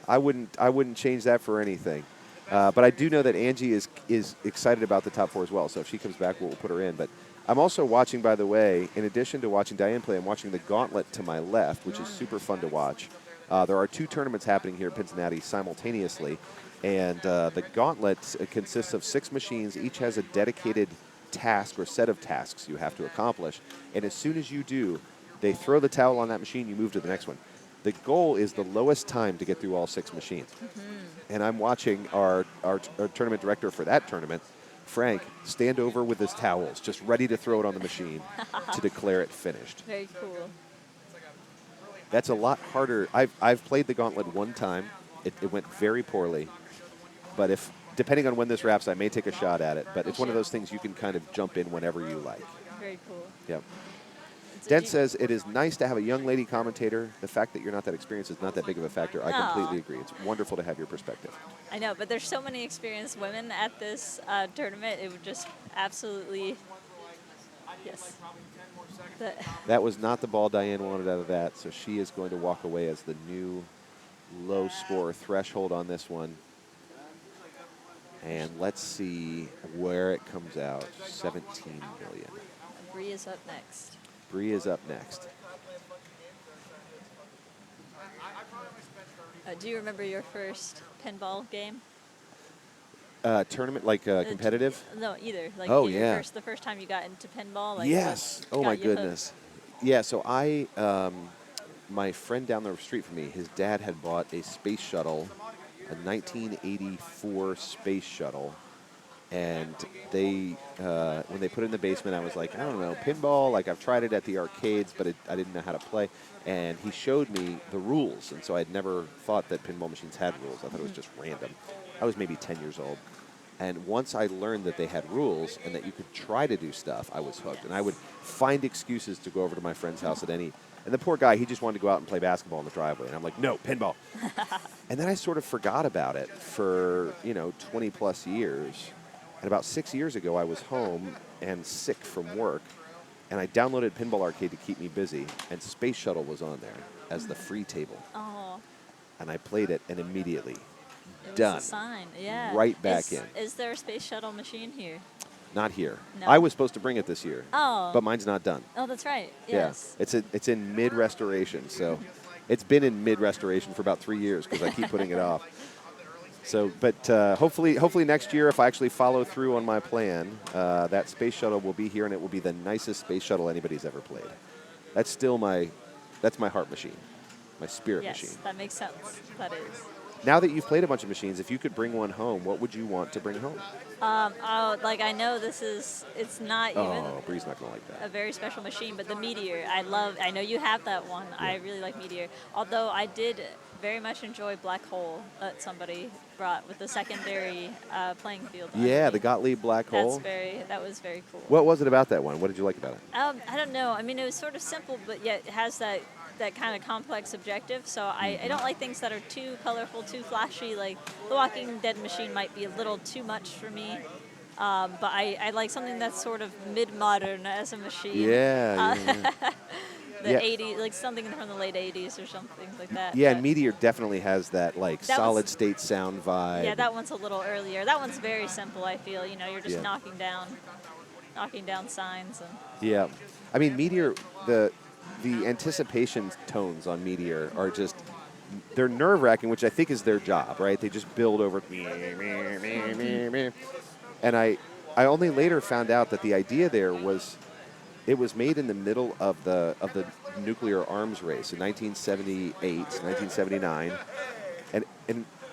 I wouldn't change that for anything. But I do know that Angie is excited about the top 4 as well. So if she comes back, we'll put her in. But I'm also watching, by the way, in addition to watching Diane play, I'm watching the Gauntlet to my left, which is super fun to watch. There are 2 tournaments happening here in Pincinnati simultaneously, and the Gauntlet consists of 6 machines. Each has a dedicated task or set of tasks you have to accomplish, and as soon as you do, they throw the towel on that machine, you move to the next one. The goal is the lowest time to get through all 6 machines. And I'm watching our tournament director for that tournament, Frank, stand over with his towels, just ready to throw it on the machine to declare it finished. Very cool. That's a lot harder. I've played the Gauntlet one time. It went very poorly. But depending on when this wraps, I may take a shot at it. But it's one of those things you can kind of jump in whenever you like. Very cool. Yep. So Dent says it is nice to have a young lady commentator. The fact that you're not that experienced is not that big of a factor. I completely agree. It's wonderful to have your perspective. I know, but there's so many experienced women at this tournament. It would just absolutely, yes. That was not the ball Diane wanted out of that, so she is going to walk away as the new low score threshold on this one. And let's see where it comes out. 17 million. Bree is up next. Bree is up next. Do you remember your first pinball game? Tournament, like competitive? No, either. Like Oh, either yeah. The first time you got into pinball. Like Yes. what Oh, my got you hooked? goodness. Yeah, so my friend down the street from me, his dad had bought a space shuttle, a 1984 space shuttle. And they, when they put it in the basement, I was like, I don't know, pinball, like I've tried it at the arcades, but I didn't know how to play. And he showed me the rules. And so I'd never thought that pinball machines had rules. I thought it was just random. I was maybe 10 years old. And once I learned that they had rules and that you could try to do stuff, I was hooked. And I would find excuses to go over to my friend's house at any. And the poor guy, he just wanted to go out and play basketball in the driveway. And I'm like, no, pinball. And then I sort of forgot about it for, 20 plus years. And about 6 years ago, I was home and sick from work. And I downloaded Pinball Arcade to keep me busy. And Space Shuttle was on there as the free table. Oh. And I played it, and immediately, It done. was a sign, yeah. Right back in. Is there a space shuttle machine here? Not here. No. I was supposed to bring it this year. Oh. But mine's not done. Oh, that's right. Yes. Yeah. It's in mid-restoration. So it's been in mid-restoration for about 3 years because I keep putting it off. So, but hopefully next year, if I actually follow through on my plan, that space shuttle will be here, and it will be the nicest space shuttle anybody's ever played. That's still my heart machine, my spirit machine. Yes, that makes sense. That is. Now that you've played a bunch of machines, if you could bring one home, what would you want to bring home? I know it's not even Oh, Bree's not going to like a that. very special machine, but the Meteor, I know you have that one. I really like Meteor. Although I did very much enjoy Black Hole that somebody brought with the secondary playing field. Yeah, the Gottlieb Black Hole. That was very cool. What was it about that one? What did you like about it? I don't know. I mean, it was sort of simple, but yet it has that kind of complex objective. So I don't like things that are too colorful, too flashy. Like the Walking Dead machine might be a little too much for me. But I like something that's sort of mid-modern as a machine. Yeah. The 80s, like something from the late 80s or something like that. Yeah, But and Meteor definitely has that like That solid was- state sound vibe. yeah, that one's a little earlier. That one's very simple, I feel. You're just Yeah. knocking down signs. And Yeah. I mean, Meteor, the anticipation tones on Meteor are just, they're nerve-wracking, which I think is their job, right? They just build over, and I only later found out that the idea there was, it was made in the middle of the nuclear arms race in 1978, 1979, and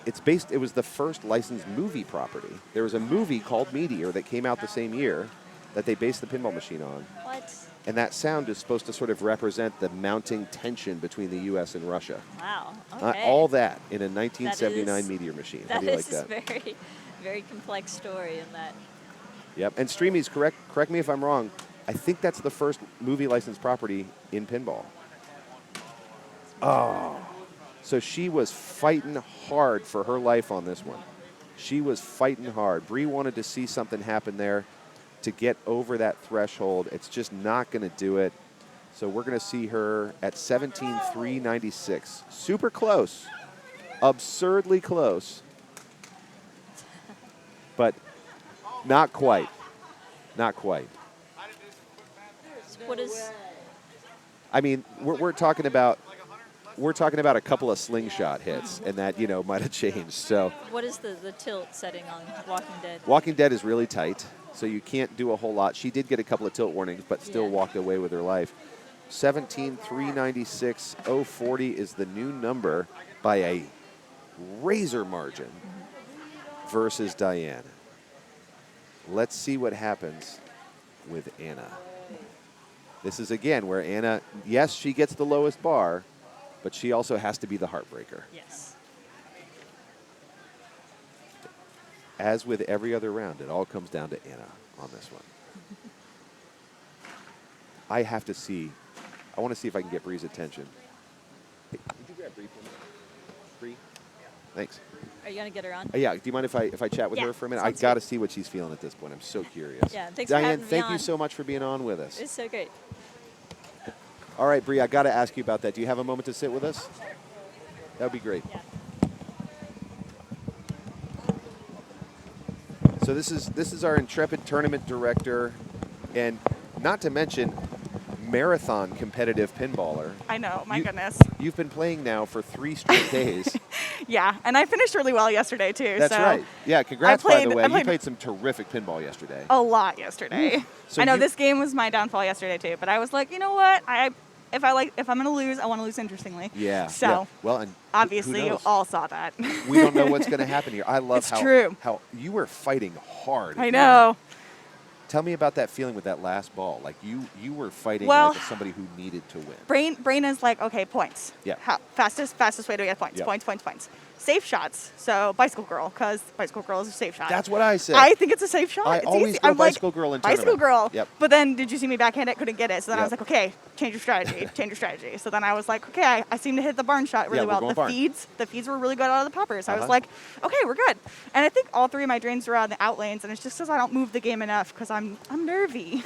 it was the first licensed movie property. There was a movie called Meteor that came out the same year that they based the pinball machine on. what? And that sound is supposed to sort of represent the mounting tension between the U.S. and Russia. Wow. Okay. All that in a 1979 That is- Meteor machine. How That do you like is that? very, very complex story in that. Yep. And Streamies, correct me if I'm wrong, I think that's the first movie licensed property in pinball. Oh. So she was fighting hard for her life on this one. She was fighting hard. Bree wanted to see something happen there to get over that threshold. It's just not going to do it. So we're going to see her at 17,396. Super close. Absurdly close. But not quite. Not quite. What is? I mean, we're talking about a couple of slingshot hits, and that might have changed. So What is the tilt setting on Walking Dead? Walking Dead is really tight, so you can't do a whole lot. She did get a couple of tilt warnings, but still Yeah. walked away with her life. 17,396. 040 is the new number by a razor margin versus Diane. Let's see what happens with Anna. This is, again, where Anna, yes, she gets the lowest bar, but she also has to be the heartbreaker. Yes. As with every other round, it all comes down to Anna on this one. I want to see if I can get Bree's attention. Hey, would you grab Bree for me? Bree? Thanks. Are you gonna get her on? Yeah, do you mind if I chat with Yeah, her for a minute? I sounds got to good. see what she's feeling at this point. I'm so curious. Yeah, thanks for Diane, having me thank you on. so much for being on with us. It's so great. All right, Bree, I got to ask you about that. Do you have a moment to sit with us? That would be great. Yeah. So this is our intrepid tournament director, and not to mention marathon competitive pinballer. I know, my goodness. You've been playing now for 3 straight days. Yeah, and I finished really well yesterday too. That's so right. Yeah, congrats, by played- the way. I You played- played some terrific pinball yesterday. a lot yesterday. So I know you- this game was my downfall yesterday too, but I was like, you know what? If I'm gonna lose, I want to lose interestingly. Yeah. So yeah. Well, and obviously who you knows? all saw that. We don't know what's going to happen here. I love It's true. how you were fighting hard. at I the know. end. Tell me about that feeling with that last ball. Like you were fighting Well- like somebody who needed to win. Brain is like, okay, points. Yeah. Fastest way to get points. Yeah. Points. Safe shots. So Bicycle Girl, because Bicycle Girl is a safe shot. That's what I said. I think it's a safe shot. I It's always easy. go I'm like, Bicycle Girl in Bicycle tournament. Girl. Yep. But then did you see me backhand it? Couldn't get it. So then I Yep. was like, okay, change your strategy. So then I was like, okay, I seem to hit the barn shot really Yeah, we're well. going The barn. feeds were really good out of the poppers. I Uh-huh. was like, okay, we're good. And I think all 3 of my drains were on the out lanes, and it's just because I don't move the game enough because I'm nervy.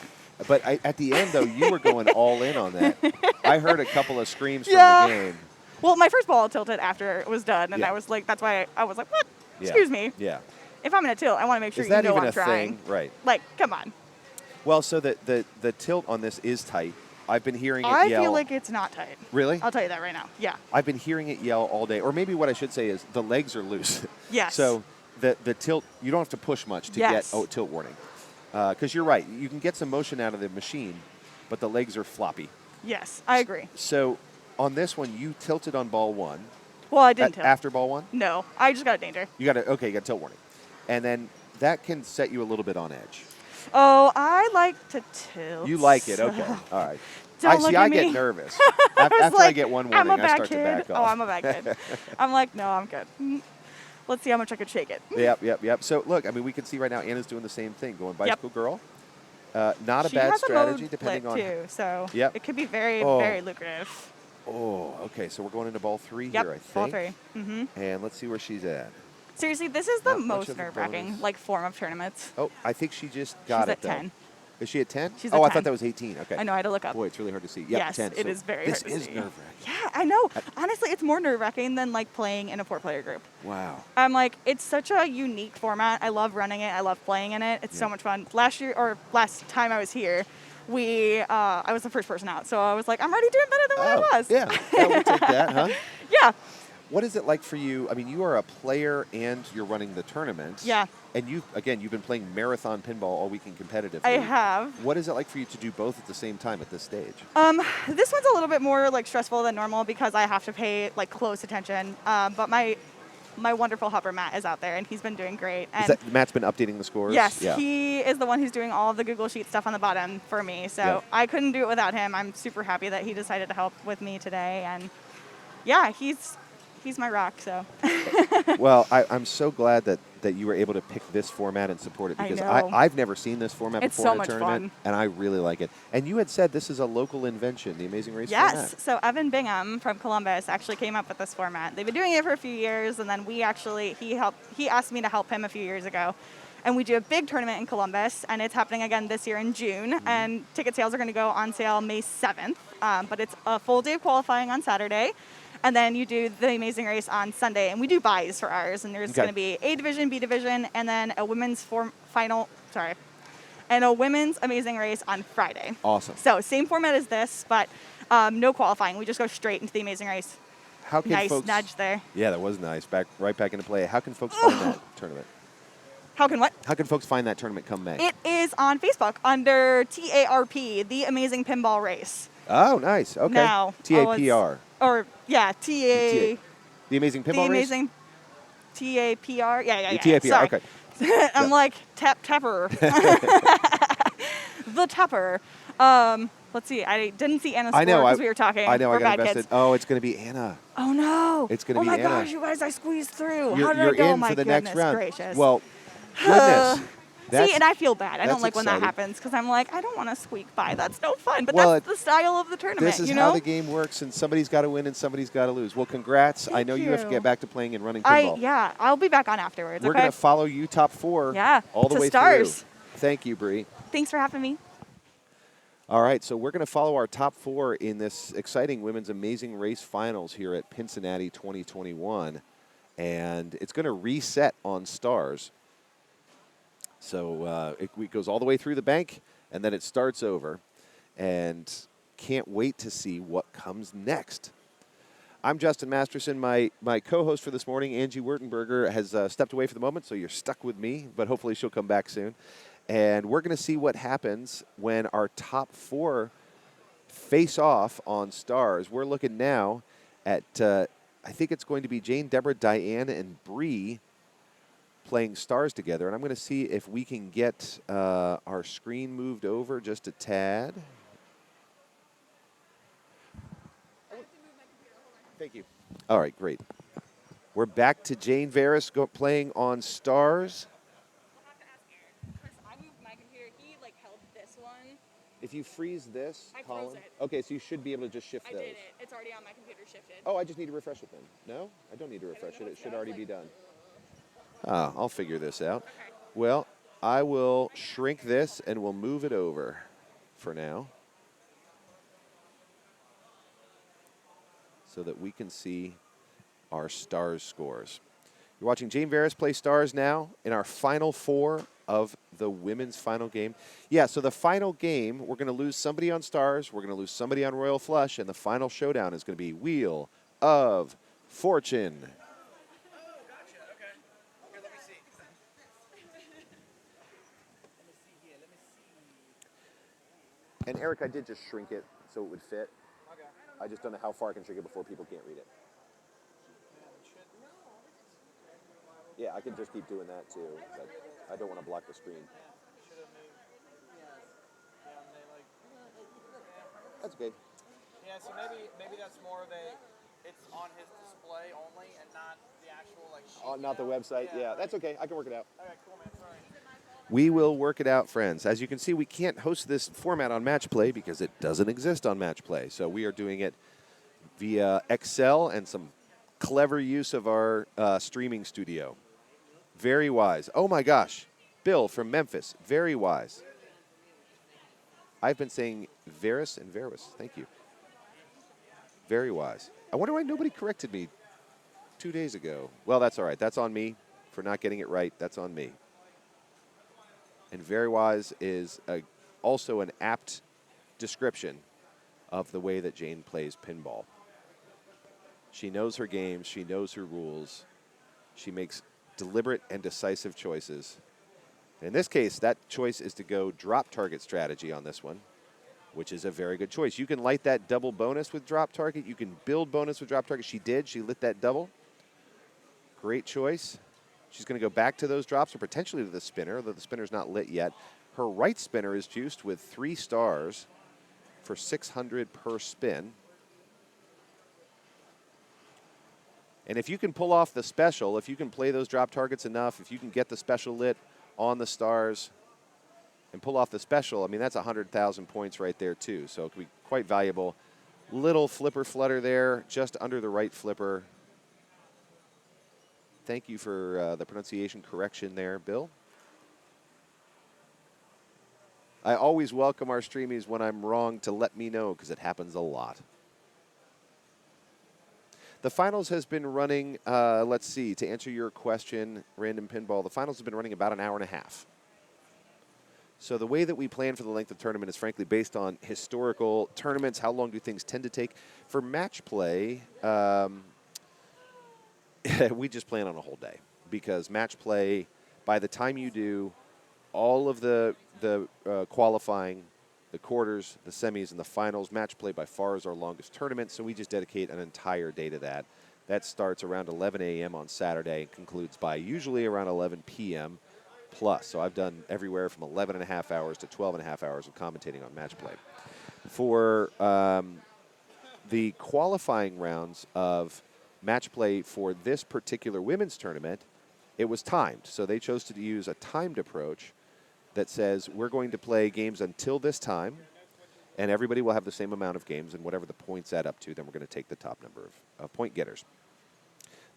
But at the end, though, you were going all in on that. I heard a couple of screams Yeah. from the game. Well, my first ball tilted after it was done, and Yeah. I was like, that's why I was like, what? Yeah. Excuse me. Yeah. If I'm gonna tilt, I want to make sure Is you that know even I'm a trying. thing? Right. Like, come on. Well, so the tilt on this is tight. I've been hearing it I yell. feel like it's not tight. Really? I'll tell you that right now. Yeah. I've been hearing it yell all day. Or maybe what I should say is the legs are loose. Yes. So the tilt, you don't have to push much to Yes. get tilt warning. Because you're right. You can get some motion out of the machine, but the legs are floppy. Yes, I agree. So on this one, you tilted on ball 1. Well, I didn't tilt. After ball 1? No, I just got a danger. You got tilt warning. And then that can set you a little bit on edge. Oh, I like to tilt. You like it, okay. so- All right. Don't look I at get me. nervous. I was After I like, get one I'm warning, a I bad start kid. to back off. Oh, I'm a bad kid. I'm like, no, I'm good. Let's see how much I could shake it. Yep. So look, I mean, we can see right now Anna's doing the same thing, going Bicycle Girl. Not a She bad has strategy, a mode depending flip on. too, so Yep. it could be very, Oh. very lucrative. Oh, okay. So we're going into ball 3 Yep, here, I think. ball 3. Mm-hmm. And let's see where she's at. Seriously, this is the Not much most of a nerve-wracking bonus. like form of tournaments. Oh, I think she just got She's it at though. 10. Is she at 10? She's oh, at I thought 10. that was 18. Okay. I know, I had to look up. Boy, it's really hard to see. Yep, Yes, 10. it So is very this hard to is see. nerve-wracking. Yeah, I know. Honestly, it's more nerve-wracking than like playing in a 4-player group. Wow. I'm like, it's such a unique format. I love running it. I love playing in it. It's so Yeah. much fun. Last time I was here, I was the first person out, so I was like, I'm already doing better than what I was. Yeah, we'll take that, huh? Yeah. What is it like for you? I mean, you are a player and you're running the tournament. Yeah. And you've been playing marathon pinball all weekend competitively. I have. What is it like for you to do both at the same time at this stage? This one's a little bit more like stressful than normal because I have to pay like close attention. But my wonderful helper Matt is out there and he's been doing great. And Matt's been updating the scores? yes, Yeah. he is the one who's doing all of the Google Sheet stuff on the bottom for me. So Yeah. I couldn't do it without him. I'm super happy that he decided to help with me today. And yeah, he's He's my rock, so. Well, I'm so glad that you were able to pick this format and support it I because know. I've never seen this format It's before so in a much tournament, fun. and I really like it. And you had said this is a local invention, the Amazing Race Yes. format. So Evan Bingham from Columbus actually came up with this format. They've been doing it for a few years, and then he asked me to help him a few years ago. And we do a big tournament in Columbus, and it's happening again this year in June. Mm-hmm. And ticket sales are going to go on sale May 7th. But it's a full day of qualifying on Saturday. And then you do the Amazing Race on Sunday. And we do buys for ours. And there's Okay. going to be A Division, B Division, and then a women's and a women's Amazing Race on Friday. Awesome. So same format as this, but no qualifying. We just go straight into the Amazing Race. How can Nice folks, nudge there. Yeah, that was nice. Right back into play. How can folks find that tournament? How can what? How can folks find that tournament come May? It is on Facebook under TARP, The Amazing Pinball Race. Oh, nice. Okay. Now, TAPR. Or, yeah, The Amazing Pinball The Race? Amazing TAPR. Yeah. TAPR, Sorry. okay. I'm Yeah. like, tapper. The tapper. Let's see. I didn't see Anna's score because we were talking. I know. We're I got bad invested. kids. Oh, it's going to be Anna. Oh, no. It's gonna be Oh, my Anna. gosh, you guys, I squeezed through. You're, How did you're I go? in My for the goodness next round. gracious. Well, goodness. See, and I feel bad. I don't that's like when that exciting. happens because I'm like, I don't want to squeak by. That's no fun. But Well, that's the style of the tournament, This is you how know? the game works, and somebody's got to win and somebody's got to lose. Well, congrats. I Thank know you have to you. get back to playing and running pinball. Yeah, I'll be back on afterwards. We're okay? going to follow you top 4 Yeah, all the to way stars. through. Thank you, Bree. Thanks for having me. All right, so we're going to follow our top 4 in this exciting Women's Amazing Race Finals here at Pincinnati 2021. And it's going to reset on stars. So it goes all the way through the bank, and then it starts over. And can't wait to see what comes next. I'm Justin Masterson. My co-host for this morning, Angie Wurtenberger, has stepped away for the moment, so you're stuck with me, but hopefully she'll come back soon. And we're going to see what happens when our top 4 face off on stars. We're looking now at, I think it's going to be Jane, Deborah, Diane, and Bree playing stars together. And I'm going to see if we can get our screen moved over just a tad. Thank you. All right, great. We're back to Jane Veras playing on stars. We'll have to ask Aaron. Chris, I moved my computer. He held this one. If you freeze this I column, froze it. okay, so you should be able to just shift I those. did it. It's already on my computer shifted. Oh, I just need to refresh it then. No, I don't need to refresh know it. It what's should going already on. be done. I'll figure this out. Okay. Well, I will shrink this and we'll move it over for now so that we can see our stars scores. You're watching Jane Veras play stars now in our final 4 of the women's final game. Yeah, so the final game, we're going to lose somebody on stars, we're going to lose somebody on Royal Flush, and the final showdown is going to be Wheel of Fortune. And Eric, I did just shrink it so it would fit. Okay. I just don't know how far I can shrink it before people can't read it. Yeah, I can just keep doing that too. But I don't want to block the screen. Should have moved. Yeah, they That's okay. Yeah, so maybe that's more of it's on his display only and not the actual sheet. Oh, not the website. Yeah, that's okay. I can work it out. Okay, cool, man. Sorry. We will work it out, friends. As you can see, we can't host this format on Match Play because it doesn't exist on Match Play. So we are doing it via Excel and some clever use of our streaming studio. Very wise. Oh, my gosh. Bill from Memphis. Very wise. I've been saying Veras and Veras. Thank you. Very wise. I wonder why nobody corrected me 2 days ago. Well, that's all right. That's on me for not getting it right. That's on me. And very wise is also an apt description of the way that Jane plays pinball. She knows her games. She knows her rules. She makes deliberate and decisive choices. In this case, that choice is to go drop target strategy on this one, which is a very good choice. You can light that double bonus with drop target. You can build bonus with drop target. She did. She lit that double. Great choice. She's going to go back to those drops or potentially to the spinner, although the spinner's not lit yet. Her right spinner is juiced with 3 stars for 600 per spin. And if you can pull off the special, if you can play those drop targets enough, if you can get the special lit on the stars and pull off the special, I mean, that's 100,000 points right there, too. So it could be quite valuable. Little flipper flutter there, just under the right flipper. Thank you for the pronunciation correction there, Bill. I always welcome our streamies when I'm wrong to let me know, because it happens a lot. The finals has been running, let's see, to answer your question, Random Pinball, the finals have been running about an hour and a half. So the way that we plan for the length of tournament is frankly based on historical tournaments. How long do things tend to take? For match play, we just plan on a whole day, because match play, by the time you do all of the qualifying, the quarters, the semis, and the finals, match play by far is our longest tournament, so we just dedicate an entire day to that. That starts around 11 a.m. on Saturday and concludes by usually around 11 p.m. plus. So I've done everywhere from 11 and a half hours to 12 and a half hours of commentating on match play. For the qualifying rounds of match play for this particular women's tournament, it was timed. So they chose to use a timed approach that says we're going to play games until this time, and everybody will have the same amount of games, and whatever the points add up to, then we're going to take the top number of point getters.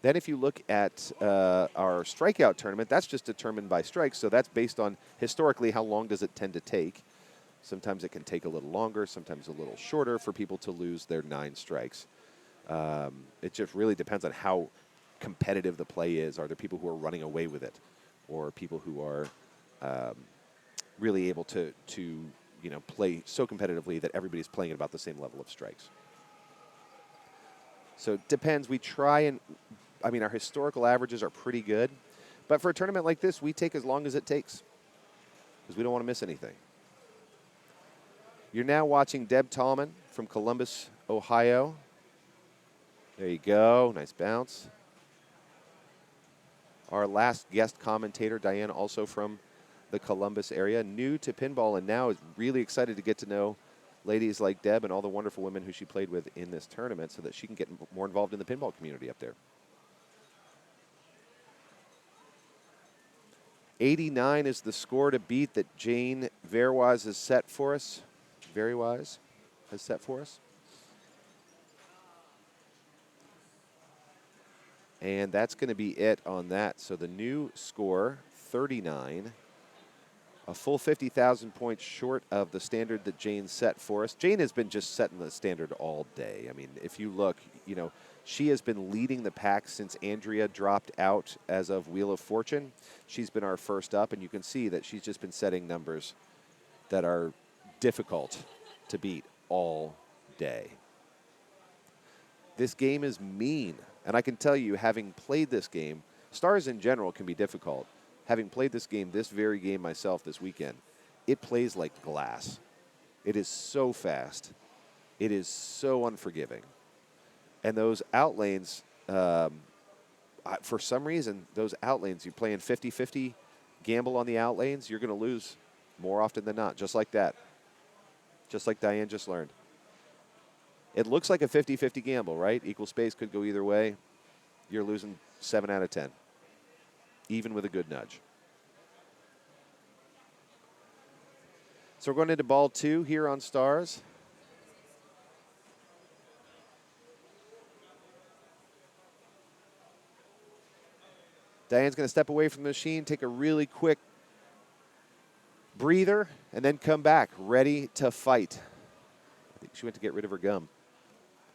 Then if you look at our strikeout tournament, that's just determined by strikes, so that's based on historically how long does it tend to take. Sometimes it can take a little longer, sometimes a little shorter for people to lose their 9 strikes. It just really depends on how competitive the play is. Are there people who are running away with it, or people who are really able to play so competitively that everybody's playing at about the same level of strikes? So it depends. We try and, our historical averages are pretty good, but for a tournament like this, we take as long as it takes, because we don't want to miss anything. You're now watching Deb Tallman from Columbus, Ohio. There you go. Nice bounce. Our last guest commentator, Diane, also from the Columbus area, new to pinball, and now is really excited to get to know ladies like Deb and all the wonderful women who she played with in this tournament so that she can get more involved in the pinball community up there. 89 is the score to beat that Jane Verwise has set for us. Verwise has set for us. And that's going to be it on that. So the new score, 39, a full 50,000 points short of the standard that Jane set for us. Jane has been just setting the standard all day. I mean, if you look, she has been leading the pack since Andrea dropped out as of Wheel of Fortune. She's been our first up, and you can see that she's just been setting numbers that are difficult to beat all day. This game is mean. And I can tell you, having played this game, stars in general can be difficult. Having played this game, this very game myself this weekend, it plays like glass. It is so fast. It is so unforgiving. And those outlanes, for some reason, those outlanes, you're playing 50-50 gamble on the outlanes, you're going to lose more often than not, just like that. Just like Diane just learned. It looks like a 50-50 gamble, right? Equal space could go either way. You're losing 7 out of 10, even with a good nudge. So we're going into ball 2 here on Stars. Diane's going to step away from the machine, take a really quick breather, and then come back, ready to fight. I think she went to get rid of her gum.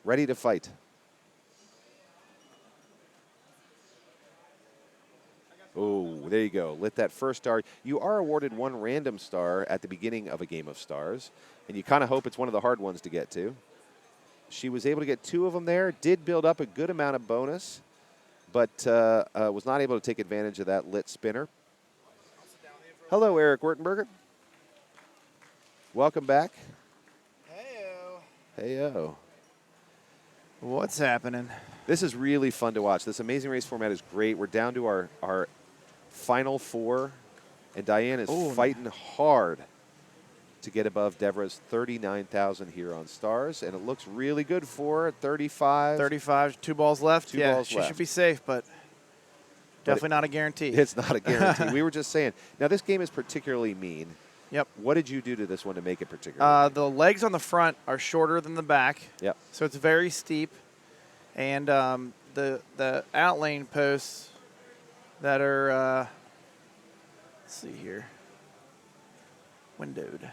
Ready to fight. Oh, there you go. Lit that first star. You are awarded 1 random star at the beginning of a game of stars, and you kind of hope it's one of the hard ones to get to. She was able to get 2 of them there, did build up a good amount of bonus, but was not able to take advantage of that lit spinner. Hello, Eric Wertenberger. Welcome back. Heyo. Heyo. What's happening? This is really fun to watch. This Amazing Race format is great. We're down to our final 4, and Diane is fighting hard to get above Deborah's 39,000 here on Stars, and it looks really good for her. 35. 35, 2 balls left. Two yeah, balls she left. should be safe, but definitely not a guarantee. It's not a guarantee. We were just saying. Now, this game is particularly mean. Yep. What did you do to this one to make it particularly mean? The legs on the front are shorter than the back. Yep. So it's very steep. And the outlane posts that are, let's see here, windowed.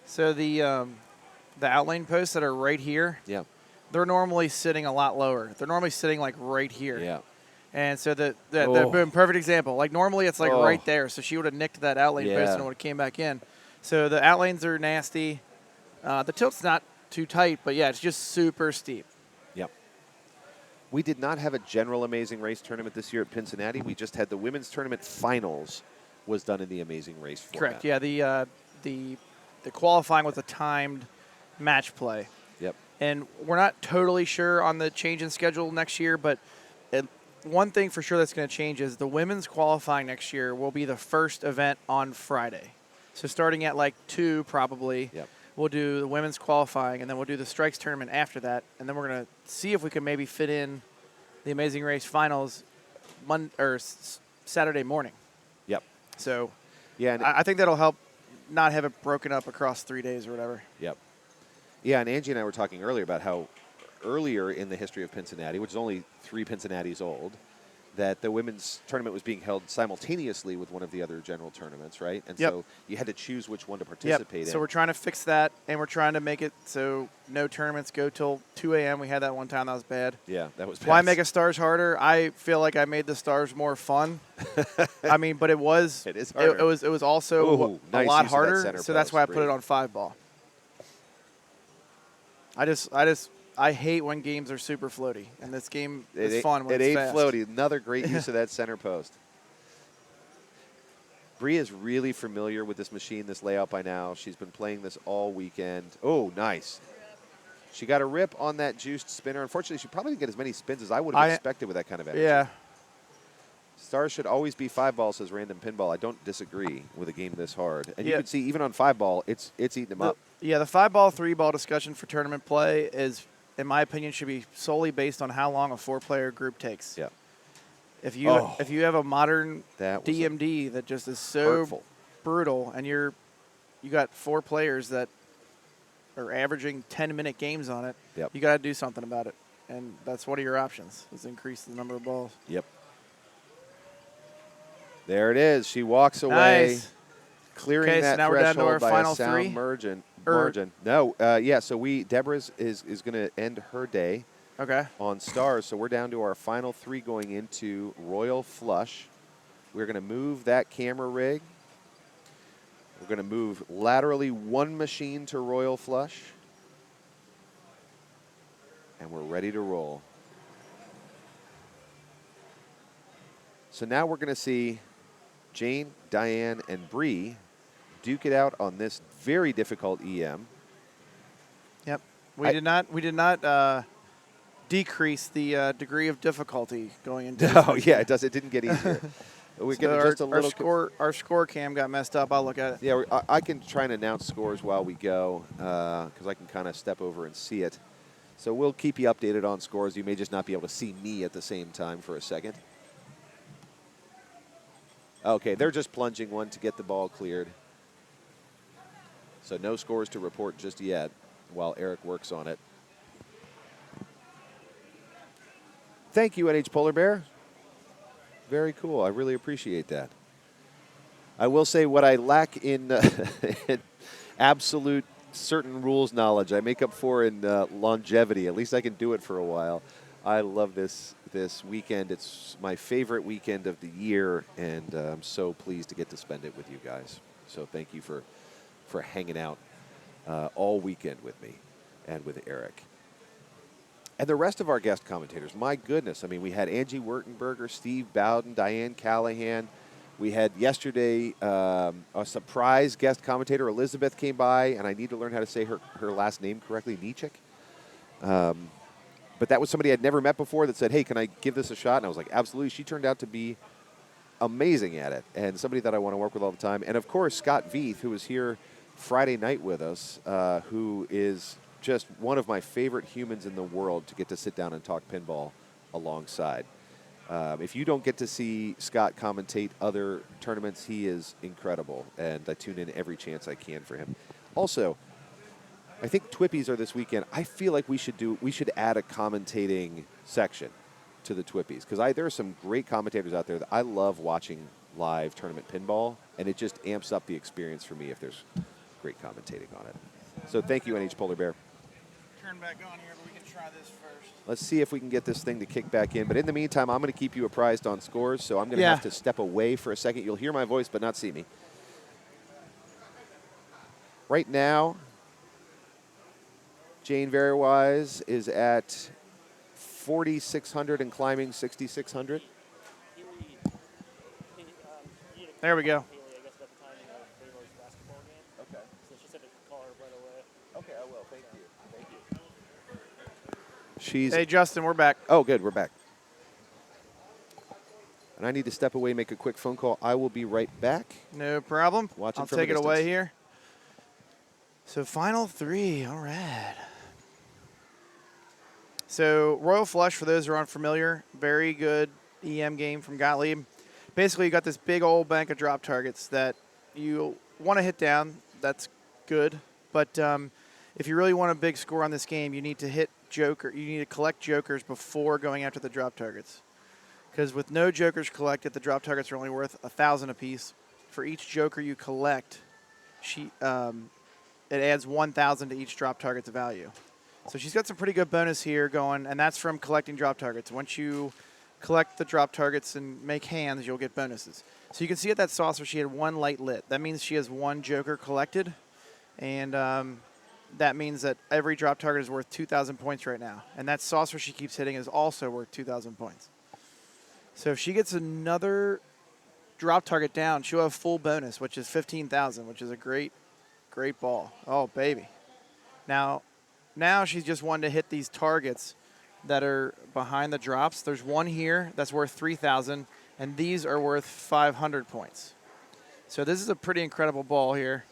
So the outlane posts that are right here, Yeah. they're normally sitting a lot lower. They're normally sitting like right here. Yeah. And so the Oh. boom, perfect example. Like normally it's like Oh. right there. So she would have nicked that outlane Yeah. post and it would have came back in. So the outlanes are nasty. The tilt's not too tight, but yeah, it's just super steep. Yep. We did not have a general Amazing Race tournament this year at Pincinnati. We just had the women's tournament finals was done in the Amazing Race format. Correct. Yeah. The qualifying was a timed match play, Yep. and we're not totally sure on the change in schedule next year, but one thing for sure that's going to change is the women's qualifying next year will be the first event on Friday. So starting at like 2 probably, Yep. we'll do the women's qualifying, and then we'll do the strikes tournament after that, and then we're going to see if we can maybe fit in the Amazing Race finals Saturday morning. Yep. So Yeah. And I think that'll help not have it broken up across 3 days or whatever. Yep. Yeah, and Angie and I were talking earlier about how earlier in the history of Pincinnati, which is only 3 Pincinnatis old, that the women's tournament was being held simultaneously with one of the other general tournaments, right? And Yep. so you had to choose which one to participate in. So we're trying to fix that, and we're trying to make it so no tournaments go till 2 a.m. We had that one time. That was bad. Yeah, that was Why bad. make a stars harder? I feel like I made the stars more fun. I mean, but it was. It is harder. It was also Ooh, a nice lot use of that harder. center So that's post. why I put Great. it on 5-ball. I hate when games are super floaty, and this game is fun when it it's ain't fast. floaty. Another great use of that center post. Bree is really familiar with this machine, this layout by now. She's been playing this all weekend. Oh, nice. She got a rip on that juiced spinner. Unfortunately, she probably didn't get as many spins as I would have expected with that kind of energy. Yeah. Stars should always be 5-ball, says Random Pinball. I don't disagree with a game this hard. And you Yeah. can see even on 5-ball, it's eating them up. Yeah, the 5-ball, 3-ball discussion for tournament play is, in my opinion, should be solely based on how long a 4-player group takes. Yeah. If you have a modern That was DMD that just is so hurtful. brutal, and you got 4 players that are averaging 10-minute games on it, Yep. you got to do something about it, and that's one of your options is increase the number of balls. Yep. There it is. She walks away, Nice. clearing Okay, so that now we're down to threshold our by final a sound 3? margin. Or- No, yeah. So Deborah's is going to end her day Okay. on Stars. So we're down to our final 3 going into Royal Flush. We're going to move that camera rig. We're going to move laterally 1 machine to Royal Flush. And we're ready to roll. So now we're going to see Jane, Diane, and Bree duke it out on this very difficult EM. Yep. We did not decrease the degree of difficulty going into this Oh, yeah, it does. It didn't get easier. We're So getting just a little. our score cam got messed up. I'll look at it. Yeah, I can try and announce scores while we go because I can kind of step over and see it. So we'll keep you updated on scores. You may just not be able to see me at the same time for a second. Okay, they're just plunging one to get the ball cleared. So no scores to report just yet while Eric works on it. Thank you, NH Polar Bear. Very cool. I really appreciate that. I will say what I lack in, in absolute certain rules knowledge, I make up for in longevity. At least I can do it for a while. I love this weekend. It's my favorite weekend of the year, and I'm so pleased to get to spend it with you guys. So thank you for hanging out all weekend with me and with Eric. And the rest of our guest commentators, my goodness. I mean, we had Angie Wurtenberger, Steve Bowden, Diane Callahan. We had yesterday a surprise guest commentator, Elizabeth, came by, and I need to learn how to say her last name correctly, Nichik. But that was somebody I'd never met before that said, hey, can I give this a shot? And I was like, absolutely. She turned out to be amazing at it, and somebody that I want to work with all the time. And of course, Scott Veith, who was here Friday night with us, who is just one of my favorite humans in the world to get to sit down and talk pinball alongside. If you don't get to see Scott commentate other tournaments, he is incredible, and I tune in every chance I can for him. Also, I think Twippies are this weekend. I feel like we should add a commentating section to the Twippies, because there are some great commentators out there that I love watching live tournament pinball, and it just amps up the experience for me if there's great commentating on it. So thank you, NH Polar Bear. Turn back on here, but we can try this first. Let's see if we can get this thing to kick back in. But in the meantime, I'm going to keep you apprised on scores, so I'm going to have to step away for a second. You'll hear my voice but not see me. Right now, Jane Verywise is at 4,600 and climbing 6,600. There we go. Okay, I will. Thank you. She's. Hey, Justin, we're back. Oh, good. We're back. And I need to step away, make a quick phone call. I will be right back. No problem. Watching I'll from a take it away distance. here. So final 3. All right. So Royal Flush, for those who are unfamiliar, very good EM game from Gottlieb. Basically, you got this big old bank of drop targets that you want to hit down. That's good. But if you really want a big score on this game, you need to hit joker. You need to collect jokers before going after the drop targets. Because with no jokers collected, the drop targets are only worth 1,000 apiece. For each joker you collect, it adds 1,000 to each drop target's value. So she's got some pretty good bonus here going, and that's from collecting drop targets. Once you collect the drop targets and make hands, you'll get bonuses. So you can see at that saucer she had 1 light lit. That means she has 1 joker collected, and that means that every drop target is worth 2,000 points right now. And that saucer she keeps hitting is also worth 2,000 points. So if she gets another drop target down, she'll have full bonus, which is 15,000, which is a great ball. Oh, baby. Now she's just wanting to hit these targets that are behind the drops. There's one here that's worth 3,000, and these are worth 500 points. So this is a pretty incredible ball here.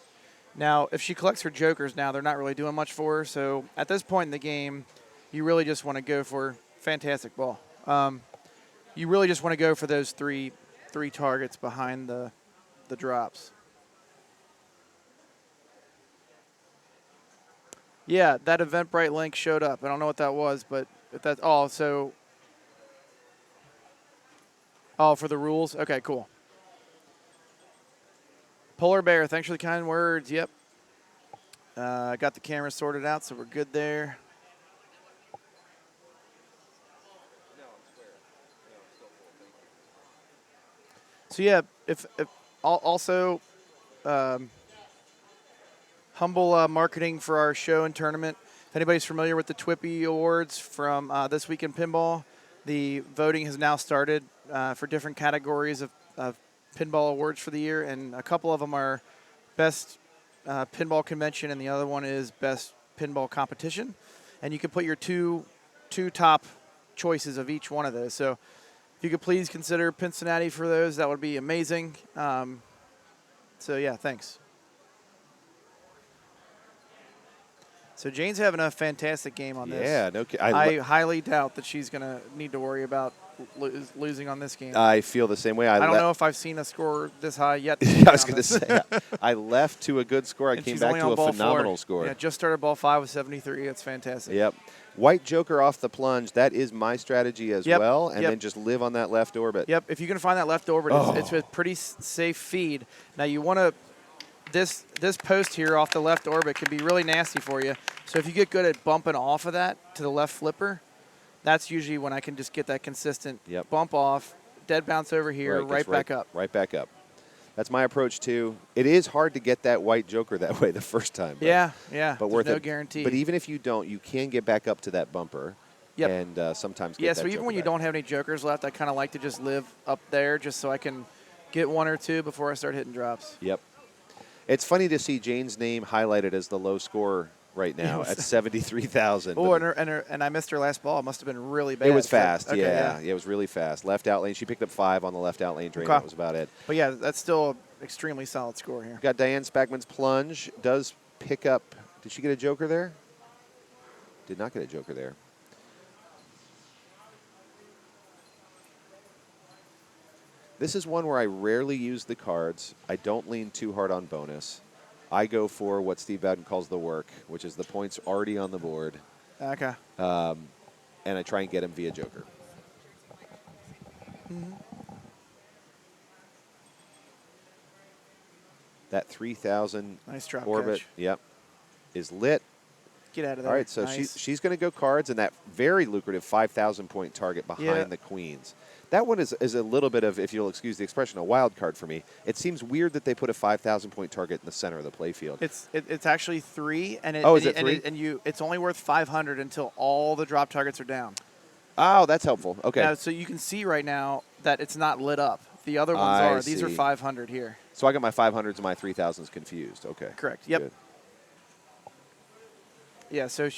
Now, if she collects her jokers now, they're not really doing much for her. So at this point in the game, you really just want to go for fantastic ball. You really just want to go for those three targets behind the drops. Yeah, that Eventbrite link showed up. I don't know what that was, but if that's for the rules? Okay, cool. Polar Bear, thanks for the kind words. Yep. I got the camera sorted out, so we're good there. So yeah, if also humble marketing for our show and tournament. If anybody's familiar with the Twippy Awards from This Week in Pinball, the voting has now started for different categories of pinball awards for the year, and a couple of them are Best Pinball Convention, and the other one is Best Pinball Competition. And you can put your two top choices of each one of those. So if you could please consider Pincinnati for those, that would be amazing. So yeah, thanks. So Jane's having a fantastic game on this. Yeah, no kidding. I highly doubt that she's going to need to worry about losing on this game. I feel the same way. I don't know if I've seen a score this high yet. I was going to say, I left to a good score. I came back to a phenomenal score. Yeah, just started ball 5 with 73. It's fantastic. Yep. White joker off the plunge. That is my strategy as well. And then just live on that left orbit. Yep. If you can find that left orbit, it's a pretty safe feed. Now you want to. This post here off the left orbit can be really nasty for you. So if you get good at bumping off of that to the left flipper, that's usually when I can just get that consistent bump off, dead bounce over here, right back up. Right back up. That's my approach too. It is hard to get that white joker that way the first time. But, yeah. But worth no it. guarantee. But even if you don't, you can get back up to that bumper. And sometimes get that so even when you don't have any jokers left, I kind of like to just live up there just so I can get 1 or 2 before I start hitting drops. Yep. It's funny to see Jane's name highlighted as the low score right now at 73,000. Oh, and I missed her last ball. It must have been really bad. It was fast, Okay, yeah. It was really fast. Left out lane. She picked up 5 on the left out lane drain. Okay. That was about it. But yeah, that's still an extremely solid score here. Got Diane Spackman's plunge. Does pick up. Did she get a joker there? Did not get a joker there. This is one where I rarely use the cards. I don't lean too hard on bonus. I go for what Steve Bowden calls the work, which is the points already on the board. Okay. And I try and get him via joker. Mm-hmm. That 3,000 Nice drop orbit, catch. yep, is lit. Get out of there. All right, so nice. she's going to go cards and that very lucrative 5,000 point target behind the queens. That one is a little bit of, if you'll excuse the expression, a wild card for me. It seems weird that they put a 5,000 point target in the center of the playfield. It's actually 3, and is it 3? It's only worth 500 until all the drop targets are down. Oh, that's helpful. Okay. Now, so you can see right now that it's not lit up. The other ones are. These are 500 here. So I got my 500s and my 3,000s confused. Okay. Correct. Yep. Good. Yeah. So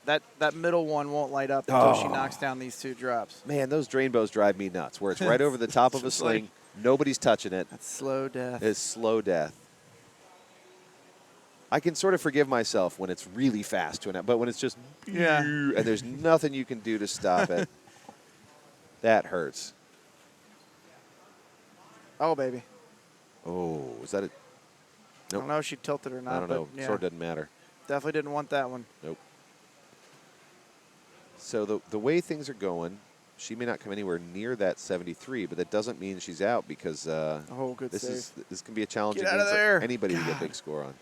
that middle one won't light up until she knocks down these 2 drops. Man, those drain bows drive me nuts. Where it's right over the top of a sling, nobody's touching it. That's slow death. It's slow death. I can sort of forgive myself when it's really fast but when it's just and there's nothing you can do to stop it, that hurts. Oh, baby. Oh, is that it? I don't know if she tilted or not. I don't know. But, yeah, Sort of doesn't matter. definitely didn't want that one. Nope. So the way things are going, she may not come anywhere near that 73, but that doesn't mean she's out because Good this save. can be a challenging Get game out of for there. anybody to get a big score on.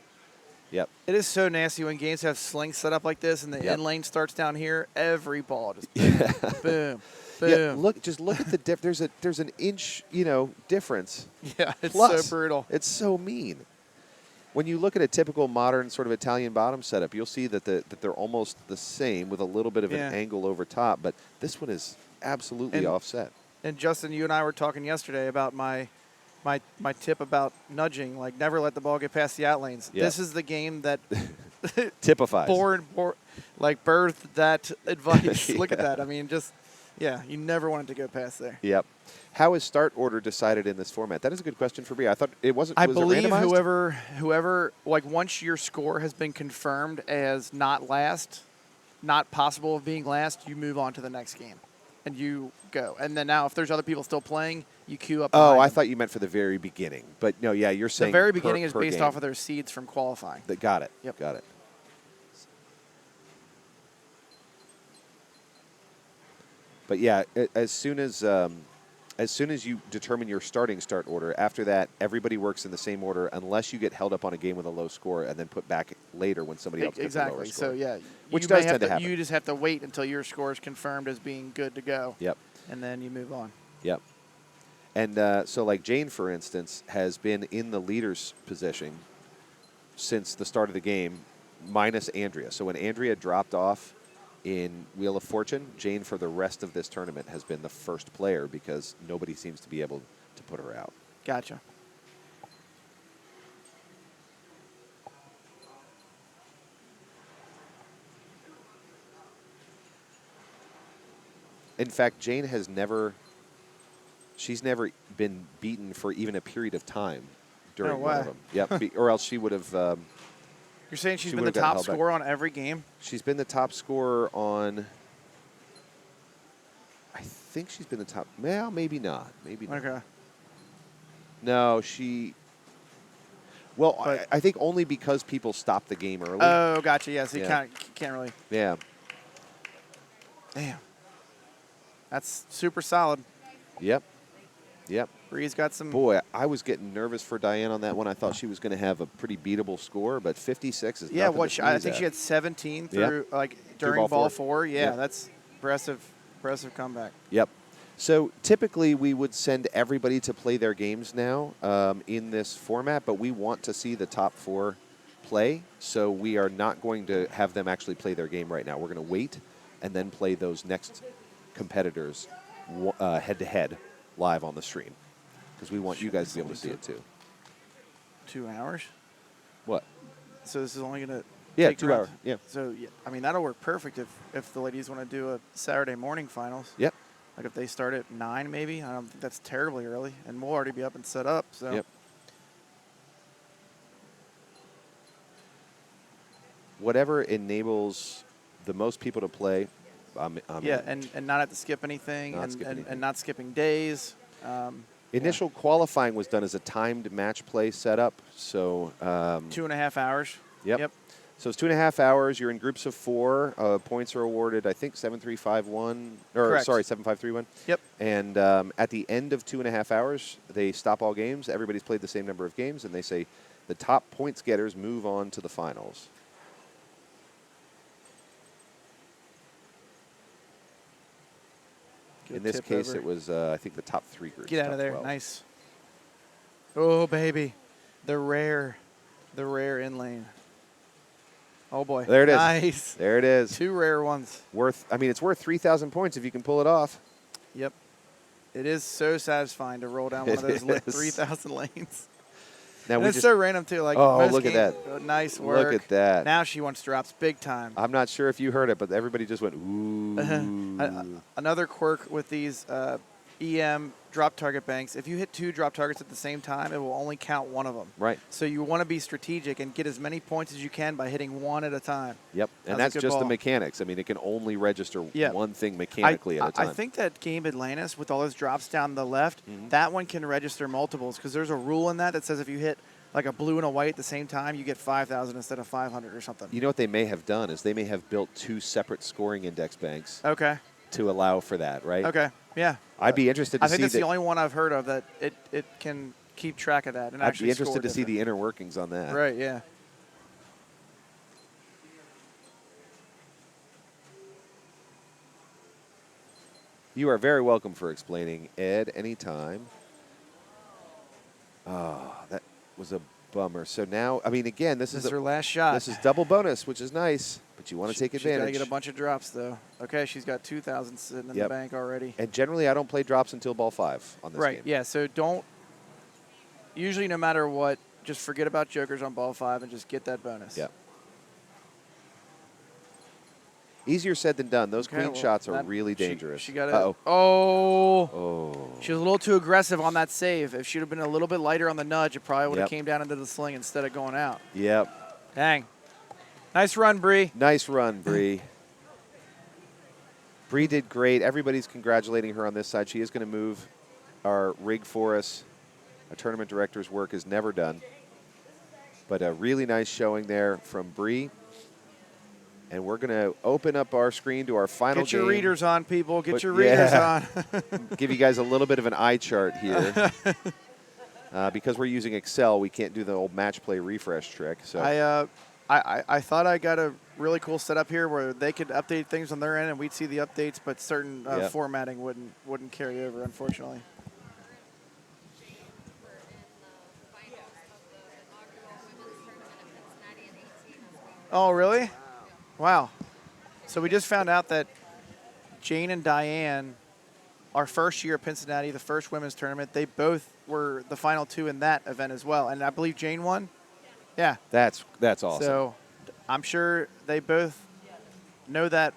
Yep. It is so nasty when games have slings set up like this and the Yep. in lane starts down here. Every ball just boom, boom. Yeah, look at the diff. There's an inch, difference. Yeah, it's Plus, so brutal. It's so mean. When you look at a typical modern sort of Italian bottom setup, you'll see that they're almost the same with a little bit of an angle over top, but this one is absolutely offset. And Justin, you and I were talking yesterday about my tip about nudging, like never let the ball get past the out lanes. Yep. This is the game that typifies. Birthed that advice. Look at that. I mean, you never want it to go past there. Yep. How is start order decided in this format? That is a good question for me. I thought it wasn't. I was believe it randomized? whoever, like once your score has been confirmed as not possible of being last, you move on to the next game, and you go. And then now, if there's other people still playing, you queue up. Oh, I them. thought you meant for the very beginning, but no, yeah, you're saying The very beginning is per based game. off of their seeds from qualifying. Got it. Yep. Got it. But yeah, as soon as you determine your start order, after that, everybody works in the same order unless you get held up on a game with a low score and then put back later when somebody else gets a lower score. So yeah, which does tend to happen. You just have to wait until your score is confirmed as being good to go. Yep. And then you move on. Yep. And so like Jane, for instance, has been in the leader's position since the start of the game, minus Andrea. So when Andrea dropped off in Wheel of Fortune, Jane, for the rest of this tournament, has been the first player because nobody seems to be able to put her out. Gotcha. In fact, Jane has never been beaten for even a period of time during one of them. Yep, or else she would have. You're saying she's she been the would've gotten top held back. scorer on every game? She's been the top scorer on. I think she's been the top. Well, maybe not. Maybe not. Okay. No, she. Well, I think only because people stopped the game early. Oh, gotcha. Yeah, so you Yeah. can't really. Yeah. Damn. That's super solid. Yep. Yep. Bree's got some. Boy, I was getting nervous for Diane on that one. I thought she was going to have a pretty beatable score, but 56 is nothing to I sneeze think at. she had 17 Yeah. through during ball ball four. 4. Yeah, Yeah. that's impressive comeback. Yep. So typically we would send everybody to play their games now in this format, but we want to see the top 4 play, so we are not going to have them actually play their game right now. We're going to wait and then play those next competitors head-to-head live on the stream because we want you guys to be able to see it too. 2 hours? What? So this is only going to... Yeah, take 2 turns. hour. Yeah. So yeah, I mean that'll work perfect if the ladies want to do a Saturday morning finals. Yep. Like if they start at 9 maybe. I don't think that's terribly early, and we'll already be up and set up. So. Yep. Whatever enables the most people to play. I'm Yeah, in. and not have to skip anything, Not skip anything. and not skipping days. Initial qualifying was done as a timed match play setup. So 2.5 hours. Yep. So it's 2.5 hours. You're in groups of 4. Points are awarded, I think, 7-3-5-1. Or Correct. sorry, 7-5-3-1. Yep. And at the end of 2.5 hours, they stop all games. Everybody's played the same number of games, and they say the top points getters move on to the finals. Good In this tip case, over. it was, I think, the top 3 groups. Get out top of there. 12. Nice. Oh, baby. The rare in lane. Oh, boy. There it is. Nice. There it is. 2 rare ones. It's worth 3,000 points if you can pull it off. Yep. It is so satisfying to roll down one of those It is. 3,000 lanes. Now And we it's just, so random, too. Like Oh, most look at games- that. Nice work. Look at that. Now she wants drops big time. I'm not sure if you heard it, but everybody just went, ooh. Another quirk with these EM drop target banks, if you hit 2 drop targets at the same time, it will only count one of them. Right. So you want to be strategic and get as many points as you can by hitting one at a time. Yep. And That's that's a good just the ball. mechanics. I mean, it can only register Yeah. one thing mechanically at a time. I think that game Atlantis, with all those drops down the left, that one can register multiples because there's a rule in that says if you hit like a blue and a white at the same time, you get 5,000 instead of 500 or something. You know what they may have done is they may have built 2 separate scoring index banks Okay. to allow for that, right? Okay. Yeah. I'd be interested to I think see that's that. the only one I've heard of that it can keep track of that and I'd actually be interested score to see the different. inner workings on that. Right. Yeah. You are very welcome for explaining, Ed, anytime. Oh, that was a bummer. So now, I mean, again, this This is is her last shot. this is double bonus, which is nice, but you want to take She's got advantage. to get a bunch of drops, though. Okay, she's got 2,000 sitting in Yep. the bank already. And generally, I don't play drops until ball 5 on this Right, game. yeah, so don't – usually no matter what, just forget about jokers on ball 5 and just get that bonus. Yep. Easier said than done. Those Okay, clean well, shots are that- really dangerous. She got it. Uh-oh. Oh. Oh. She was a little too aggressive on that save. If she'd have been a little bit lighter on the nudge, it probably would have Yep. came down into the sling instead of going out. Yep. Dang. Nice run, Bree. Nice run, Bree. Bree did great. Everybody's congratulating her on this side. She is going to move our rig for us. A tournament director's work is never done. But a really nice showing there from Bree. And we're going to open up our screen to our final Get your game. readers on, people. Get But- your readers yeah. on. Give you guys a little bit of an eye chart here. Because we're using Excel, we can't do the old match play refresh trick. So I thought I got a really cool setup here where they could update things on their end and we'd see the updates, but certain Yep. formatting wouldn't carry over, unfortunately. Oh, really? Wow. So we just found out that Jane and Diane, our first year at Pincinnati, the first women's tournament, they both were the final 2 in that event as well. And I believe Jane won? Yeah. that's awesome. So I'm sure they both know that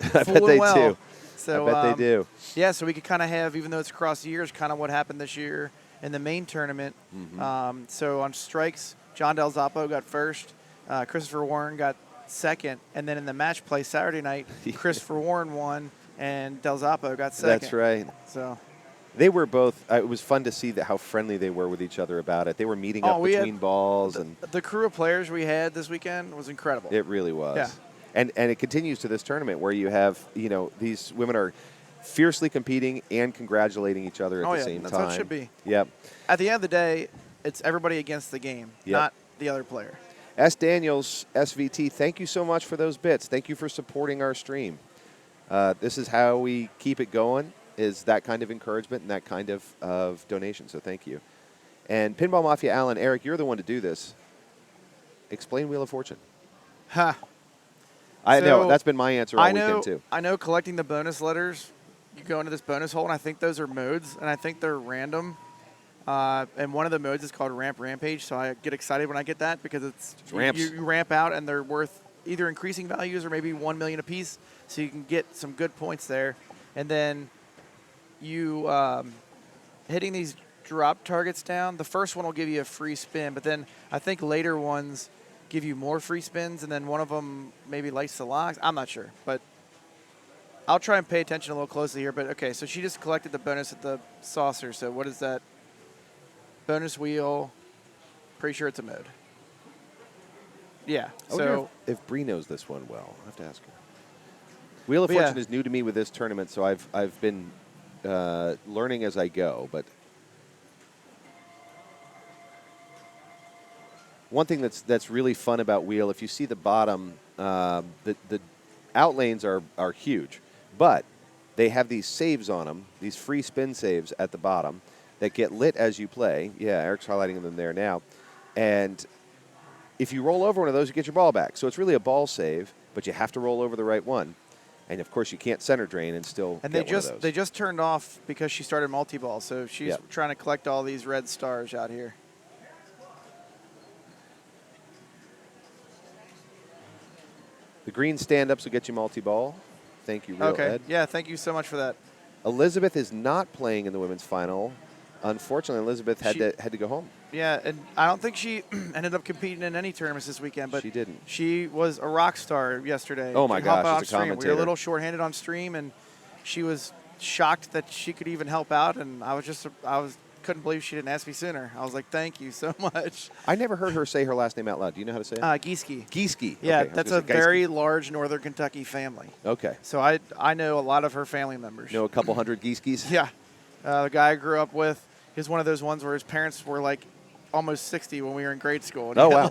I full bet and they well. do. So, I bet they do. Yeah, so we could kind of have, even though it's across the years, kind of what happened this year in the main tournament. Mm-hmm. So on strikes, John Del Zoppo got first. Christopher Warren got second. And then in the match play Saturday night, Christopher Warren won and Del Zoppo got second. That's right. So They were both. It was fun to see how friendly they were with each other about it. They were meeting up we had between balls, and the crew of players we had this weekend was incredible. it really was. Yeah. And it continues to this tournament where you have these women are fiercely competing and congratulating each other at the same that's time. how it should be. Yep. At the end of the day, it's everybody against the game, Yep. not the other player. S. Daniels, SVT, thank you so much for those bits. Thank you for supporting our stream. This is how we keep it going, is that kind of encouragement and that kind of donation, so thank you. And Pinball Mafia Alan, Eric, you're the one to do this. Explain Wheel of Fortune. Ha. I know, So, that's been my answer all weekend, too. I know collecting the bonus letters, you go into this bonus hole, and I think those are modes, and I think they're random. And one of the modes is called Ramp Rampage, so I get excited when I get that because it's ramps. you ramp out and they're worth either increasing values or maybe 1 million apiece, so you can get some good points there. And then you hitting these drop targets down. The first one will give you a free spin, but then I think later ones give you more free spins, and then one of them maybe lights the locks. I'm not sure, but I'll try and pay attention a little closely here. But okay, so she just collected the bonus at the saucer. So what is that? Bonus wheel. Pretty sure it's a mode. Yeah. I wonder So if Bree knows this one well. I'll have to ask her. Wheel of But yeah. Fortune is new to me with this tournament, so I've been learning as I go. But one thing that's really fun about Wheel, if you see the bottom, the outlanes are huge, but they have these saves on them, these free spin saves at the bottom that get lit as you play. Yeah, Eric's highlighting them there now. And if you roll over one of those, you get your ball back. So it's really a ball save, but you have to roll over the right one. And of course, you can't center drain and still and get one of those. they just turned off because she started multi-ball. So she's trying to collect all these red stars out here. The green stand-ups will get you multi-ball. Thank you, Real Ed. Yeah, thank you so much for that. Elizabeth is not playing in the women's final. Unfortunately, Elizabeth had to go home. Yeah, and I don't think she ended up competing in any tournaments this weekend, but She didn't. She was a rock star yesterday. Oh, my She helped gosh, out as a on stream. We were a commentator. little shorthanded on stream, and she was shocked that she could even help out, and couldn't believe she didn't ask me sooner. I was like, thank you so much. I never heard her say her last name out loud. Do you know how to say it? Gieske. Gieske. Yeah, Okay, I was that's gonna a say Gieske. very large Northern Kentucky family. Okay. So I know a lot of her family members. Know a couple hundred Gieskes? Yeah. The guy I grew up with is one of those ones where his parents were like almost 60 when we were in grade school. And Oh, he wow.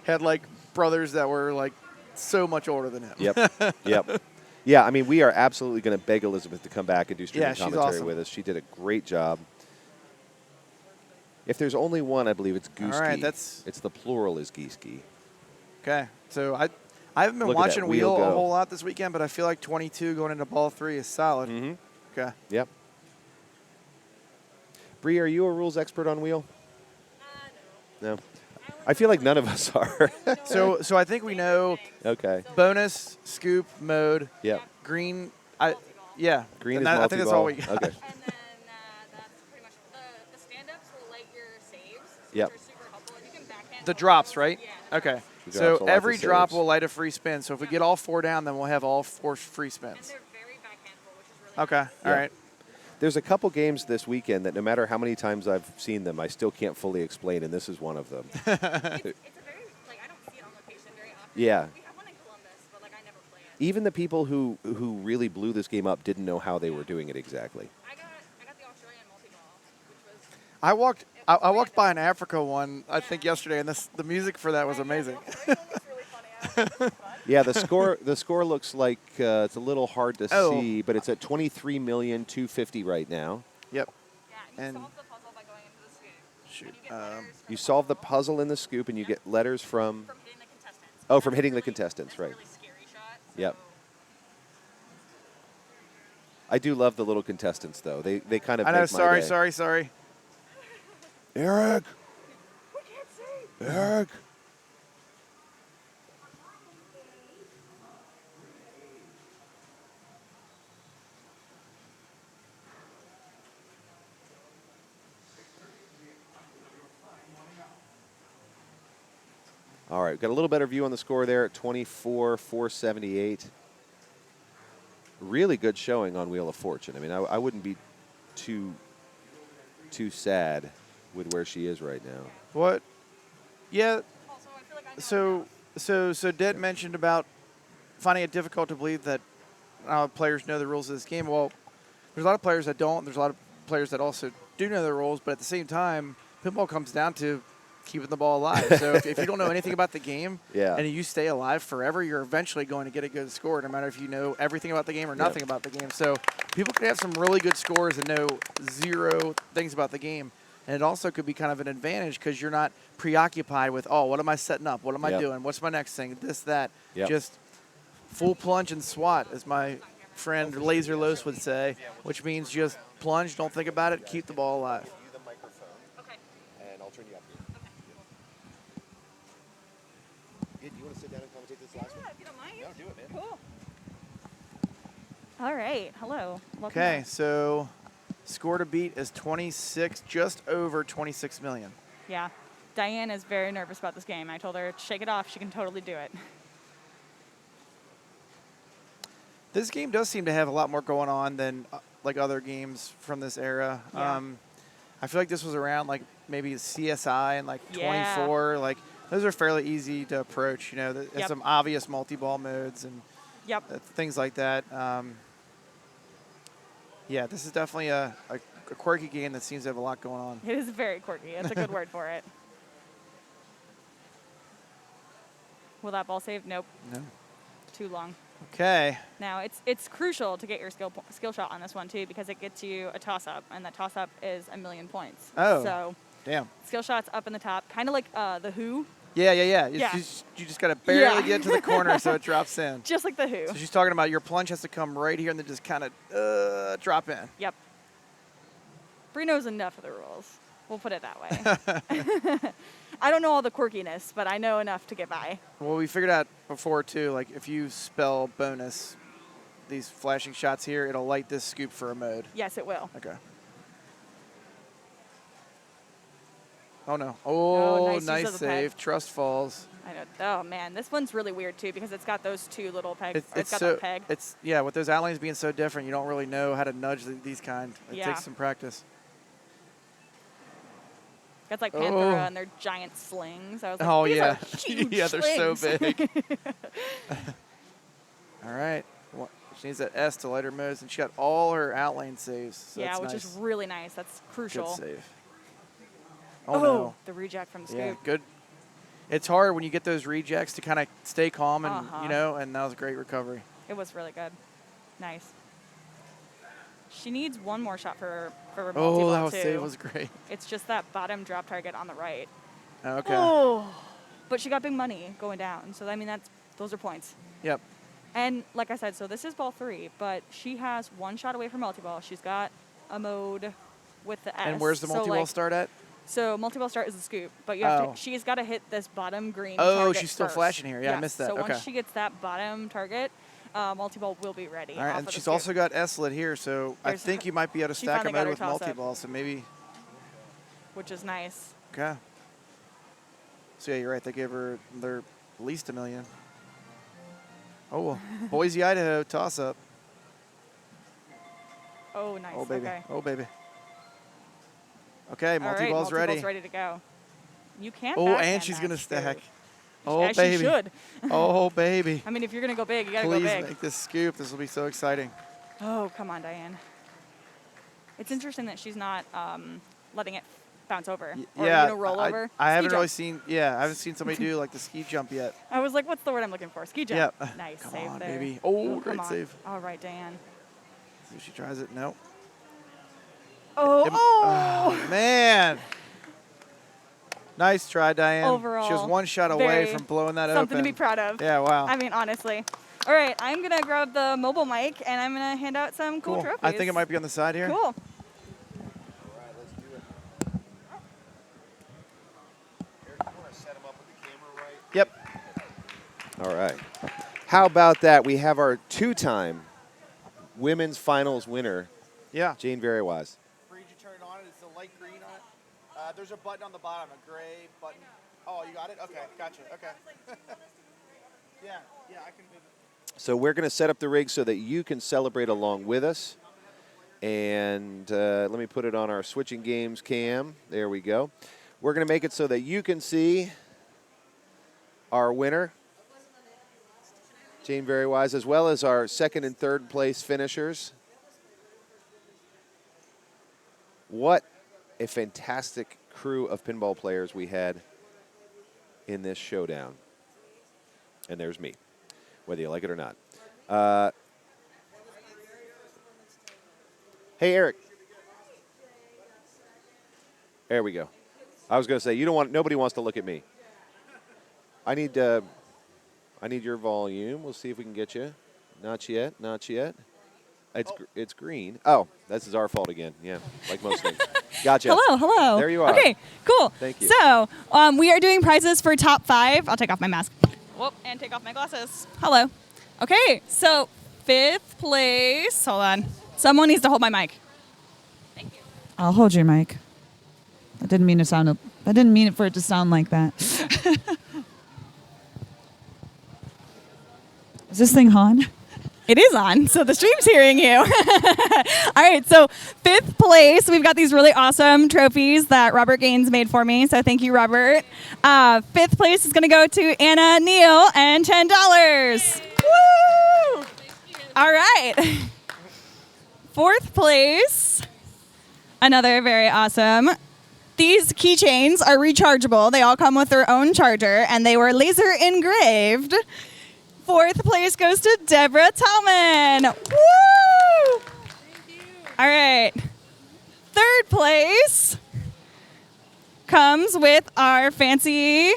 had brothers that were like so much older than him. Yep. Yeah, I mean, we are absolutely going to beg Elizabeth to come back and do streaming Yeah, she's commentary awesome. with us. She did a great job. If there's only one, I believe it's Gooski. All right, it's the plural is Gieske. Okay. So I haven't been Look at watching that wheel Wheel a go. whole lot this weekend, but I feel like 22 going into ball 3 is solid. Mm-hmm. Okay. Yep. Bree, are you a rules expert on Wheel? No. I feel like none of us are. So I think we know Okay. bonus, scoop, mode, Yep. green. Green And is I think that's all we multi-ball. got. Okay. And then that's pretty much the stand-ups will light your saves, Yep. which are super helpful. And you can backhand The all drops, those. right? Yeah. Okay. The drops So will light the every drop saves. will light a free spin. So if we get all 4 down, then we'll have all 4 free And spins. they're very backhandful, which is really Okay. nice. All Yeah. right. There's a couple games this weekend that no matter how many times I've seen them, I still can't fully explain, and this is one of them. It's a very, I don't see it on location very often. Yeah. We have one in Columbus, but I never play it. Even the people who really blew this game up didn't know how they were doing it exactly. I got the Australian multi-ball, which was I walked by an Africa one I think yesterday, and the music for that was amazing. the original was really funny. I was like, Yeah, the score looks like it's a little hard to Oh. see, but it's at 23,250,000 right now. Yep. yeah, you And- solve the puzzle by going into the scoop. Shoot. And you get letters You from solve the puzzle in the scoop, and you get letters from. hitting the contestants. Oh, from hitting the That's contestants, a right? really scary shot. Yep. so- I do love the little contestants, though. They kind of. I know. make my day. Sorry. Eric. We can't see. Eric. All right, got a little better view on the score there at 24,478. Really good showing on Wheel of Fortune. I mean, I wouldn't be too sad with where she is right now. What? Yeah. Also, I feel like I know So Ded mentioned about finding it difficult to believe that players know the rules of this game. Well, there's a lot of players that don't. There's a lot of players that also do know the rules, but at the same time, pinball comes down to keeping the ball alive. So if you don't know anything about the game Yeah. and you stay alive forever, you're eventually going to get a good score, no matter if you know everything about the game or nothing about the game. So people can have some really good scores and know 0 things about the game. And it also could be kind of an advantage because you're not preoccupied with, oh, what am I setting up? What am I Yep. doing? What's my next thing? This, that. Yep. Just full plunge and swat, as my friend Laser Los would say, which means just plunge, don't think about it, keep the ball alive. All right. Hello. Welcome Okay, back. so score to beat is 26, just over 26 million. Yeah. Diane is very nervous about this game. I told her, shake it off. She can totally do it. This game does seem to have a lot more going on than like other games from this era. Yeah. I feel like this was around like maybe CSI and like Yeah. 24. Like those are fairly easy to approach. You know, there's Yep. some obvious multi-ball modes and Yep. things like that. Yeah, this is definitely a quirky game that seems to have a lot going on. It is very quirky. It's a good word for it. Will that ball save? Nope. No. Too long. Okay. Now, it's crucial to get your skill shot on this one, too, because it gets you a toss-up, and that toss-up is 1,000,000 points. Oh. So Damn. skill shot's up in the top, kind of like the Who. Yeah. Yeah. You just got to barely Yeah. get to the corner so it drops in. Just like the Who. So she's talking about your plunge has to come right here and then just kind of drop in. Yep. Bree knows enough of the rules. We'll put it that way. I don't know all the quirkiness, but I know enough to get by. Well, we figured out before, too, like if you spell bonus, these flashing shots here, it'll light this scoop for a mode. Yes, it will. Okay. Oh, no. Oh, nice use nice of the save. peg. Trust falls. I know. Oh, man. This one's really weird, too, because it's got those two little pegs. It's got so, that peg. yeah, with those outlanes being so different, you don't really know how to nudge these kind. It Yeah. takes some practice. It's like Panthera Oh. and their giant slings. I was like, Oh, these yeah. are huge Yeah, they're so slings. big. All right. Well, she needs that S to light her modes, and she got all her outlane saves. So Yeah, that's which nice. is really nice. That's crucial. Good save. Oh, no. The reject from the scoop. Yeah, good. It's hard when you get those rejects to kind of stay calm and, Uh-huh. you know, and that was a great recovery. It was really good. Nice. She needs one more shot for Oh, multi-ball, that too. save was great. It's just that bottom drop target on the right. Okay. Oh, but she got big money going down. So, I mean, those are points. Yep. And like I said, so this is ball 3, but she has one shot away from multi-ball. She's got a mode with the S. And where's the So, multi-ball like, start at? So multi-ball start is the scoop, but you have Oh. she's got to hit this bottom green Oh, target she's still first. flashing here. Yeah, I Yes. missed that. So Okay. once she gets that bottom target, multi-ball will be ready. All right, off and of the she's scoop. also got S-lit here, so I There's think her- you might be able to she stack a finally got mode her with toss-up. multi-ball, so maybe. Which is nice. Okay. So, yeah, you're right. They gave her their at least 1,000,000. Oh, well. Boise, Idaho, toss-up. Oh, nice. Oh, baby. Okay. Oh, baby. Okay, All right, multi-ball's ready. multi-ball's ready to go. You can't. Oh, backhand and she's that going to scoop. stack. Oh, As baby. she should. Oh, baby. I mean, if you're gonna go big, you gotta Please go big. make this scoop. This will be so exciting. Oh, come on, Diane. It's interesting that she's not letting it bounce over or Yeah, roll over. I Ski haven't really jump. seen. Yeah, I haven't seen somebody do like the ski jump yet. I was like, what's the word I'm looking for? Ski jump. Yep. Nice Come save on, there. baby. Oh, come great on. save. All right, Diane. See if she tries it. No. Oh, Oh, man. Nice try, Diane. Overall, she was one shot away very from blowing that something open. to be proud of. Yeah, wow. I mean, honestly. All right, I'm gonna grab the mobile mic and I'm gonna hand out some cool trophies. I think it might be on the side here. Cool. Yep. All right. How about that? We have our two-time women's finals winner, Yeah. Jane Verywise. Bree, did you turn it on? It's a light green on it. There's a button on the bottom, a gray button. Oh, you got it? Okay, gotcha. Okay. yeah, I can move it. So we're going to set up the rig so that you can celebrate along with us. And let me put it on our switching games cam. There we go. We're going to make it so that you can see our winner, Jane Verywise, as well as our second and third place finishers. What a fantastic crew of pinball players we had in this showdown. And there's me, whether you like it or not. Hey, Eric. There we go. I was going to say, nobody wants to look at me. I need your volume. We'll see if we can get you. Not yet. It's green. Oh, this is our fault again. Yeah, like most things. Gotcha. Hello. There you are. Okay, cool. Thank you. So we are doing prizes for top 5. I'll take off my mask. Whoop, and take off my glasses. Hello. Okay, so 5th place. Hold on. Someone needs to hold my mic. I'll hold your mic. I didn't mean it for it to sound like that. Is this thing on? It is on, so the stream's hearing you. All right, so 5th place, we've got these really awesome trophies that Robert Gaines made for me, so thank you, Robert. 5th place is going to go to Anna Neal and $10. Woo! All right. 4th place, another very awesome. These keychains are rechargeable. They all come with their own charger, and they were laser engraved. 4th place goes to Deborah Tallman. Woo! All right. 3rd place comes with our fancy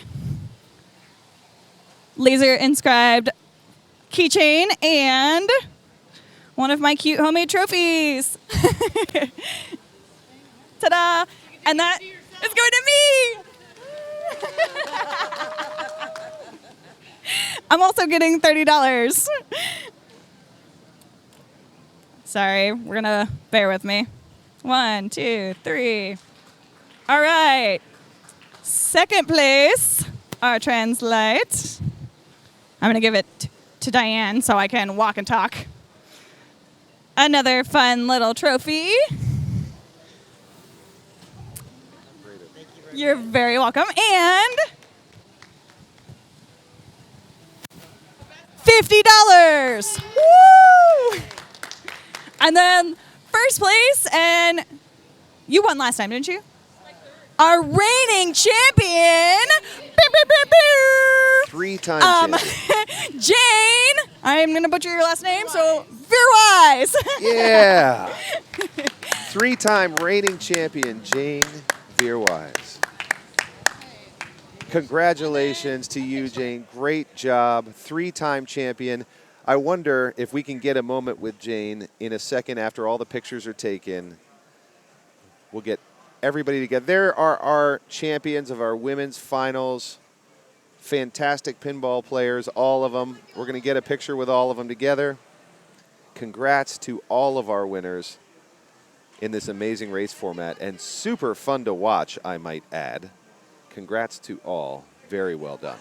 laser inscribed keychain and one of my cute homemade trophies. Ta-da! And that is going to me. I'm also getting $30. Sorry, we're going to bear with me. 1, 2, 3. All right. 2nd place, our translate. I'm going to give it to Diane so I can walk and talk. Another fun little trophy. You're very welcome. And $50. Woo! And then 1st place, and you won last time, didn't you? Our reigning champion. 3-time champion. Jane. I'm going to butcher your last name, so Veerwise. Yeah. 3-time reigning champion, Jane Veerwise. Congratulations to you, Jane. Great job. 3-time champion. I wonder if we can get a moment with Jane in a second after all the pictures are taken. We'll get everybody together. There are our champions of our women's finals. Fantastic pinball players, all of them. We're going to get a picture with all of them together. Congrats to all of our winners in this amazing race format, and super fun to watch, I might add. Congrats to all. Very well done.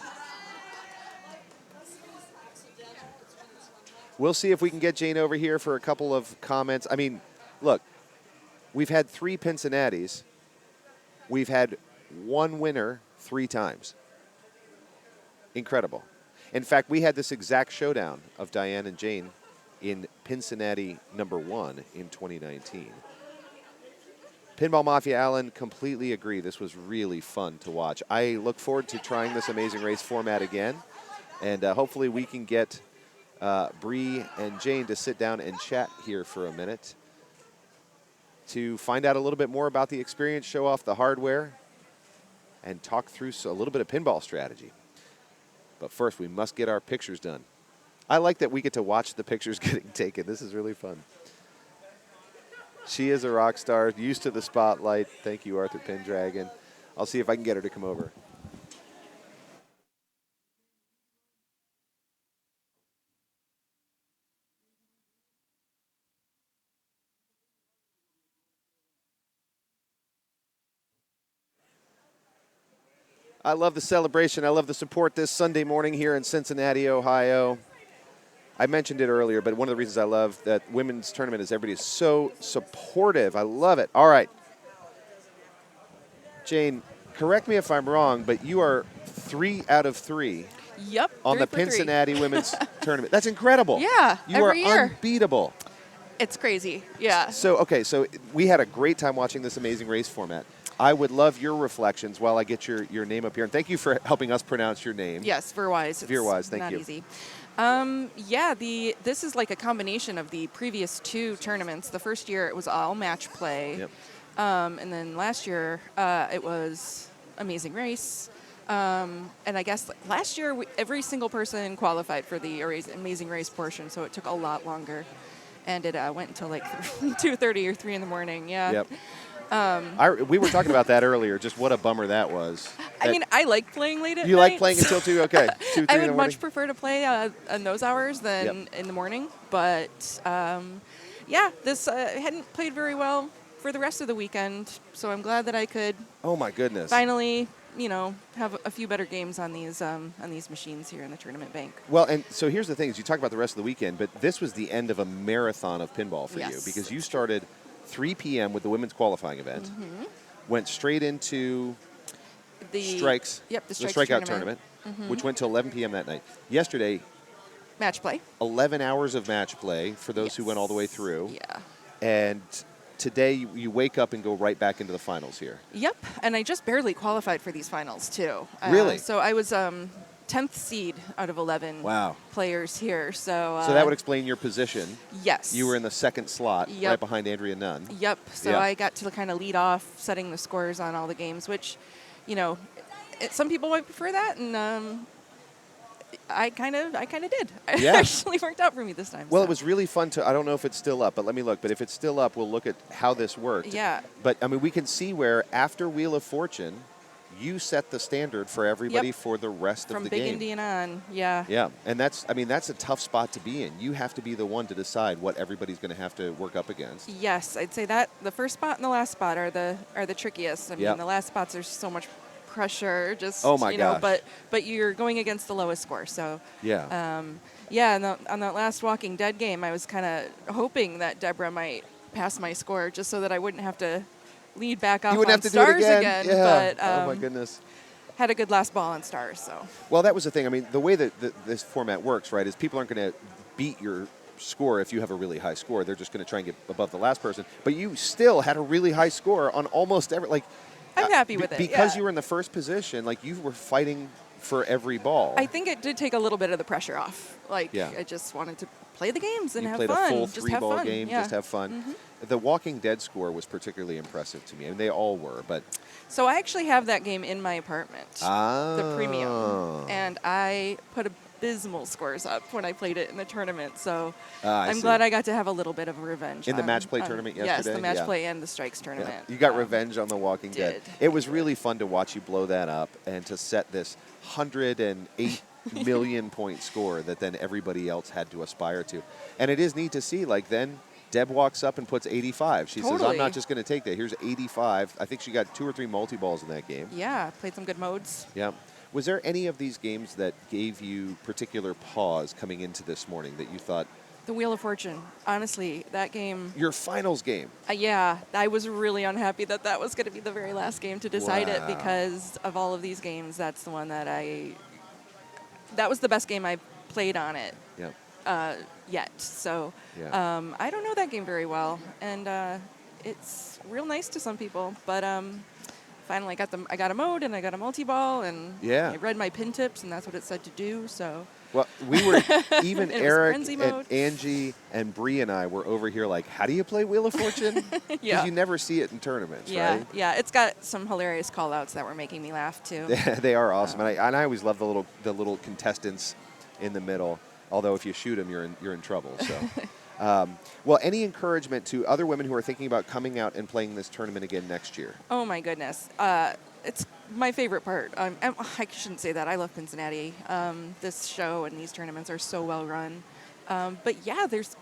We'll see if we can get Jane over here for a couple of comments. I mean, look, we've had 3 Pincinnatis. We've had 1 winner 3 times. Incredible. In fact, we had this exact showdown of Diane and Jane in Pincinnati #1 in 2019. Pinball Mafia Allen, completely agree. This was really fun to watch. I look forward to trying this amazing race format again. And hopefully we can get Bree and Jane to sit down and chat here for a minute to find out a little bit more about the experience, show off the hardware, and talk through a little bit of pinball strategy. But first, we must get our pictures done. I like that we get to watch the pictures getting taken. This is really fun. She is a rock star, used to the spotlight. Thank you, Arthur Pendragon. I'll see if I can get her to come over. I love the celebration. I love the support this Sunday morning here in Cincinnati, Ohio. I mentioned it earlier, but one of the reasons I love that women's tournament is everybody is so supportive. I love it. All right. Jane, correct me if I'm wrong, but you are 3 out of 3 Yep. on the Pincinnati women's tournament. That's incredible. Yeah, You are every year. unbeatable. It's crazy. Yeah. So we had a great time watching this amazing race format. I would love your reflections while I get your name up here. And thank you for helping us pronounce your name. Yes, Veerwise. Veerwise, thank not you. Easy. This is like a combination of the previous 2 tournaments. The first year it was all match play. Yep. And then last year it was Amazing Race. And I guess last year every single person qualified for the Amazing Race portion, so it took a lot longer. And it went until like 2:30 or 3 in the morning. Yeah. Yep. We were talking about that earlier. Just what a bummer that was. I mean, I like playing late at you night. like playing until 2? Okay, 2, 3 I in the would morning. much prefer to play in those hours than in the morning. But yeah, this hadn't played very well for the rest of the weekend. So I'm glad that I could. Oh my goodness! Finally, have a few better games on these machines here in the tournament bank. Well, and so here's the thing: is you talk about the rest of the weekend, but this was the end of a marathon of pinball for you because you started 3 p.m. with the women's qualifying event, went straight into the strikes. Yep, the strikeout tournament, which went till 11 p.m. that night. Yesterday, match play. 11 hours of match play for those who went all the way through. Yeah. And today you wake up and go right back into the finals here. Yep, and I just barely qualified for these finals too. Really? So I was 10th seed out of 11 players here. So that would explain your position. Yes. You were in the second slot, right behind Andrea Nunn. Yep. So I got to kind of lead off, setting the scores on all the games, which, some people might prefer that, and I kind of did. It actually worked out for me this time. Well, it was really fun I don't know if it's still up, but let me look. But if it's still up, we'll look at how this worked. Yeah. But, I mean, we can see where after Wheel of Fortune, you set the standard for everybody for the rest of the game. From Big Indian on, yeah. Yeah, and that's a tough spot to be in. You have to be the one to decide what everybody's going to have to work up against. Yes, I'd say that the first spot and the last spot are the trickiest. I mean, the last spots are so much pressure, just gosh. But you're going against the lowest score, so and on that last Walking Dead game, I was kind of hoping that Deborah might pass my score, just so that I wouldn't have to lead back off on stars again. Yeah. But oh my goodness. Had a good last ball on stars. So. Well, that was the thing. I mean, the way that this format works, right, is people aren't going to beat your score if you have a really high score. They're just going to try and get above the last person. But you still had a really high score on almost every I'm happy with it. Because you were in the first position, you were fighting for every ball. I think it did take a little bit of the pressure off. I just wanted to play the games and have fun. You played a full just 3-ball game, just have fun. The Walking Dead score was particularly impressive to me. I mean, they all were, but... So I actually have that game in my apartment, the premium, and I put abysmal scores up when I played it in the tournament. So I'm glad I got to have a little bit of revenge. In the match play tournament yesterday? Yes, the match play and the strikes tournament. Yeah. You got revenge on the Walking Dead. It was really fun to watch you blow that up and to set this 108 million point score that then everybody else had to aspire to. And it is neat to see, then Deb walks up and puts 85. She says, I'm not just going to take that. Here's 85. I think she got 2 or 3 multi-balls in that game. Yeah, played some good modes. Yeah. Was there any of these games that gave you particular pause coming into this morning that you thought? The Wheel of Fortune. Honestly, that game. Your finals game. Yeah, I was really unhappy that was going to be the very last game to decide it, because of all of these games, that's the one that that was the best game I played on it. Yeah. Yet. So I don't know that game very well, and it's real nice to some people. But finally, I got a mode and I got a multi-ball, and I read my pin tips, and that's what it said to do. So. Well, we were even Eric and Angie and Bree and I were over here how do you play Wheel of Fortune? Because you never see it in tournaments, right? Yeah, it's got some hilarious call-outs that were making me laugh too. They are awesome, and I always love the little contestants in the middle. Although if you shoot them, you're in trouble. So, well, any encouragement to other women who are thinking about coming out and playing this tournament again next year? Oh my goodness, it's my favorite part. I shouldn't say that. I love Pincinnati. This show and these tournaments are so well run. But yeah, there's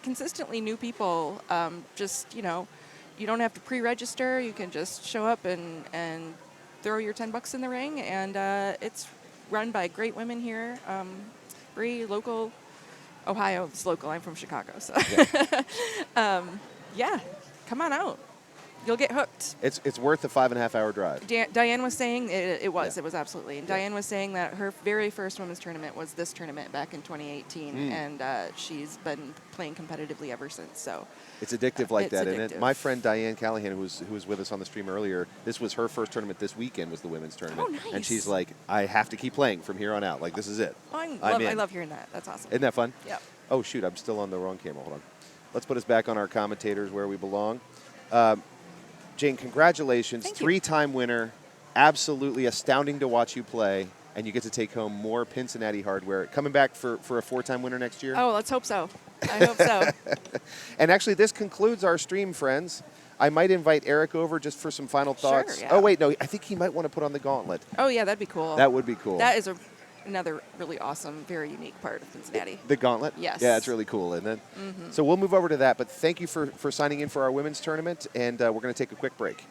consistently new people. You don't have to pre-register. You can just show up and throw your $10 in the ring, and it's run by great women here. Bree, local, Ohio. It's local. I'm from Chicago, so come on out. You'll get hooked. It's worth the 5.5 hour drive. Diane was saying it was absolutely. And Diane was saying that her very first women's tournament was this tournament back in 2018, and she's been playing competitively ever since. So it's addictive like that, addictive. Isn't it? My friend Diane Callahan, who was with us on the stream earlier, this was her first tournament this weekend, was the women's tournament. Oh, nice. And she's like, I have to keep playing from here on out. This is it. I love hearing that. That's awesome. Isn't that fun? Yep. Oh, shoot, I'm still on the wrong camera. Hold on. Let's put us back on our commentators where we belong. Jane, congratulations. Thank you. 3-time winner. Absolutely astounding to watch you play. And you get to take home more Pincinnati hardware. Coming back for a 4-time winner next year? Oh, let's hope so. I hope so. And actually, this concludes our stream, friends. I might invite Eric over just for some final thoughts. yeah. Oh, wait, no, I think he might want to put on the gauntlet. Oh yeah, that'd be cool. That would be cool. That is another really awesome, very unique part of Cincinnati. The gauntlet? Yes. Yeah, it's really cool, isn't it? Mm-hmm. So we'll move over to that, but thank you for signing in for our women's tournament, and we're going to take a quick break.